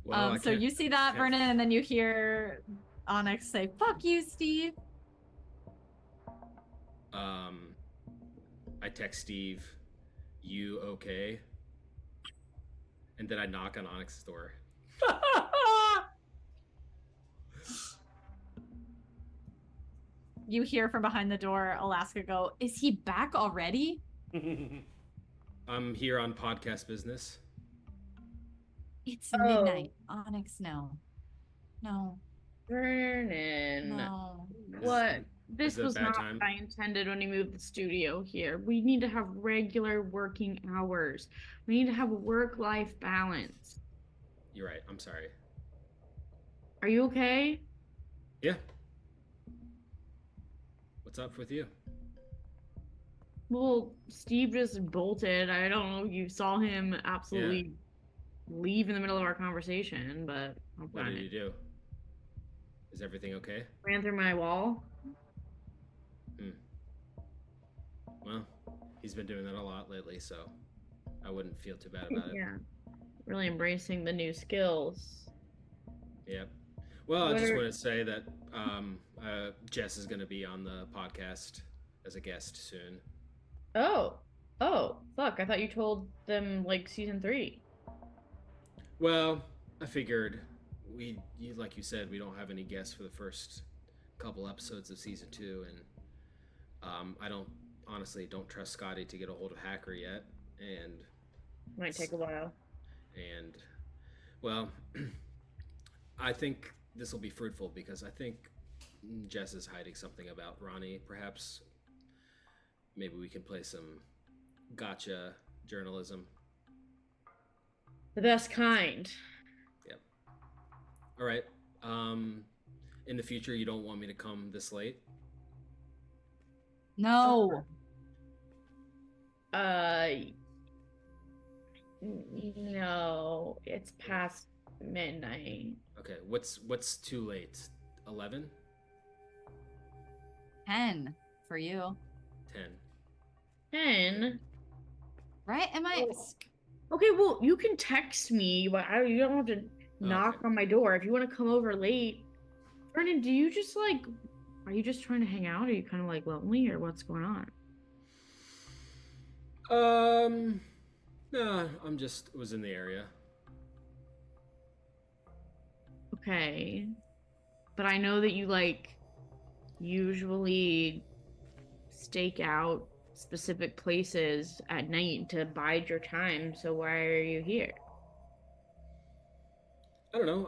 Well, So you see that, Vernon, and then you hear Onyx say, "Fuck you, Steve." I text Steve, "You okay?" And then I knock on Onyx's door. You hear from behind the door Alaska go, "Is he back already?" I'm here on podcast business. It's midnight. Onyx, no. Vernon. No. What? This Is it a was bad not time? what I intended when we moved the studio here. We need to have regular working hours. We need to have a work-life balance. You're right. I'm sorry. Are you okay? Yeah. What's up with you? Well, Steve just bolted. I don't know if you saw him absolutely leave in the middle of our conversation, but I'm What fine. did you do? Is everything okay? Ran through my wall. Well, he's been doing that a lot lately, so I wouldn't feel too bad about it. Yeah. Really embracing the new skills. Yep. Well, I just want to say that Jess is going to be on the podcast as a guest soon. Oh, fuck. I thought you told them like season 3. Well, I figured like you said, we don't have any guests for the first couple episodes of season 2, and I don't trust Scotty to get a hold of Hacker yet, and Might take a while. And well, I think this will be fruitful because I think Jess is hiding something about Ronnie. Perhaps maybe we can play some gotcha journalism. The best kind. Yep. All right. In the future, you don't want me to come this late? No. No, it's past midnight. Okay. What's too late? 11? 10 for you. 10. 10? Right? Am I? Okay, well, you can text me, but you don't have to knock on my door. If you want to come over late. Vernon, do you just like, are you just trying to hang out? Are you kind of like lonely, or what's going on? No, was in the area. Okay. But I know that you like usually stake out specific places at night to bide your time, so why are you here? I don't know.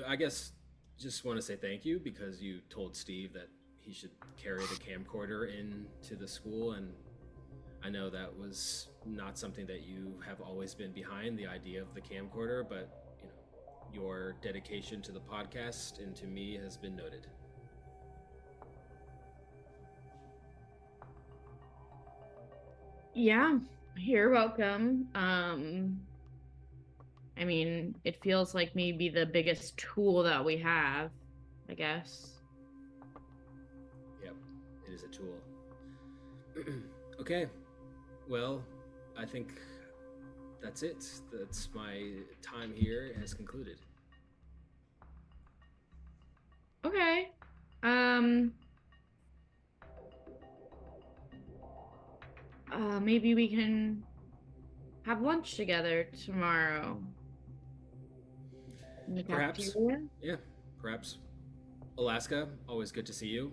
I guess just want to say thank you because you told Steve that he should carry the camcorder into the school, and I know that was not something that you have always been behind, the idea of the camcorder, but you know, your dedication to the podcast and to me has been noted. Yeah, you're welcome. I mean, it feels like maybe the biggest tool that we have, I guess. Yep, it is a tool. Okay, well, I think that's it. That's my time here has concluded. Okay. maybe we can have lunch together tomorrow. In the Perhaps. cafeteria? Yeah, perhaps. Alaska, always good to see you.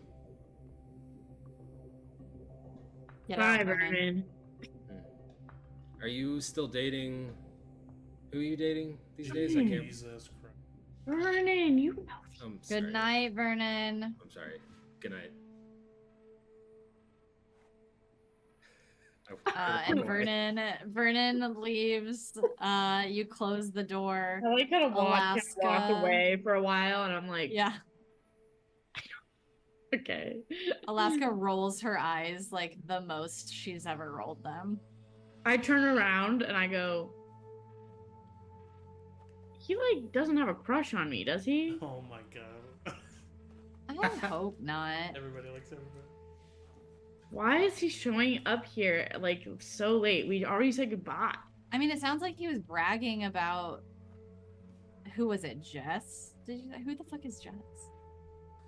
Get Bye, out, Vernon. Vernon. Are you still dating? Who are you dating these days? I can't. Jesus Christ. Vernon, you know. I'm sorry. Good night, Vernon. I'm sorry. Good night. And Vernon leaves. You close the door. I like kind of walk Alaska. away for a while, and I'm like, Yeah. okay. Alaska rolls her eyes like the most she's ever rolled them. I turn around and I go, he like doesn't have a crush on me, does he? Oh my god. I hope not. Everybody likes everybody. Why is he showing up here like so late? We already said goodbye. I mean, it sounds like he was bragging about who was it, Jess? Who the fuck is Jess?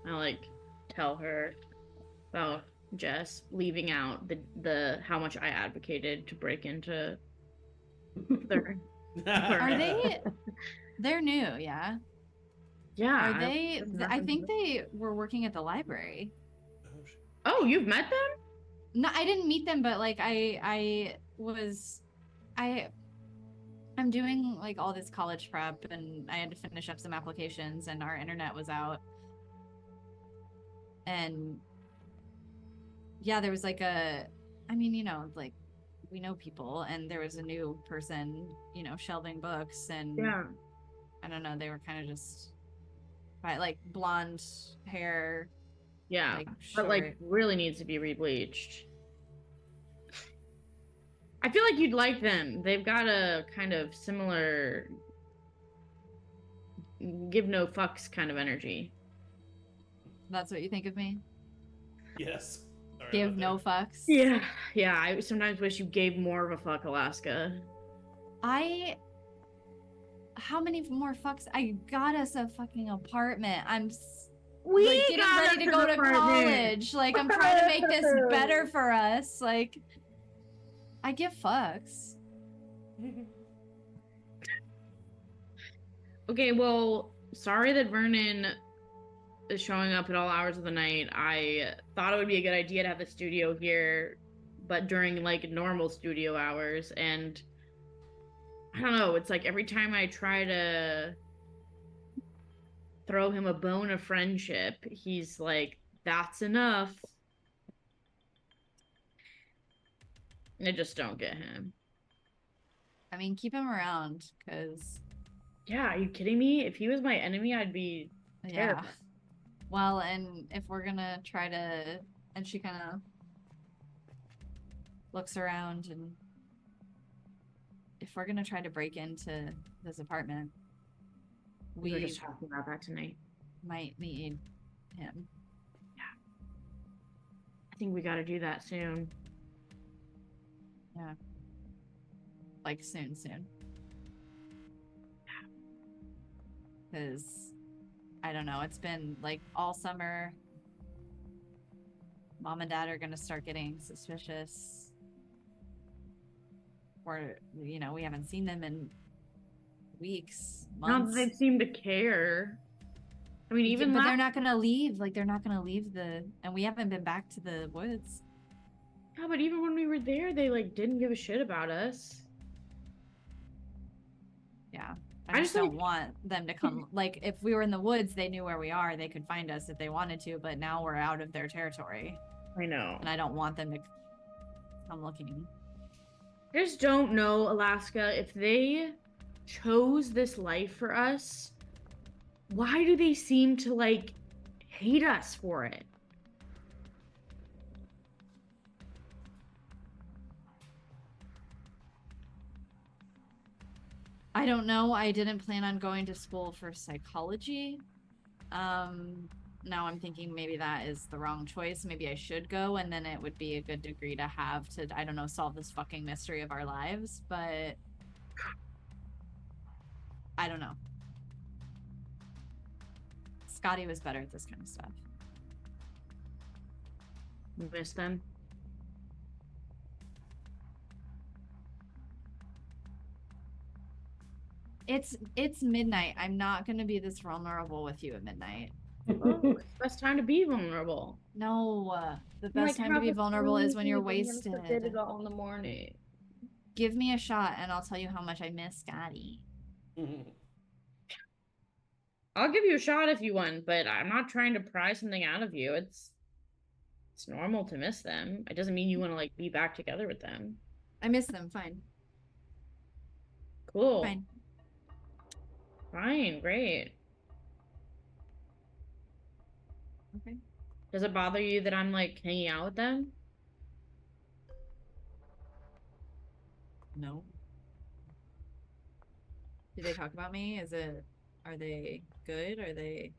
I like tell her about Jess leaving out the how much I advocated to break into their Are they? They're new, yeah. Yeah. Are they? I think they were working at the library. Oh, you've met them? No, I didn't meet them, but like I'm doing like all this college prep, and I had to finish up some applications, and our internet was out. And yeah, there was like like we know people, and there was a new person, shelving books, and Yeah. I don't know, they were kind of just like blonde hair. Yeah. Like, but like short. really needs to be rebleached. I feel like you'd like them. They've got a kind of similar give no fucks kind of energy. That's what you think of me? Yes. Sorry Give about no that. fucks? Yeah. I sometimes wish you gave more of a fuck, Alaska. How many more fucks? I got us a fucking apartment. I'm We like getting got ready to us go an to apartment. college. Like, I'm trying to make this better for us. Like, I give fucks. Okay, well, sorry that Vernon is showing up at all hours of the night. I thought it would be a good idea to have the studio here, but during like normal studio hours, and I don't know, it's like every time I try to throw him a bone of friendship, he's like, that's enough. I just don't get him. I mean, keep him around, because... Yeah, are you kidding me? If he was my enemy, I'd be terrible. Yeah. Well, and if we're gonna try to... And she kind of looks around, and if we're gonna try to break into this apartment, We were just talking about that tonight. might need him. I think we gotta do that soon. Yeah. Like, soon. Because, I don't know, it's been, like, all summer. Mom and Dad are gonna start getting suspicious. Or, we haven't seen them in weeks, Not months. that they seem to care. I mean, even but they're not gonna leave. Like, they're not gonna leave and we haven't been back to the woods. Yeah, but even when we were there, they like didn't give a shit about us. Yeah. I I just just don't want them to come. Like, if we were in the woods, they knew where we are. They could find us if they wanted to, but now we're out of their territory. I know. And I don't want them to come looking. I just don't know, Alaska, if they chose this life for us, why do they seem to like hate us for it? I don't know. I didn't plan on going to school for psychology. Now I'm thinking maybe that is the wrong choice. Maybe I should go, and then it would be a good degree to have to, I don't know, solve this fucking mystery of our lives. But I don't know. Scotty was better at this kind of stuff. miss them. It's midnight. I'm not gonna be this vulnerable with you at midnight. Oh, it's the best time to be vulnerable. No, the best time to be vulnerable is when you're wasted. Forget it all in the morning. Give me a shot and I'll tell you how much I miss Scotty. I'll give you a shot if you want, but I'm not trying to pry something out of you. It's normal to miss them. It doesn't mean you want to like be back together with them. I miss them, fine. Cool. Fine, great. Okay. Does it bother you that I'm like hanging out with them? No. Do they talk about me? Are they good? Are they...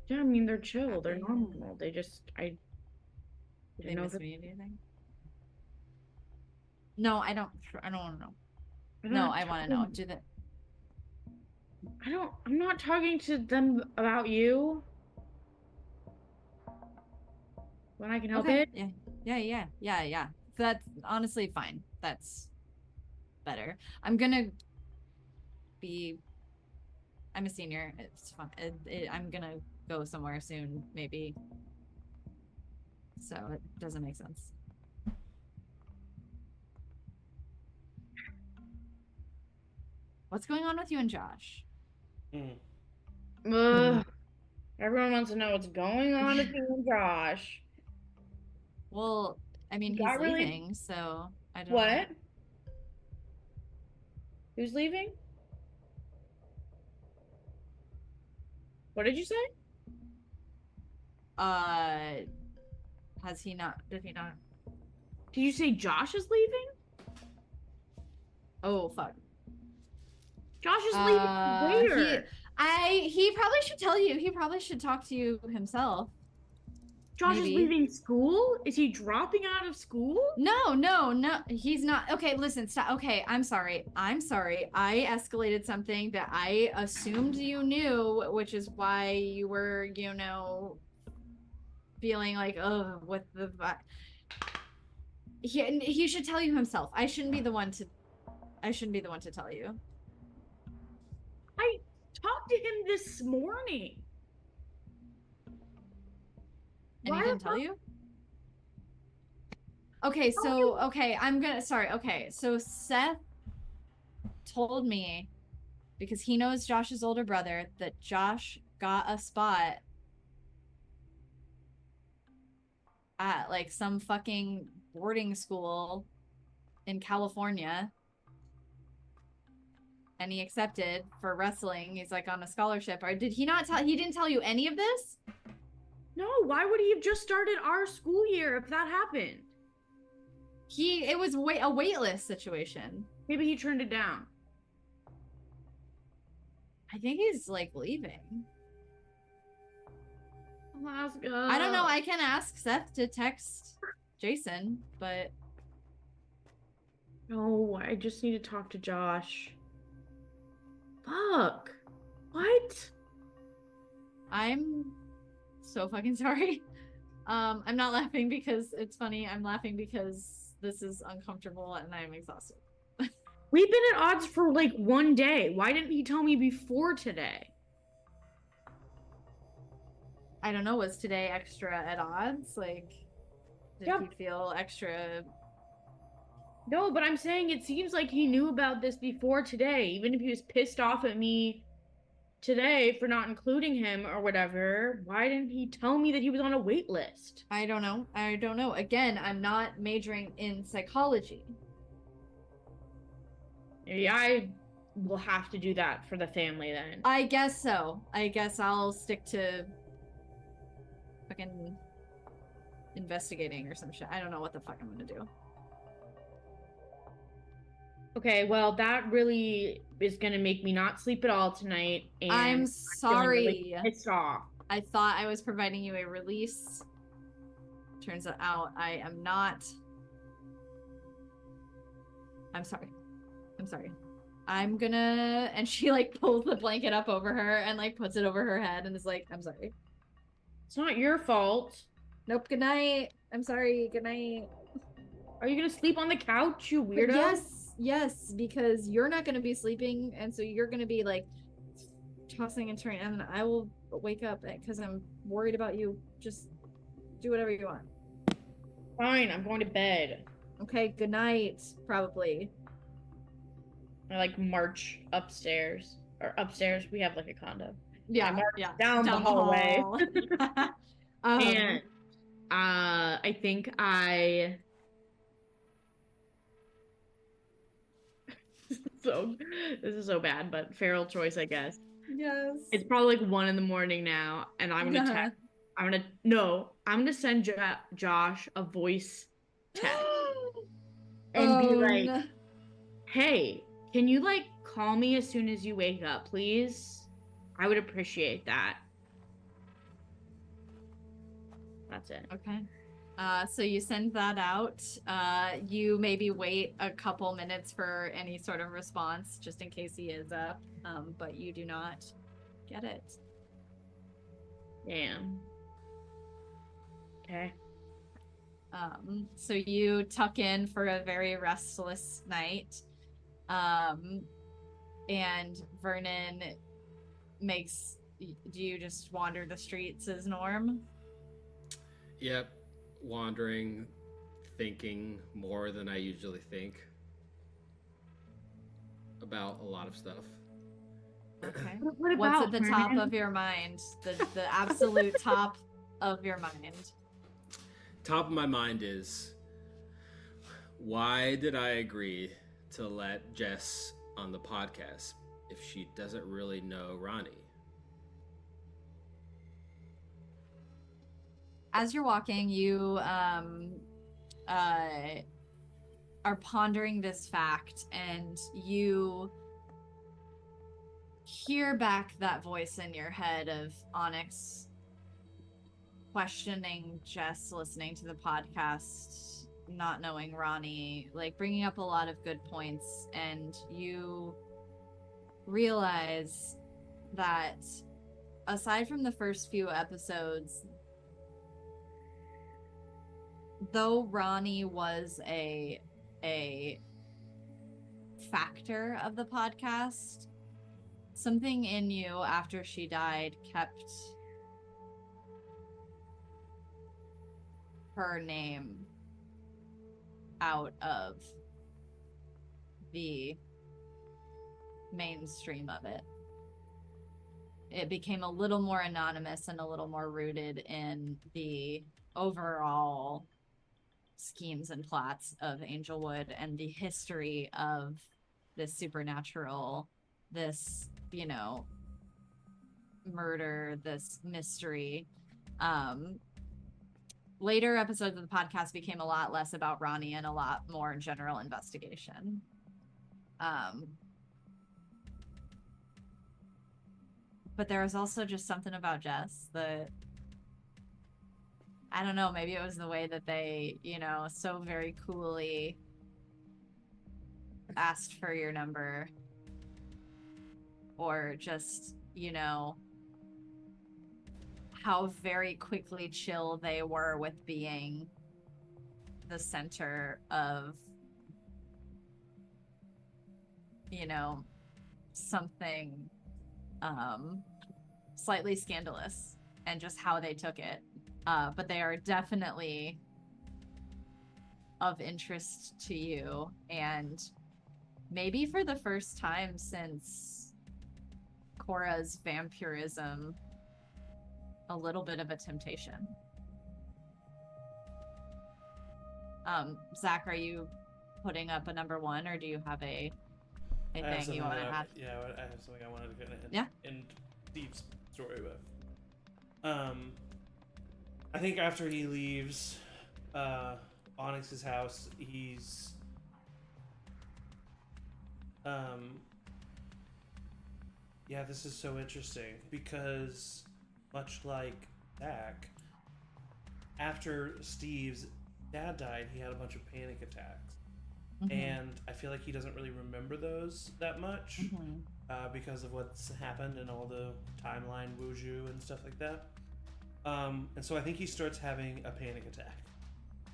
Yeah, I mean, they're chill. They're Happy? normal. They just, Do they know miss that- me, do you think? No, I don't want to know. I'm No, not I want to know. talking- Do they... I'm not talking to them about you. When I can help Okay. it. Yeah. That's honestly fine. That's better. I'm a senior. It's fun. I'm gonna go somewhere soon, maybe. So it doesn't make sense. What's going on with you and Josh? Ugh. Everyone wants to know what's going on with you and Josh. Well, I mean, he's Not really- leaving, so I don't know. What? Who's leaving? What did you say? Has he not? Did he not? Did you say Josh is leaving? Oh, fuck. Josh is leaving where? He probably should tell you. He probably should talk to you himself. Josh maybe. is leaving school? Is he dropping out of school? No. He's not. Okay, listen, stop. Okay, I'm sorry. I escalated something that I assumed you knew, which is why you were, feeling like, oh, what the fuck. He should tell you himself. I shouldn't be the one to tell you. I talked to him this morning. And he Why didn't the tell fuck- you? Okay, so, okay, so Seth told me, because he knows Josh's older brother, that Josh got a spot at, like, some fucking boarding school in California. And he accepted for wrestling. He's, like, on a scholarship. Or did he not tell, he didn't tell you any of this? No, why would he have just started our school year if that happened? It was a waitlist situation. Maybe he turned it down. I think he's, like, leaving. Alaska. I don't know. I can ask Seth to text Jason, but No, I just need to talk to Josh. Fuck. What? I'm so fucking sorry. I'm not laughing because it's funny. I'm laughing because this is uncomfortable and I'm exhausted. We've been at odds for like one day. Why didn't he tell me before today? I don't know. Was today extra at odds? Like, did Yep. he feel extra? No, but I'm saying it seems like he knew about this before today. Even if he was pissed off at me today for not including him or whatever, why didn't he tell me that he was on a wait list? I don't know. Again, I'm not majoring in psychology. Maybe I will have to do that for the family then. I guess so. I guess I'll stick to fucking investigating or some shit. I don't know what the fuck I'm gonna do. Okay, well, that really is gonna make me not sleep at all tonight. And I'm feeling sorry. really pissed off. I thought I was providing you a release. Turns out I am not. I'm sorry. I'm gonna, and she like pulls the blanket up over her and like puts it over her head and is like, I'm sorry. It's not your fault. Nope, good night. I'm sorry, good night. Are you gonna sleep on the couch, you But weirdo? yes, because you're not gonna be sleeping, and so you're gonna be like tossing and turning, and I will wake up because I'm worried about you. Just do whatever you want. Fine, I'm going to bed. Okay, good night, probably. I like march upstairs. Or upstairs, we have like a condo. Yeah, I march yeah. down the hallway. hall. And I think I so this is so bad, but feral choice, I guess. yes. It's probably like 1 a.m. now, and I'm gonna text. I'm gonna send Josh a voice text and be like, no. "Hey, can you like call me as soon as you wake up, please? I would appreciate that." That's it. Okay. So you send that out. You maybe wait a couple minutes for any sort of response, just in case he is up. But you do not get it. Damn. Okay. So you tuck in for a very restless night. And Vernon makes. Do you just wander the streets as norm? Yep. Wandering, thinking more than I usually think about a lot of stuff. Okay. What What's about, at the Vernon? top of your mind? The absolute top of your mind. Top of my mind is, why did I agree to let Jess on the podcast if she doesn't really know Ronnie? As you're walking, you are pondering this fact, and you hear back that voice in your head of Onyx questioning Jess, listening to the podcast, not knowing Ronnie, like bringing up a lot of good points, and you realize that aside from the first few episodes, though Ronnie was a factor of the podcast, something in you after she died kept her name out of the mainstream of it. It became a little more anonymous and a little more rooted in the overall schemes and plots of Angelwood and the history of this supernatural, this, murder, this mystery. Later episodes of the podcast became a lot less about Ronnie and a lot more general investigation. But there was also just something about Jess that, I don't know, maybe it was the way that they, so very coolly asked for your number. Or just, how very quickly chill they were with being the center of, something slightly scandalous, and just how they took it. But they are definitely of interest to you, and maybe for the first time since Cora's vampirism, a little bit of a temptation. Zach, are you putting up a number one, or do you have a thing you want to add? Yeah, I have something I wanted to Yeah. in Steve's story with. I think after he leaves Onyx's house, he's yeah, this is so interesting because much like Zach, after Steve's dad died, he had a bunch of panic attacks. Mm-hmm. And I feel like he doesn't really remember those that much. Mm-hmm. Because of what's happened and all the timeline wuju and stuff like that. And so I think he starts having a panic attack.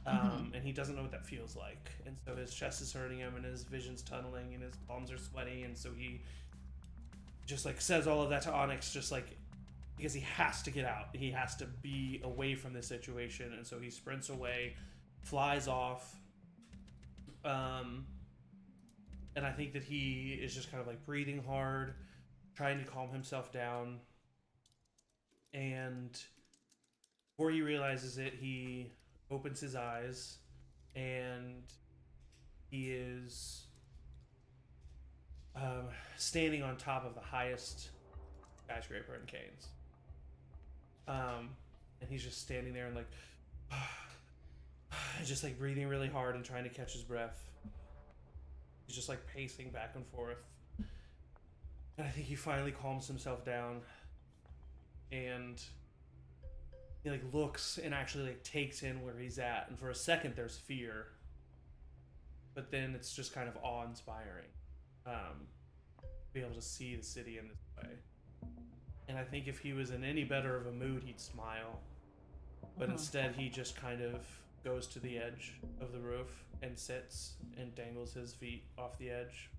And he doesn't know what that feels like. And so his chest is hurting him and his vision's tunneling and his palms are sweaty. And so he just like says all of that to Onyx, just like, because he has to get out. He has to be away from this situation. And so he sprints away, flies off. And I think that he is just kind of like breathing hard, trying to calm himself down. And before he realizes it, he opens his eyes and he is standing on top of the highest skyscraper in Canes. And he's just standing there and like just like breathing really hard and trying to catch his breath. He's just like pacing back and forth. And I think he finally calms himself down and he like looks and actually like takes in where he's at. And for a second there's fear, but then it's just kind of awe-inspiring. Be able to see the city in this way. And I think if he was in any better of a mood, he'd smile. But instead, he just kind of goes to the edge of the roof and sits and dangles his feet off the edge.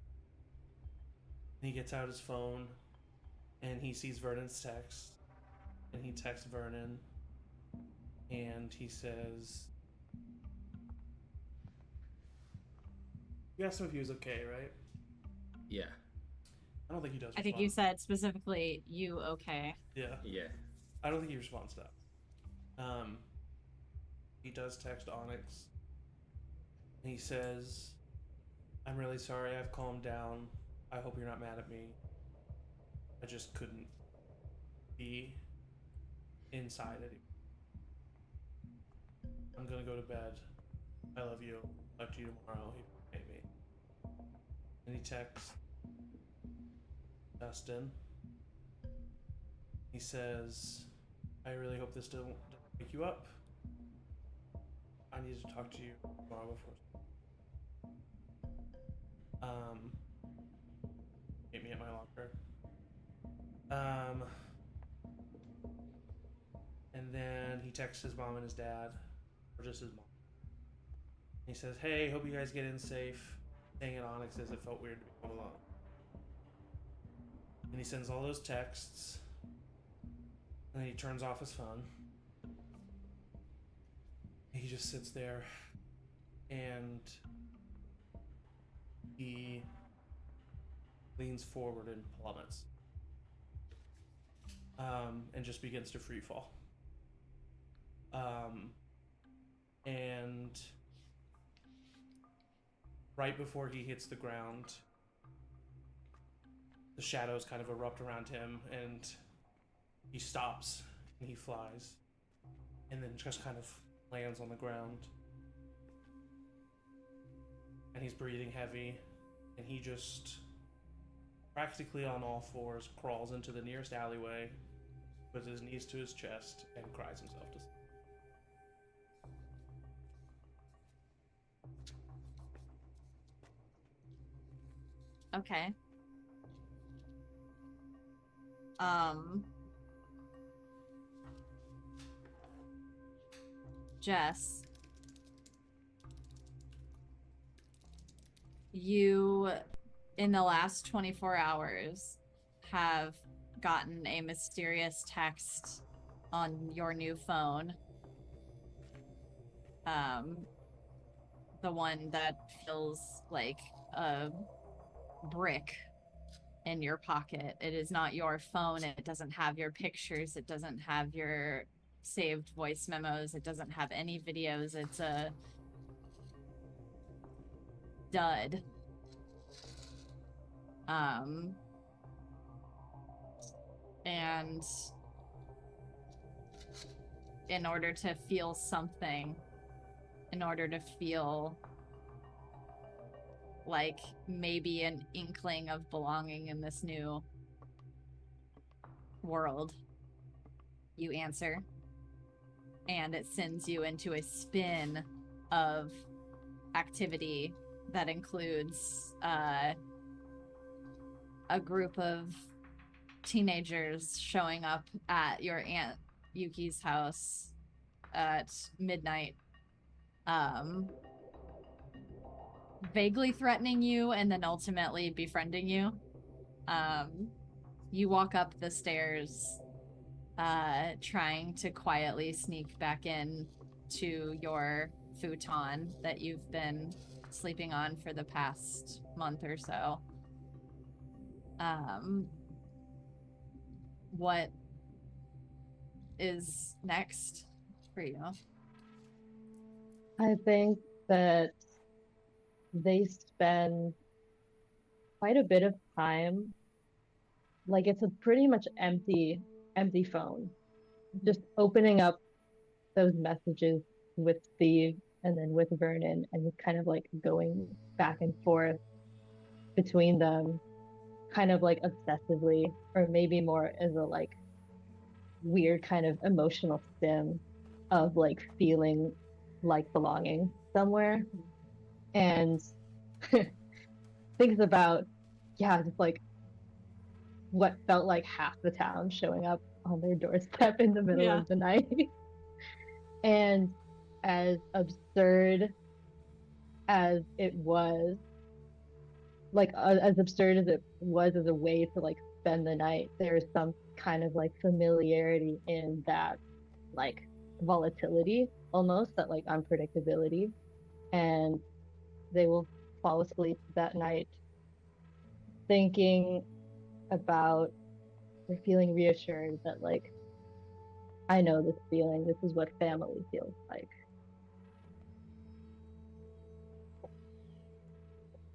And he gets out his phone and he sees Vernon's text. And he texts Vernon and he says, you asked him if he was okay, right? Yeah. I don't think he does. I think you said specifically, you okay? Yeah. Yeah. I don't think he responds to that. He does text Onyx. He says, I'm really sorry, I've calmed down. I hope you're not mad at me. I just couldn't be inside anymore. I'm gonna go to bed. I love you. Talk to you tomorrow. He paid me. And he texts Dustin. He says, I really hope this doesn't wake you up. I need to talk to you tomorrow before. Meet me at my locker. And then he texts his mom and his dad, or just his mom. He says, hey, hope you guys get in safe. Staying at Onyx as it felt weird to be home alone. And he sends all those texts. And then he turns off his phone. He just sits there and he leans forward and plummets. And just begins to free fall. And right before he hits the ground, the shadows kind of erupt around him and he stops and he flies and then just kind of lands on the ground. And he's breathing heavy and he just practically on all fours crawls into the nearest alleyway, puts his knees to his chest and cries himself to sleep. Okay. Jess, you in the last 24 hours have gotten a mysterious text on your new phone. The one that feels like a brick in your pocket. It is not your phone. It doesn't have your pictures. It doesn't have your saved voice memos. It doesn't have any videos. It's a dud. And in order to feel something, in order to feel like maybe an inkling of belonging in this new world, you answer, and it sends you into a spin of activity that includes a group of teenagers showing up at your Aunt Yuki's house at midnight, vaguely threatening you and then ultimately befriending you. You walk up the stairs, trying to quietly sneak back in to your futon that you've been sleeping on for the past month or so. What is next for you? I think that they spend quite a bit of time, like it's a pretty much empty phone, just opening up those messages with Steve and then with Vernon and just kind of like going back and forth between them, kind of like obsessively, or maybe more as a like weird kind of emotional stim of like feeling like belonging somewhere. And thinks about, yeah, just like what felt like half the town showing up on their doorstep in the middle of the night. And as absurd as it was, like as absurd as it was as a way to like spend the night, there's some kind of like familiarity in that, like volatility almost, that like unpredictability. And they will fall asleep that night thinking about or feeling reassured that like, I know this feeling, this is what family feels like.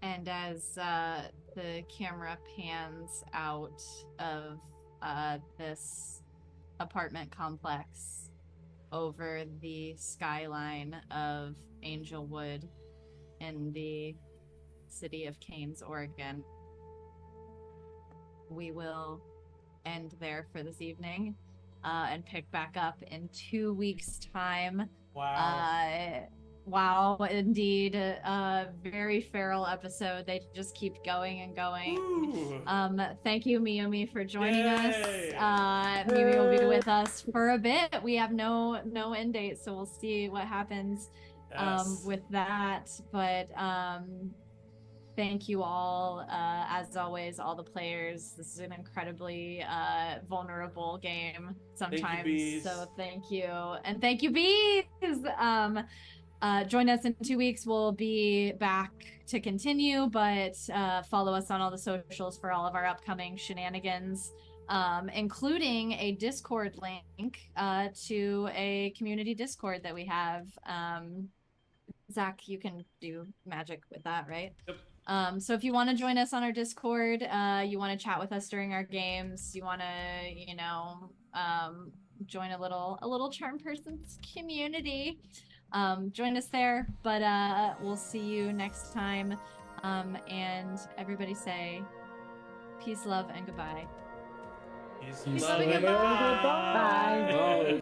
And as the camera pans out of this apartment complex over the skyline of Angelwood in the city of Keynes, Oregon, we will end there for this evening and pick back up in 2 weeks' time. Wow. Wow, indeed. Very feral episode. They just keep going and going. Ooh. Thank you, Mayumi, for joining Yay. us. Mayumi will be with us for a bit. We have no end date, so we'll see what happens with that. But thank you all, as always, all the players. This is an incredibly vulnerable game sometimes. Thank you, Bees. So thank you. And thank you, Bees! Join us in 2 weeks. We'll be back to continue, but follow us on all the socials for all of our upcoming shenanigans, including a Discord link to a community Discord that we have. Zach, you can do magic with that, right? Yep. So if you want to join us on our Discord, you want to chat with us during our games, you want to, join a little CharmedPersons community, join us there. But we'll see you next time. And everybody say peace, love, and goodbye. Peace, Peace, love, and love, and goodbye. Bye. Bye.